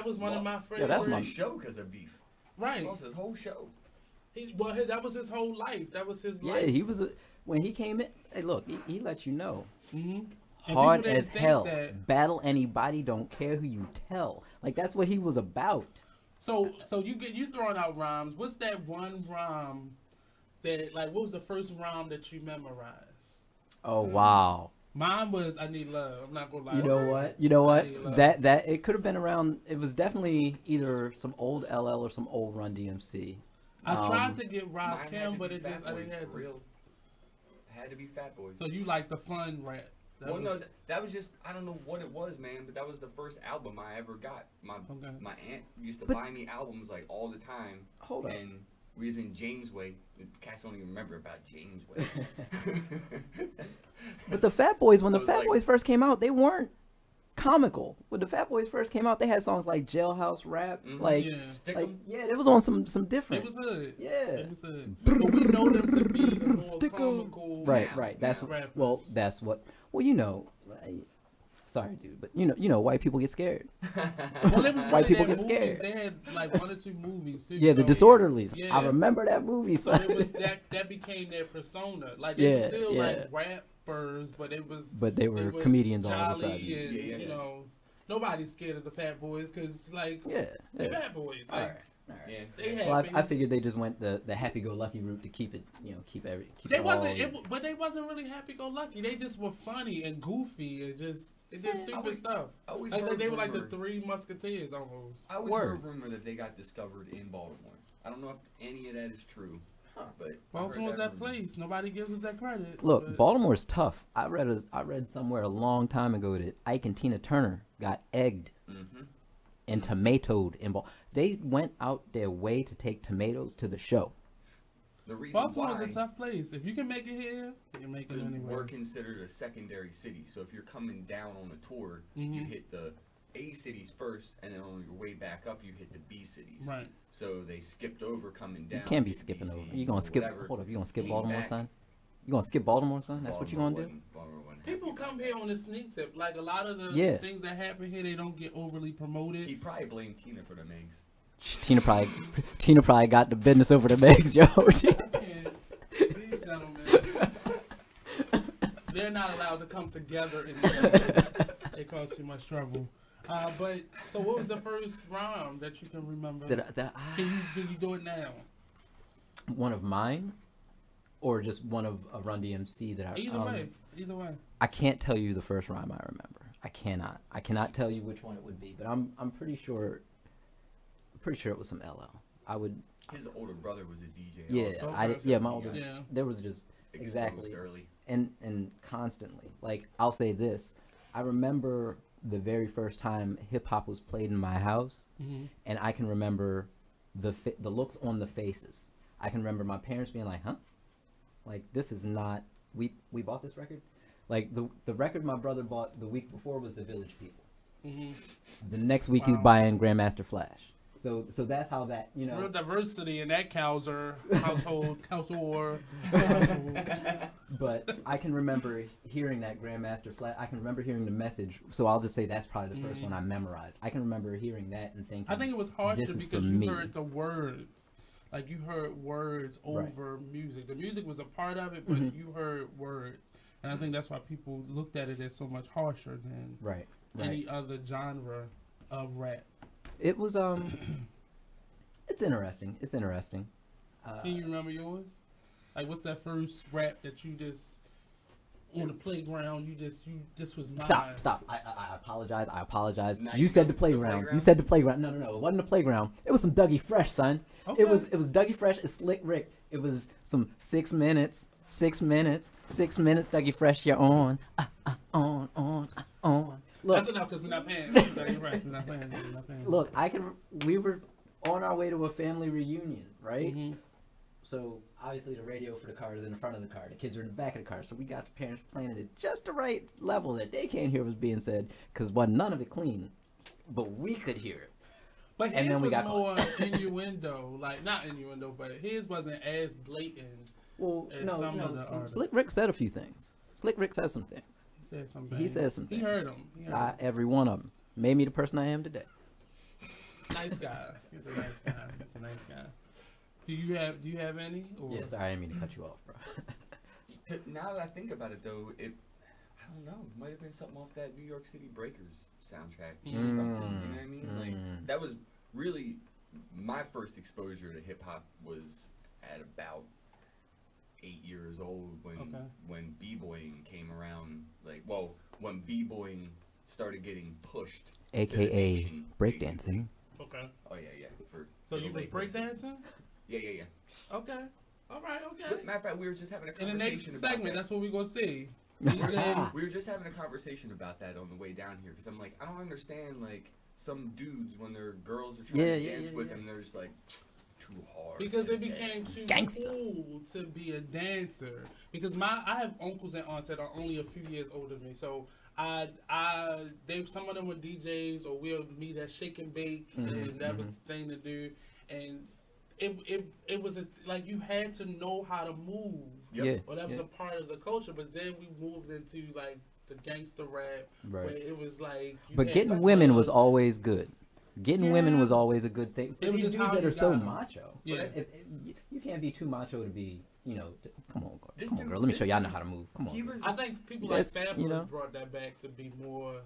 was one of my favorites. Yeah, that's my show because of beef. Right, that was his whole show. That was his whole life. That was his life. Yeah, he was when he came in. Hey, look, he let you know. Mm-hmm. Hard as hell. Battle anybody. Don't care who you tell. Like that's what he was about. So you throwing out rhymes. What's that one rhyme that what was the first rhyme that you memorized? Oh wow. Mine was I Need Love. I'm not gonna lie. You know what? That it could have been around. It was definitely either some old LL or some old Run DMC. I tried to get Rakim, but I didn't have real. It had to be Fat Boys. So you like the fun rap? That was just I don't know what it was, man. But that was the first album I ever got. My aunt used to buy me albums like all the time. Hold on. And we was in Jamesway. Cats don't even remember about Jamesway. But the Fat Boys, when the Fat Boys first came out, they weren't comical. When the Fat Boys first came out, they had songs like Jailhouse Rap, like, Stick like 'em. yeah, it was on some different. It was hood. Yeah. It was hood. But we know them to be the more Stick 'em. comical. Right. That's rappers. well, that's what. Well, you know. Sorry, dude, but you know, white people get scared. Well, it was White people get movies. scared. They had like 1 or 2 movies too. Yeah, the so, Disorderlies. yeah. I remember that movie. So Son. it was that became their persona. Like they were Yeah, still yeah. like rappers, but it was. But they were comedians all of a jolly sudden. And, Yeah. You know, nobody's scared of the Fat Boys because like they're Fat Boys. Like, All right. Yeah. They had. Well, I figured they just went the happy-go-lucky route to keep it, keep They it wasn't, all. but they wasn't really happy-go-lucky. They just were funny and goofy and just stupid stuff. Like, they were like the 3 Musketeers almost. I always heard a rumor that they got discovered in Baltimore. I don't know if any of that is true, but Baltimore's that place. Nobody gives us that credit. Look, but Baltimore's tough. I read somewhere a long time ago that Ike and Tina Turner got egged and tomatoed in Baltimore. They went out their way to take tomatoes to the show. The reason Baltimore's why a tough place. If you can make it here, you can make it anywhere. we're considered a secondary city. So if you're coming down on a tour, Mm-hmm. you hit the A cities first, and then on your way back up, you hit the B cities. Right. So they skipped over coming down. You can't be hit skipping BC, over. You gonna skip? whatever, Hold up. You gonna skip came Baltimore, back. son? You gonna skip Baltimore, son? That's what you gonna do? Baltimore wasn't People come here on the sneak tip. Like a lot of the Yeah. things that happen here, they don't get overly promoted. He probably blamed Tina for them eggs. Tina probably got the business over the Megs, yo. These gentlemen, they're not allowed to come together anymore. They cause too much trouble. But so, what was the first rhyme that you can remember? Can you do it now? One of mine, or just one of a Run DMC that I. Either way. I can't tell you the first rhyme I remember. I cannot tell you which one it would be, but I'm pretty sure. Pretty sure it was some LL. I would. His older brother was a DJ. Yeah, my older. Yeah. There was just exactly early. and constantly. Like I'll say this, I remember the very first time hip hop was played in my house, and I can remember the looks on the faces. I can remember my parents being like, "Huh, like this is not we bought this record." Like the record my brother bought the week before was the Village People. The next week he's buying Grandmaster Flash. So that's how that, real diversity in that Couser household. But I can remember hearing that Grandmaster Flash. I can remember hearing the message. So I'll just say that's probably the first one I memorized. I can remember hearing that and thinking, I think it was harsher this is because for you me. heard the words. Like you heard words over music. The music was a part of it, but you heard words. And I think that's why people looked at it as so much harsher than any other genre of rap. It was it's interesting. It's interesting. Can you remember yours? Like, what's that first rap that you just on the playground? This was mine. Stop. I apologize. You said the playground. You said the playground. No. It wasn't the playground. It was some Dougie Fresh, son. Okay. It was Dougie Fresh and Slick Rick. It was some 6 minutes. 6 minutes. 6 minutes. Dougie Fresh, you're on. On. Look, that's enough because we're not paying. We're not paying. Look, we were on our way to a family reunion, right? So obviously the radio for the car is in the front of the car. The kids are in the back of the car. So we got the parents playing it at just the right level that they can't hear what's being said because none of it clean, but we could hear it. But his was more innuendo, like not innuendo, but his wasn't as blatant. Well, as some of the artists. Slick Rick said a few things. Slick Rick said some things. He said some things. He heard them. Every one of them made me the person I am today. Nice guy. He's a nice guy. Do you have any? Or? Yeah, sorry, I didn't mean to cut you off, bro. Now that I think about it, though, I don't know. It might have been something off that New York City Breakers soundtrack or something. You know what I mean? Like that was really my first exposure to hip hop was at about 8 years old when b-boying came around. Like, well, when b-boying started getting pushed, AKA breakdancing. Okay. Oh yeah. So you was breakdancing? Yeah. Okay. All right. Okay. Matter of fact, we were just having a conversation in the next segment. That. That's what we're gonna see. We were just having a conversation about that on the way down here because I'm like, I don't understand like some dudes when their girls are trying to dance with them, they're just like too hard. Because it became too cool to be a dancer. Because I have uncles and aunts that are only a few years older than me, so Some of them were DJs, or we'll meet at Shake and Bake, and that was the thing to do. And it was like you had to know how to move. Yeah. Or that was a part of the culture. But then we moved into like the gangster rap, Right. where it was like. But getting women was always good. Getting women was always a good thing. For It was these just dudes how that you are so got 'em. macho. Yeah. You can't be too macho to be, come on, girl. Let me show y'all know how to move. Come on. I think people like That's, Fabulous brought that back to be more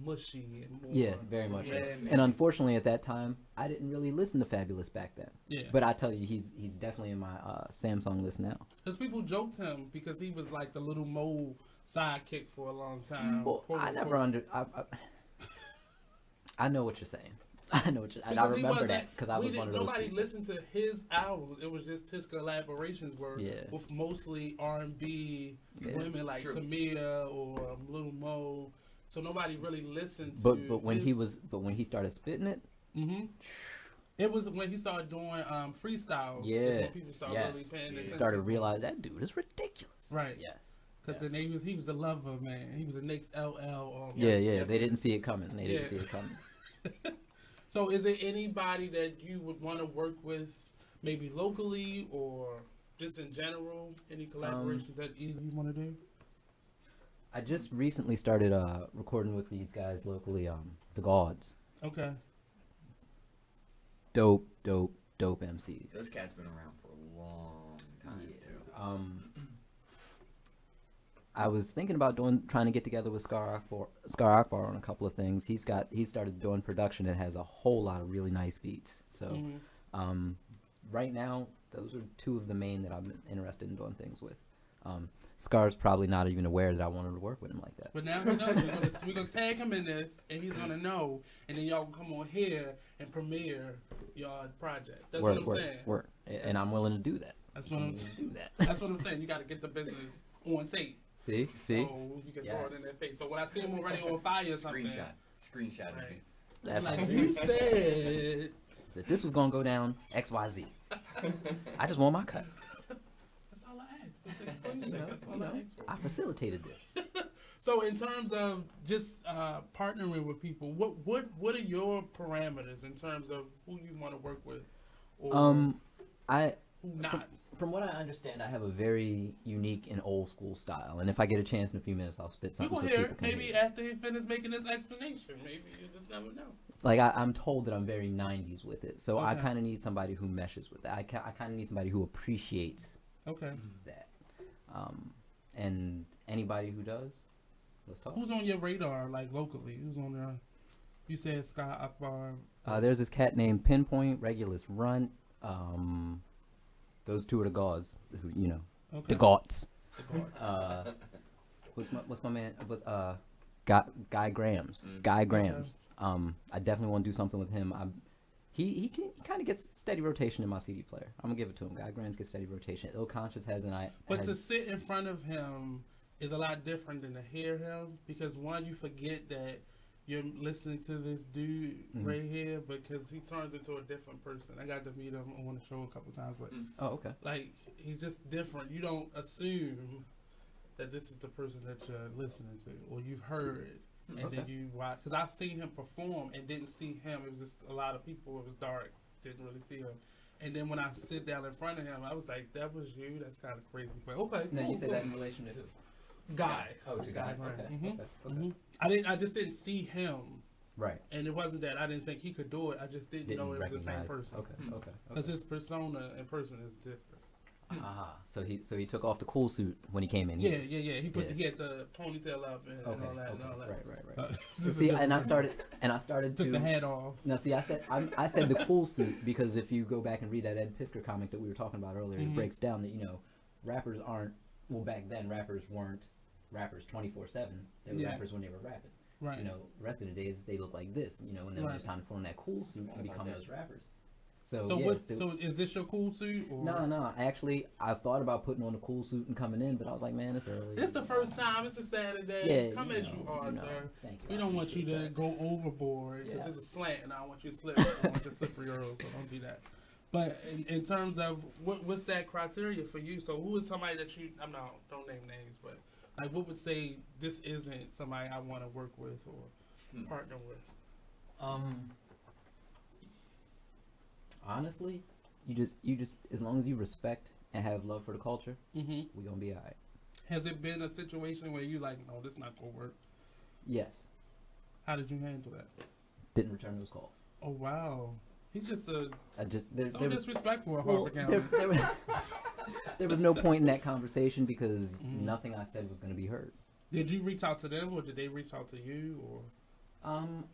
mushy and more. Yeah, very much. So. man. And unfortunately, at that time, I didn't really listen to Fabulous back then. Yeah. But I tell you, he's definitely in my Samsung list now. Because people joked him because he was like the little Mo sidekick for a long time. Well, I never I know what you're saying. I know what you're. And I Because he remember wasn't- that because I was one of those. Nobody people. listened to his albums. It was just his collaborations were Yeah. with mostly R&B Yeah. women like Tamia or Little Mo. So nobody really listened to. But when he started spitting it. It was when he started doing freestyles. Yeah. Is when people started really paying attention. Started to realize that dude is ridiculous. Right. Yes. Because he was the lover, man. He was the next LL. Yeah. They didn't see it coming. They didn't see it coming. So is there anybody that you would want to work with, maybe locally or just in general? Any collaborations that either you want to do? I just recently started recording with these guys locally, the Gods. Okay. Dope MCs. Those cats been around for a long time too. I was thinking about trying to get together with Scar Akbar on a couple of things. He started doing production that has a whole lot of really nice beats. So, right now, those are two of the main that I'm interested in doing things with. Scar's probably not even aware that I wanted to work with him like that. But now he knows. We're gonna tag him in this, and he's gonna know, and then y'all can come on here and premiere your project. That's what I'm saying. Work. And I'm willing to do that. That's what I'm saying. That's what I'm saying. You got to get the business on tape. See. So you can throw it in their face. So when I see him already on fire or something, Screenshot. Right. That's like you said that this was gonna go down XYZ. I just want my cut. That's all I asked. That's all I asked for. I facilitated this. So in terms of just partnering with people, what are your parameters in terms of who you want to work with? Or who not? From what I understand, I have a very unique and old school style, and if I get a chance in a few minutes, I'll spit something. People so hear people can maybe hear. after he finishes making this explanation, maybe you just never know. Like I'm told that I'm very 90s with it, so I Okay. kind of need somebody who meshes with that. I kind of need somebody who appreciates that. And anybody who does, let's talk. Who's on your radar, like locally? Who's on there? You said Sky Akbar. There's this cat named Pinpoint, Regulus Runt. Those two are the gods, who the gods. What's my man? Guy Grams. Guy Grams. I definitely want to do something with him. He kind of gets steady rotation in my CD player. I'm gonna give it to him. Guy Grams gets steady rotation. Ill Conscious has an eye. But to sit in front of him is a lot different than to hear him, because one, you forget that you're listening to this dude right here, because he turns into a different person. I got to meet him on the show a couple times, but like he's just different. You don't assume that this is the person that you're listening to or you've heard, and then you watch. Because I've seen him perform and didn't see him. It was just a lot of people. It was dark. Didn't really see him. And then when I sit down in front of him, I was like, "That was you. That's kind of crazy." But okay. Now cool, you say cool. that in relation to who? Guy. Oh, to Guy. Okay. I just didn't see him. Right. And it wasn't that I didn't think he could do it. I just didn't know it was the same person. Okay. Because his persona in person is different. So he took off the cool suit when he came in. Yeah. He had the ponytail up and all that. Right. See, and I started took the hat off. Now, see, I said the cool suit because if you go back and read that Ed Piskor comic that we were talking about earlier, it breaks down that rappers aren't. Well, back then rappers weren't rappers 24/7. They were rappers when they were rapping. Right. The rest of the days they look like this. And then when it's time to put on that cool suit and become those rappers. So is this your cool suit? Or? No. Actually, I thought about putting on a cool suit and coming in, but I was like, man, it's early. It's the first time. It's a Saturday. Come as you are, sir. Thank you. We don't want you to go overboard because it's a slant, and I don't want you to slip. I don't want you to slippery earl, so don't do that. But in terms of what's that criteria for you? So who is somebody that you? Don't name names, but Like, what would say this isn't somebody I want to work with or partner with? Honestly, you just as long as you respect and have love for the culture, we gonna be alright. Has it been a situation where you like, no, this not gonna work? Yes. How did you handle that? Didn't return those calls. Oh wow, he's just so disrespectful. Harvard County. There was no point in that conversation because nothing I said was going to be heard. Did you reach out to them, or did they reach out to you, or?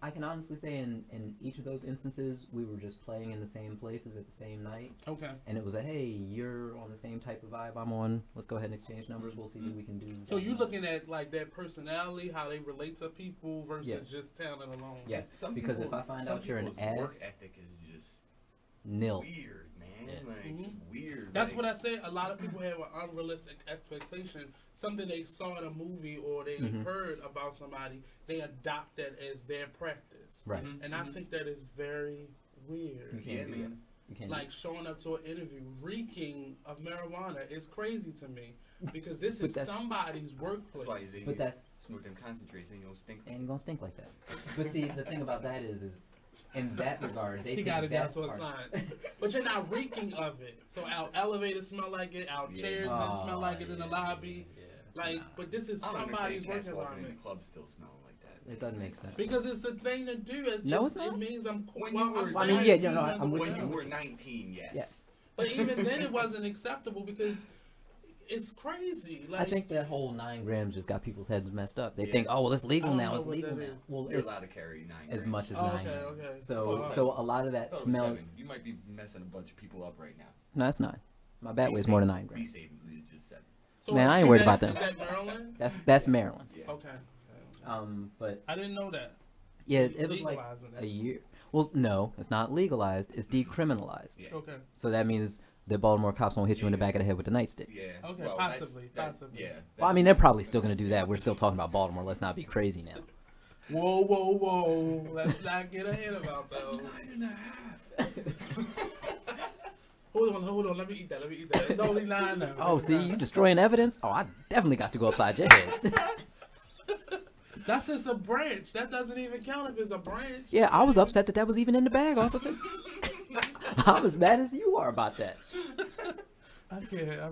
I can honestly say in each of those instances, we were just playing in the same places at the same night. Okay. And it was a, hey, you're on the same type of vibe I'm on. Let's go ahead and exchange numbers. We'll see what we can do. So you're looking at like their personality, how they relate to people versus just talent alone. Yes, because if I find out you're an ass, work ethic is just nil. Weird, man. Like, just weird. That's what I said. A lot of people have an unrealistic expectation. Something they saw in a movie or they heard about somebody, they adopt that as their practice. Right. And I think that is very weird. You can't do that. Like showing up to an interview reeking of marijuana is crazy to me because this is somebody's workplace. That's why they smoke them concentrates and you don't stink. And you're gonna stink like that. But see, the thing about that is in that regard, they he think got it down that's to a sign. But you're not reeking of it. So our elevators smell like it. Our chairs don't smell like it in the lobby. Like, but this is somebody's work environment. The club still smell like that. It doesn't make sense. Because it's the thing to do. It's not. It means I'm. When well, you were, when you were 19, yes. Yes. But even then, it wasn't acceptable because it's crazy. Like, I think that whole 9 grams just got people's heads messed up. They think, oh well, it's legal now. It's legal now. Well, you're allowed to carry 9 grams. as much as 9 grams. Okay. So a lot of that smell. 7. You might be messing a bunch of people up right now. No, that's 9. My bat weighs more than 9 grams. Be safe. It's just 7. So man, I ain't worried about them. Is that Maryland? That's Maryland. Yeah. Okay. But I didn't know that. Yeah, it was like a year. Well, no, it's not legalized. It's decriminalized. Yeah. Okay. So that means the Baltimore cops won't hit you in the back of the head with a nightstick. Yeah. Okay. Well, possibly. Yeah. Well, I mean, they're probably still going to do that. We're still talking about Baltimore. Let's not be crazy now. Whoa. Let's not get ahead of ourselves. That's 9.5. Hold on. Let me eat that. It's only 9 now. Oh, see, you destroying evidence? Oh, I definitely got to go upside your head. That's just a branch. That doesn't even count if it's a branch. Yeah, I was upset that was even in the bag, officer. I'm as mad as you are about that. I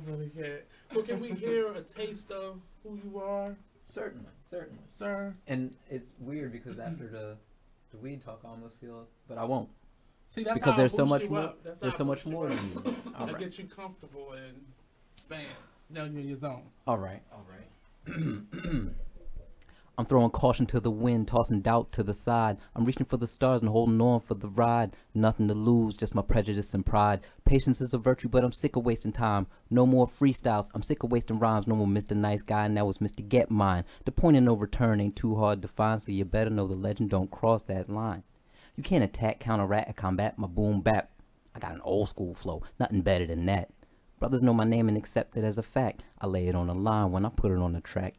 really can't. So can we hear a taste of who you are? Certainly. Sir. And it's weird because after the weed talk, I almost feel it, but I won't. See, that's because how there's I so boost much you more. up. That's There's how so I much boost you more up. than you. All I right. get you comfortable and bam, now you're in your zone. All right. I'm throwing caution to the wind, tossing doubt to the side. I'm reaching for the stars and holding on for the ride. Nothing to lose, just my prejudice and pride. Patience is a virtue, but I'm sick of wasting time. No more freestyles, I'm sick of wasting rhymes. No more Mr. Nice Guy, now it's Mr. Get Mine. The point of no return ain't too hard to find, so you better know the legend don't cross that line. You can't attack, counteract, or combat my boom bap. I got an old school flow, nothing better than that. Brothers know my name and accept it as a fact. I lay it on the line when I put it on the track.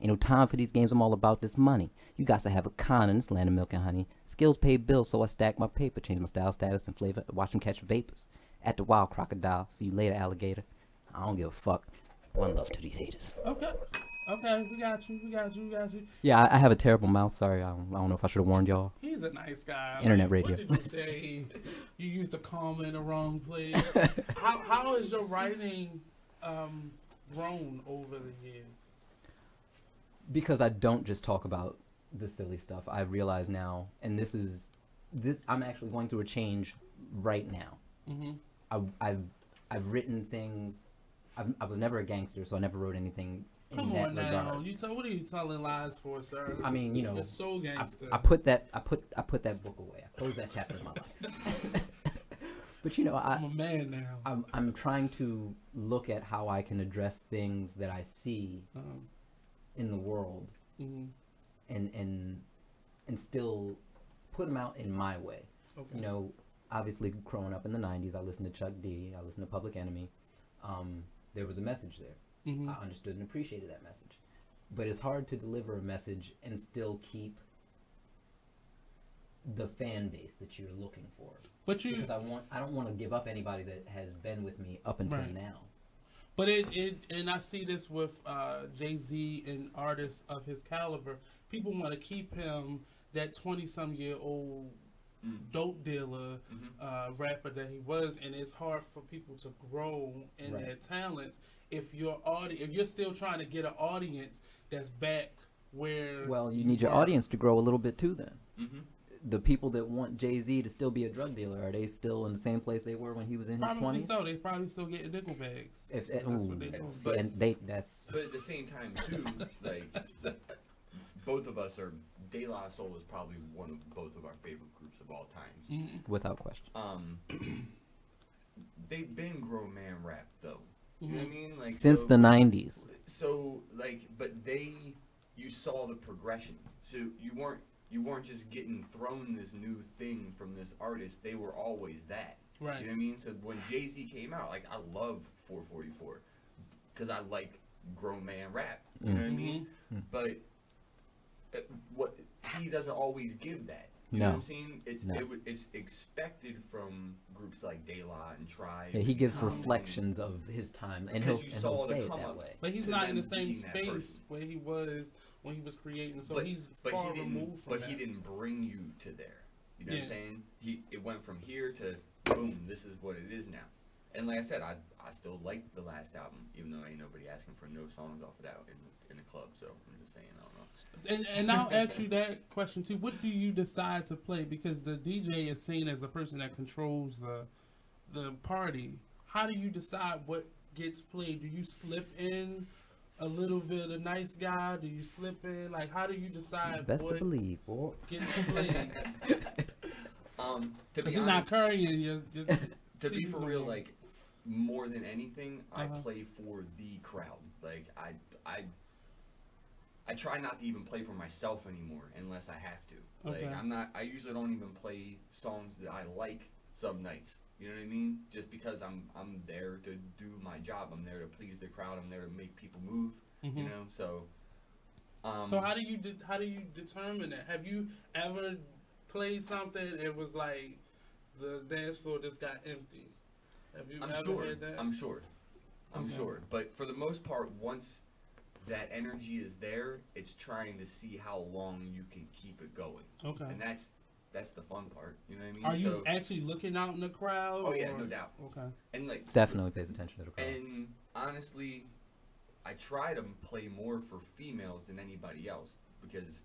Ain't no time for these games, I'm all about this money. You got to have a con in this land of milk and honey. Skills pay bills, so I stack my paper, change my style, status, and flavor, watch them catch vapors. At the wild crocodile, see you later, alligator. I don't give a fuck. One love to these haters. Okay, we got you. Yeah, I have a terrible mouth, sorry. I don't know if I should have warned y'all. He's a nice guy. Internet radio. What did you say? You used a comma in the wrong place. How has your writing grown over the years? Because I don't just talk about the silly stuff. I realize now, and I'm actually going through a change right now. Mm-hmm. I've written things. I was never a gangster, so I never wrote anything. Come on now, what are you telling lies for, sir? I mean, you're so gangster. I put that book away. I closed that chapter of my life. But I'm a man now. I'm trying to look at how I can address things that I see in the world, and still put them out in my way. Okay. Obviously growing up in the 90s, I listened to Chuck D. I listened to Public Enemy. There was a message there. Mm-hmm. I understood and appreciated that message. But it's hard to deliver a message and still keep the fan base that you're looking for. Because I don't want to give up anybody that has been with me up until now. But and I see this with Jay-Z and artists of his caliber. People want to keep him that 20-some-year-old dope dealer rapper that he was, and it's hard for people to grow in their talents if you're still trying to get an audience that's back where. Well, you need your audience to grow a little bit too. Then the people that want Jay-Z to still be a drug dealer, are they still in the same place they were when he was in his 20s? Probably so. They probably still getting nickel bags. That's what they do. But, that's. But at the same time too, like both of us are. De La Soul is probably one of both of our favorite groups of all times, without question. They've been grown man rap though. You know what I mean? Like since the 90s. So like, but you saw the progression. So you weren't just getting thrown this new thing from this artist. They were always that. Right. You know what I mean? So when Jay-Z came out, like I love 444 because I like grown man rap. You know what I mean? But what he doesn't always give that. You know what I'm saying? It's expected from groups like De La and Tribe. Yeah, he gives reflections of his time, and he'll say it that way. But he's not in the same space where he was when he was creating, so he's far removed from that. But he didn't bring you to there. You know what I'm saying? It went from here to boom. This is what it is now. And like I said, I still like the last album, even though ain't nobody asking for no songs off of that in the club. So I'm just saying, I don't know. And I'll ask you that question too. What do you decide to play? Because the DJ is seen as a person that controls the party. How do you decide what gets played? Do you slip in a little bit of NiceGuy? Do you slip in, like, how do you decide Best what to believe, boy. gets played? To be you're honest, not carrying your to be for real, like, more than anything, I play for the crowd. Like, I try not to even play for myself anymore unless I have to. Like, I usually don't even play songs that I like some nights. You know what I mean? Just because I'm there to do my job. I'm there to please the crowd. I'm there to make people move. You know, so. So how do you determine that? Have you ever played something it was like the dance floor just got empty? Have you ever had that? I'm sure. But for the most part, once that energy is there, it's trying to see how long you can keep it going. Okay. And that's the fun part. You know what I mean? Are you actually looking out in the crowd? Oh yeah, no doubt. Okay. And like definitely pays attention to the crowd. And honestly, I try to play more for females than anybody else because,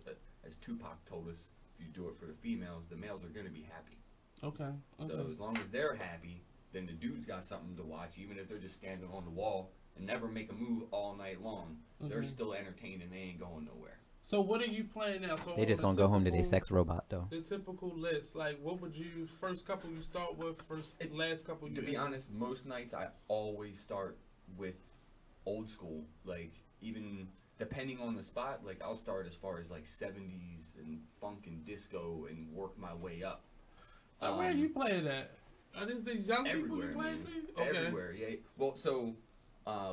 as Tupac told us, if you do it for the females, the males are going to be happy. Okay. So as long as they're happy, then the dude's got something to watch, even if they're just standing on the wall and never make a move all night long. They're still entertained and they ain't going nowhere. So what are you playing now? So they just gonna go home to their sex robot though. The typical list, like what would you first couple you start with, last couple you? To be honest, most nights I always start with old school. Like even depending on the spot, like I'll start as far as like 70s and funk and disco and work my way up. So where are you playing at? Are these young people you playing to? Okay. Everywhere, yeah. Well, so.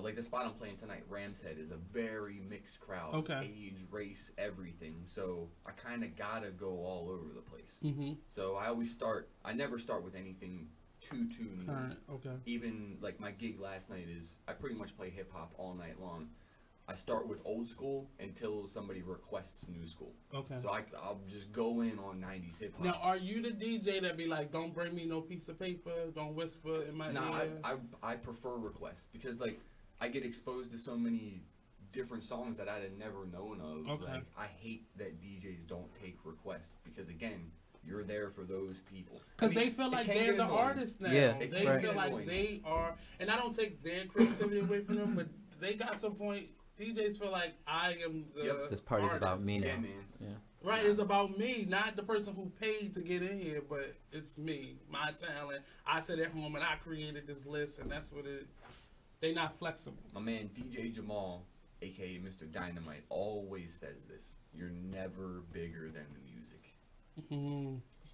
Like the spot I'm playing tonight, Ram's Head, is a very mixed crowd. Age, race, everything. So I kind of gotta go all over the place. So I never start with anything too new. Even like my gig last night I pretty much play hip hop all night long. I start with old school until somebody requests new school. So I'll just go in on 90s hip hop. Now, are you the DJ that be like, don't bring me no piece of paper, don't whisper in my ear? I prefer requests because like I get exposed to so many different songs that I'd have never known of. Like I hate that DJs don't take requests because again, you're there for those people. Because they feel like they're the artist now. Yeah, they feel like they are, and I don't take their creativity away from them, but they got to a point. DJs feel like I am the this party's artist. about me now. Yeah, man. Yeah. Right, it's about me, not the person who paid to get in here, but it's me, my talent. I sit at home and I created this list, and that's what it. They not flexible. My man DJ Jamal, aka Mr. Dynamite, always says this: "You're never bigger than the music."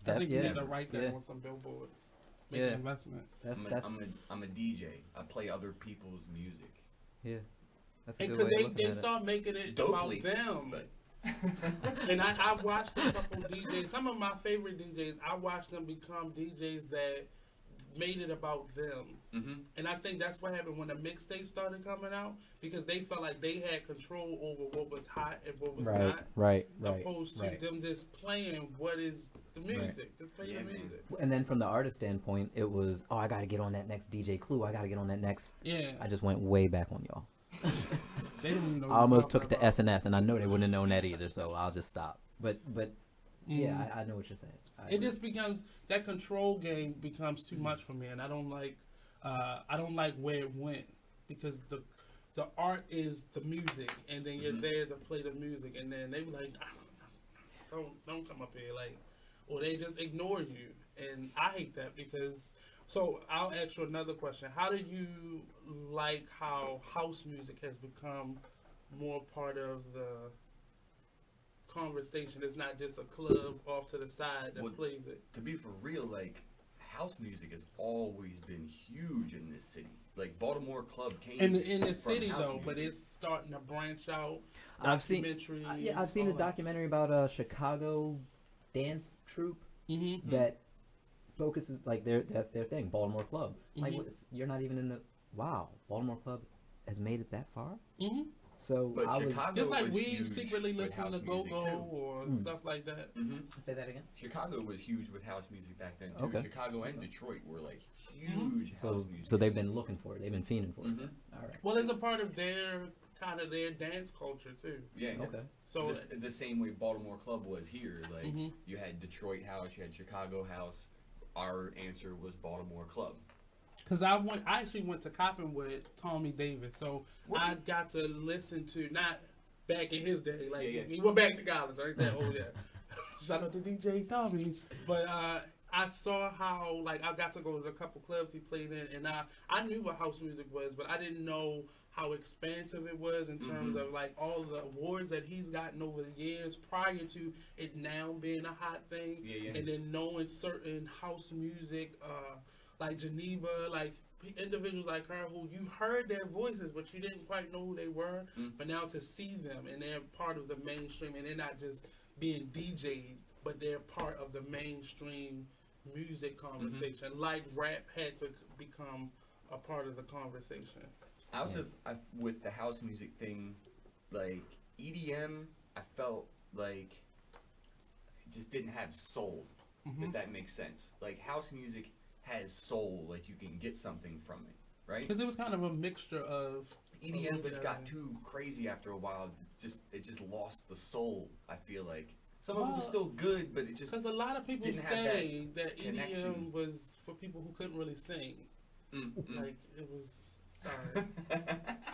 I think you need to write that on some billboards. Make an investment. I'm a DJ. I play other people's music. Yeah. Because they start making it about them. And I watched a couple DJs. Some of my favorite DJs, I watched them become DJs that made it about them. And I think that's what happened when the mixtape started coming out, because they felt like they had control over what was hot and what was not. Right. Opposed to them just playing what is the music. Just play the music. And then from the artist standpoint, it was, I got to get on that next DJ Clue. I got to get on that next. Yeah. I just went way back on y'all. They didn't even know. I almost took it to SNS, and I know they wouldn't have known that either, so I'll just stop. But yeah, I know what you're saying. It just becomes, that control game becomes too much for me, and I don't like where it went, because the art is the music, and then you're there to play the music, and then they be like, don't come up here, like, or they just ignore you, and I hate that. Because, so I'll ask you another question. How do you like how house music has become more part of the conversation? It's not just a club off to the side that plays it. To be for real, like, house music has always been huge in this city. Like, Baltimore Club came in the city though, but it's starting to branch out. I've seen a documentary about a Chicago dance troupe that focuses, like, that's their thing, Baltimore Club. Like, you're not even in the Baltimore Club has made it that far. So but Chicago just like was we huge secretly listen to Go-Go or too. stuff like that. Say that again. Chicago was huge with house music back then too. Okay. Chicago and Detroit were like huge house music. So they've been looking for it. They've been fiending for it. All right. Well, it's a part of their their dance culture too. Yeah. Okay. So the same way Baltimore Club was here, like you had Detroit house, you had Chicago house. Our answer was Baltimore Club. Because I actually went to Coppin with Tommy Davis, so I got to listen to, not back in his day, like he went back to college right there. Oh yeah, shout out to DJ Tommy. But I saw how, like, I got to go to a couple clubs he played in, and I knew what house music was, but I didn't know how expansive it was in terms of, like, all the awards that he's gotten over the years prior to it now being a hot thing, and then knowing certain house music. Like Geneva, like individuals like her who you heard their voices, but you didn't quite know who they were. But now to see them, and they're part of the mainstream, and they're not just being DJ'd, but they're part of the mainstream music conversation. Like rap had to become a part of the conversation. I also, with the house music thing, like EDM, I felt like it just didn't have soul, if that makes sense. Like house music has soul, like you can get something from it, right? Because it was kind of a mixture of EDM just got too crazy after a while. It just lost the soul. I feel like some of it was still good, but it just because a lot of people say that EDM was for people who couldn't really sing. Like it was. Sorry,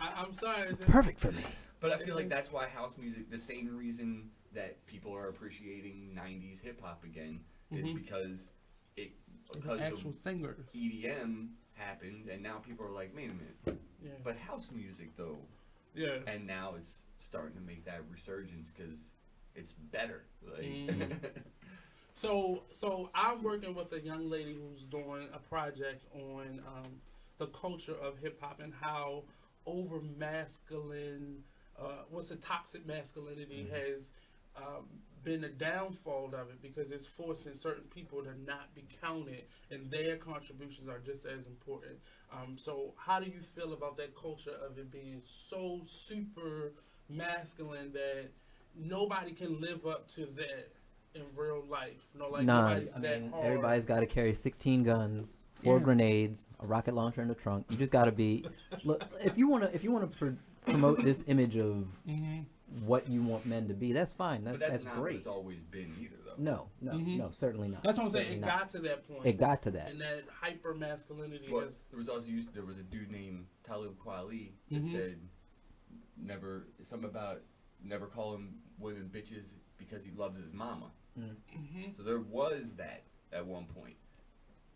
I'm sorry. It's perfect for me. But I feel like that's why house music, the same reason that people are appreciating '90s hip hop again, is because actual singers. EDM happened, and now people are like, wait a minute, but house music though, and now it's starting to make that resurgence because it's better. Like, so I'm working with a young lady who's doing a project on the culture of hip hop and how over masculine, what's the toxic masculinity has been a downfall of it, because it's forcing certain people to not be counted, and their contributions are just as important. So how do you feel about that culture of it being so super masculine that nobody can live up to that in real life? You know, like nobody's that hard. Everybody's got to carry 16 guns, 4 grenades, a rocket launcher in the trunk. You just got to be. Look, if you want to promote this image of what you want men to be, that's fine. That's not great. What it's always been either, though. No, certainly not. That's what I'm saying. It got to that point. It got to that. And that hyper masculinity. There was a dude named Talib Kweli that said never call him women bitches because he loves his mama. So there was that at one point.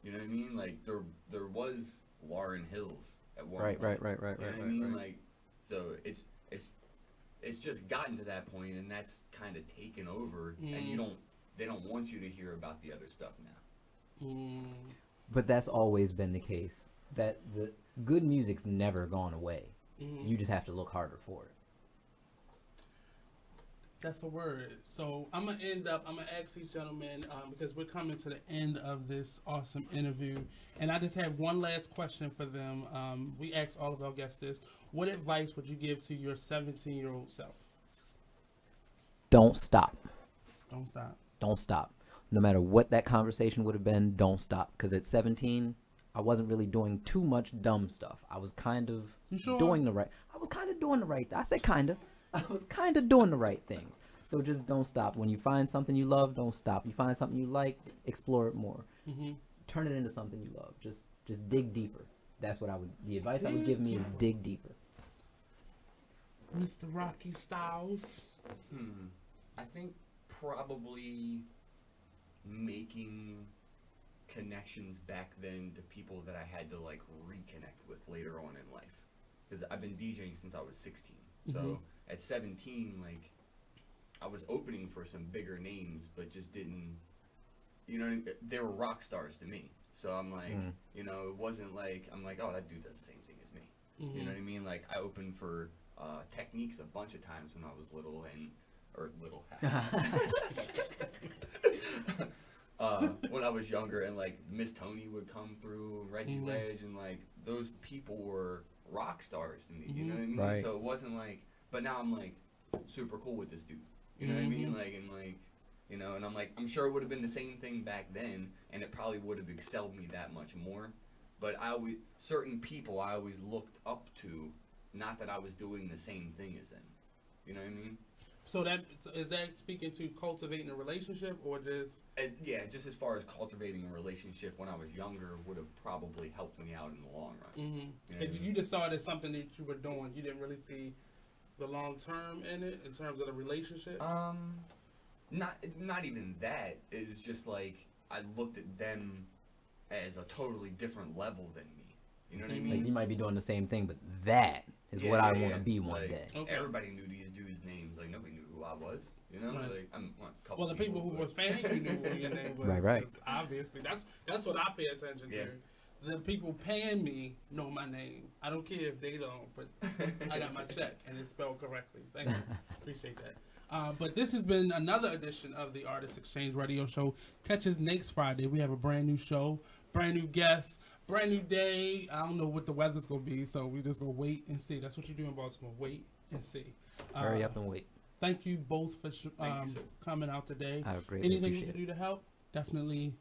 You know what I mean? Like there was Lauryn Hills at one point. Right. You know what I mean? Like, so it's just gotten to that point, and that's kind of taken over, and they don't want you to hear about the other stuff now. But that's always been the case. That the good music's never gone away. You just have to look harder for it. That's a word. So I'm gonna ask these gentlemen because we're coming to the end of this awesome interview, and I just have one last question for them. We asked all of our guests this: what advice would you give to your 17-year-old self? Don't stop. Don't stop. Don't stop. No matter what that conversation would have been, don't stop. Because at 17, I wasn't really doing too much dumb stuff. I was kind of doing the right. I was kind of doing the right. I said kind of. I was kind of doing the right things. So just don't stop. When you find something you love, don't stop. You find something you like, explore it more. Turn it into something you love. Just dig deeper. That's what I would. The advice I would give me is dig deeper. Mr. Rocky Styles. I think probably making connections back then to people that I had to like reconnect with later on in life. Because I've been DJing since I was 16. So at 17, like, I was opening for some bigger names, but just didn't, you know, they were rock stars to me. So I'm like, you know, it wasn't like, I'm like, oh, that dude does the same thing as me. You know what I mean? Like, I opened for Techniques a bunch of times when I was little, when I was younger, and like Miss Tony would come through, and Reggie Wedge, and like those people were rock stars to me. You know what I mean? Right. So it wasn't like, but now I'm like super cool with this dude. You know what I mean? Like, and like, you know, and I'm like, I'm sure it would have been the same thing back then, and it probably would have excelled me that much more. But certain people I always looked up to, not that I was doing the same thing as them. You know what I mean? So is that speaking to cultivating a relationship, or just? Yeah, just as far as cultivating a relationship when I was younger would have probably helped me out in the long run. You know And you just saw it as something that you were doing. You didn't really see the long term in it in terms of the relationships. Not even that. It was just like I looked at them as a totally different level than me. You know what I mean? Like, you might be doing the same thing, but that is what I want to be one day. Everybody knew these dudes' names. Like, nobody knew who I was. You know, like a couple. Well, the people who were paying you knew who your name was. Right. Obviously, that's what I pay attention to. The people paying me know my name. I don't care if they don't, but I got my check and it's spelled correctly. Thank you. Appreciate that. But this has been another edition of the Artist Exchange Radio Show. Catch us next Friday. We have a brand new show, brand new guests, brand new day. I don't know what the weather's going to be, so we just going to wait and see. That's what you do in Baltimore. Wait and see. Hurry up and wait. Thank you both for coming out today. I greatly Anything appreciate you can do to help, definitely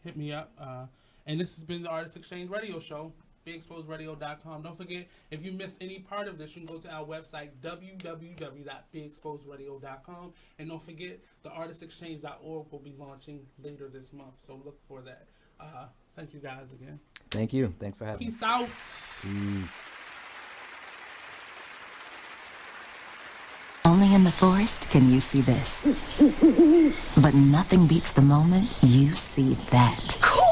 hit me up. And this has been the Artist Exchange Radio Show, BeExposedRadio.com. Don't forget, if you missed any part of this, you can go to our website, www.BeExposedRadio.com. And don't forget, the ArtistExchange.org will be launching later this month, so look for that. Thank you guys again. Thank you. Thanks for having me. Peace out. Only in the forest can you see this. But nothing beats the moment you see that. Cool!